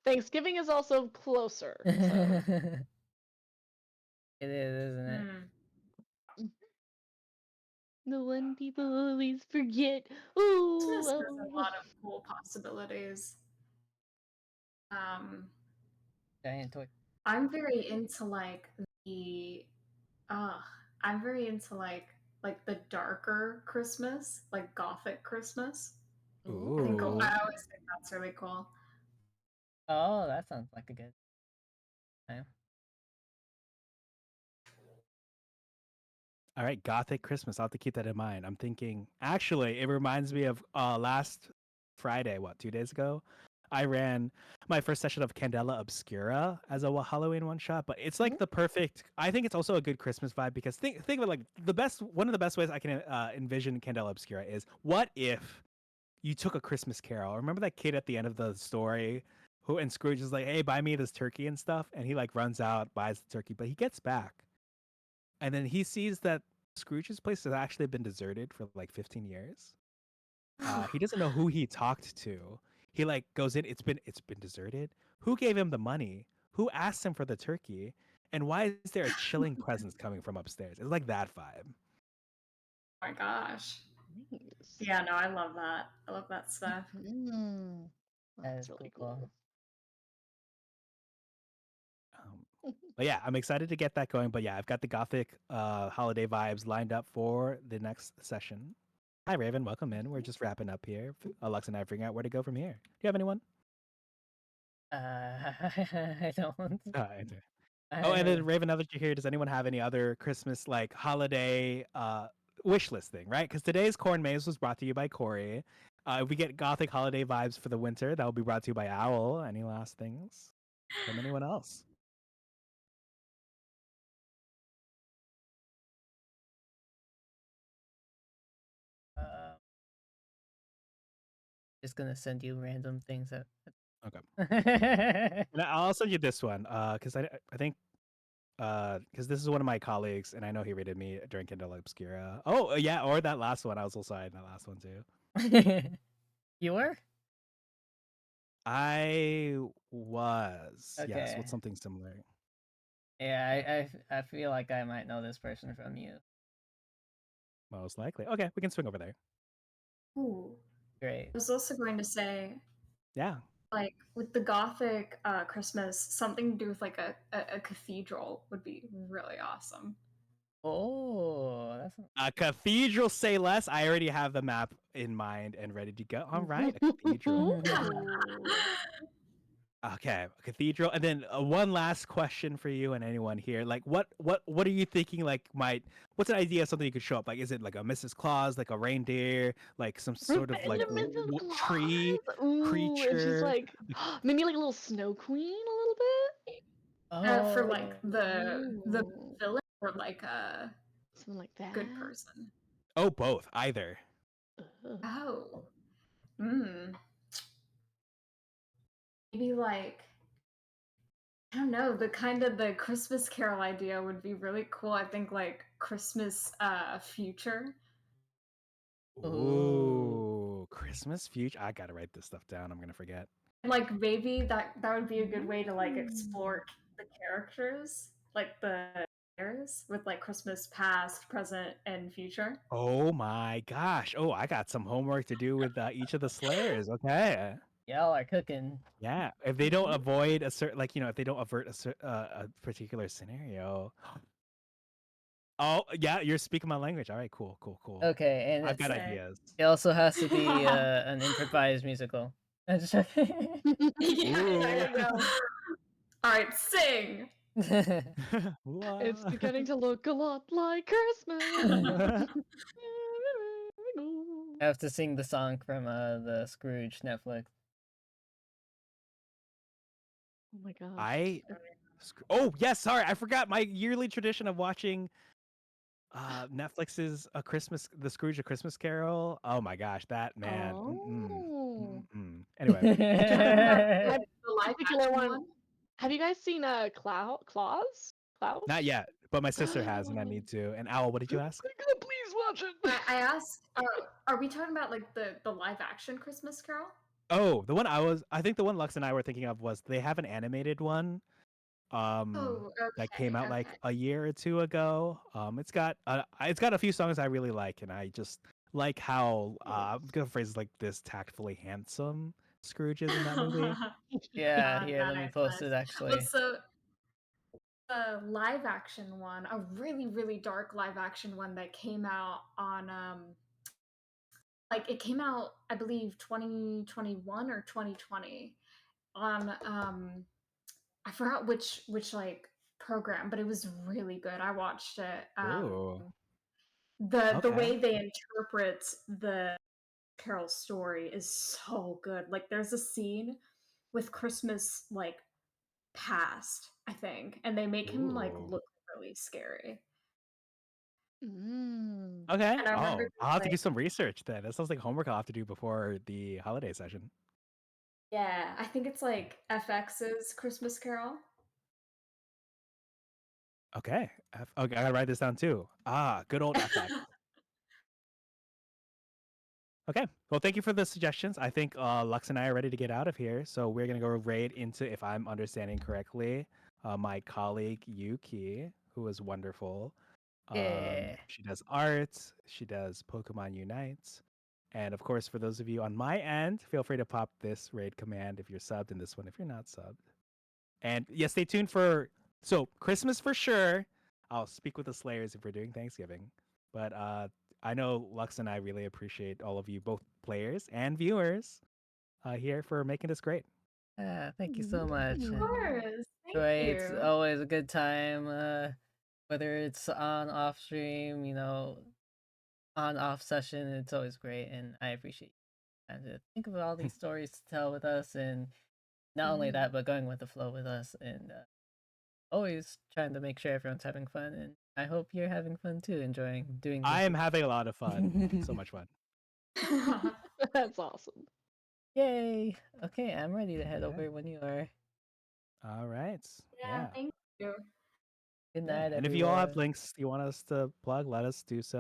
B: Thanksgiving is also closer. So.
A: It is, isn't it?
B: The one people always forget.
D: Christmas has a
B: Ooh.
D: lot of cool possibilities.
A: Giant toy.
D: I'm very into like the uh I'm very into like the darker Christmas, like gothic Christmas. I
C: Ooh.
D: always think that's really cool.
A: Oh, that sounds like a good time.
C: All right, Gothic Christmas. I'll have to keep that in mind. I'm thinking, actually, it reminds me of last Friday, 2 days ago? I ran my first session of Candela Obscura as a Halloween one shot, but it's like the perfect. I think it's also a good Christmas vibe because think of it like one of the best ways I can envision Candela Obscura is what if you took A Christmas Carol? Remember that kid at the end of the story who and Scrooge is like, "Hey, buy me this turkey and stuff," and he like runs out, buys the turkey, but he gets back. And then he sees that Scrooge's place has actually been deserted for like 15 years. He doesn't know who he talked to. He like goes in. It's been deserted. Who gave him the money? Who asked him for the turkey? And why is there a chilling presence coming from upstairs? It's like that vibe.
D: Oh my gosh.
B: Nice.
D: Yeah, no, I love that. I love that stuff.
A: That is
B: That's really
A: cool.
C: But yeah, I'm excited to get that going. But yeah, I've got the Gothic holiday vibes lined up for the next session. Hi, Raven. Welcome in. We're just wrapping up here. Alexa and I are figuring out where to go from here. Do you have anyone?
A: I don't.
C: Oh, and then Raven, now that you're here, does anyone have any other Christmas like holiday wish list thing, right? Because today's Corn Maze was brought to you by Corey. If we get Gothic holiday vibes for the winter, that will be brought to you by Owl. Any last things from anyone else?
A: Just gonna send you random things that.
C: Okay. And I'll send you this one because I think because this is one of my colleagues and I know he rated me during Kindle Obscura. Oh yeah, or that last one. I was also in that last one too.
A: You were?
C: I was.
A: Okay.
C: Yes, with something similar.
A: Yeah, I feel like I might know this person from you.
C: Most likely. Okay, we can swing over there.
D: Ooh.
A: Great.
D: I was also going to say,
C: yeah,
D: like with the Gothic Christmas, something to do with like a cathedral would be really awesome.
A: Oh, that's
C: a cathedral. Say less. I already have the map in mind and ready to go. All right, a cathedral. Okay, a cathedral. And then one last question for you and anyone here. Like, what are you thinking? Like, what's an idea of something you could show up? Like, is it like a Mrs. Claus, like a reindeer, like some sort of like tree creature?
B: And she's like, maybe like a little snow queen, a little bit.
D: For like the villain or like a
B: something like that.
D: Good person.
C: Oh, both. Either.
D: Oh. Maybe like I don't know, the Christmas Carol idea would be really cool. I think like Christmas future.
C: Ooh, Christmas future. I gotta write this stuff down. I'm gonna forget.
D: Like maybe that would be a good way to like explore the characters, like the characters with like Christmas past, present, and future.
C: Oh my gosh. Oh, I got some homework to do with each of the Slayers. Okay.
A: Y'all are cooking.
C: Yeah. If they don't avoid a certain, like, if they don't avert a particular scenario. Oh, yeah. You're speaking my language. All right. Cool.
A: Okay. And
C: I've got ideas.
A: It also has to be an improvised musical.
D: Yeah, there you go. All right, sing.
B: It's beginning to look a lot like Christmas.
A: I have to sing the song from the Scrooge Netflix.
B: Oh my gosh.
C: Oh yes, sorry, I forgot my yearly tradition of watching Netflix's the Scrooge A Christmas Carol. Oh my gosh, that man. Anyway,
B: My particular one. Have you guys seen Klaus?
C: Not yet, but my sister has, and I need to. And Owl, what did you ask?
B: Please watch it.
D: I asked, are we talking about like the live action Christmas Carol?
C: Oh, I think the one Lux and I were thinking of was they have an animated one
D: Oh,
C: that came out like
D: okay.
C: a year or two ago. It's got a few songs I really like, and I just like how I'm gonna phrase it like this tactfully handsome Scrooge is in that movie.
A: Yeah,
D: God,
A: here, let me
D: nice,
A: post
D: nice.
A: it
D: Well,
A: actually.
D: so the live action one, a really, really dark live action one that came out on like it came out, I believe 2021 or 2020 on I forgot which like program, but it was really good. I watched it.
C: Ooh,
D: The
C: okay.
D: way they interpret the Carol story is so good. Like there's a scene with Christmas like past, I think, and they make him like
C: Ooh.
D: look really scary.
B: Mm.
C: Okay.
D: And I remember
C: Oh, I'll have to do
D: like,
C: some research then. That sounds like homework I'll have to do before the holiday session.
D: yeah, I think it's like FX's Christmas Carol.
C: Okay. Okay, I gotta write this down too. Good old FX. Okay. Well, thank you for the suggestions. I think Lux and I are ready to get out of here. So we're going to go right into, if I'm understanding correctly, my colleague Yuki, who is wonderful.
A: Yeah.
C: She does art, she does Pokemon Unites. And of course, for those of you on my end, feel free to pop this raid command if you're subbed, and this one if you're not subbed. And yes, stay tuned for Christmas for sure. I'll speak with the Slayers if we're doing Thanksgiving. But I know Lux and I really appreciate all of you, both players and viewers, here for making this great.
A: Thank you so much.
D: Of
B: Mm.
D: course. Thank
A: Right, it's
D: you.
A: always a good time, whether it's on off stream, on off session, it's always great, and I appreciate you time to think of all these stories to tell with us, and not only that, but going with the flow with us, and always trying to make sure everyone's having fun, and I hope you're having fun too, enjoying doing
C: I
A: this.
C: am having a lot of fun. So much fun.
B: That's awesome.
A: Yay! Okay, I'm ready to head
C: Yeah.
A: over when you are.
C: All right.
D: Yeah, thank you.
A: Good
C: Yeah.
A: night,
C: And if you all have
A: everyone.
C: links you want us to plug, let us do so.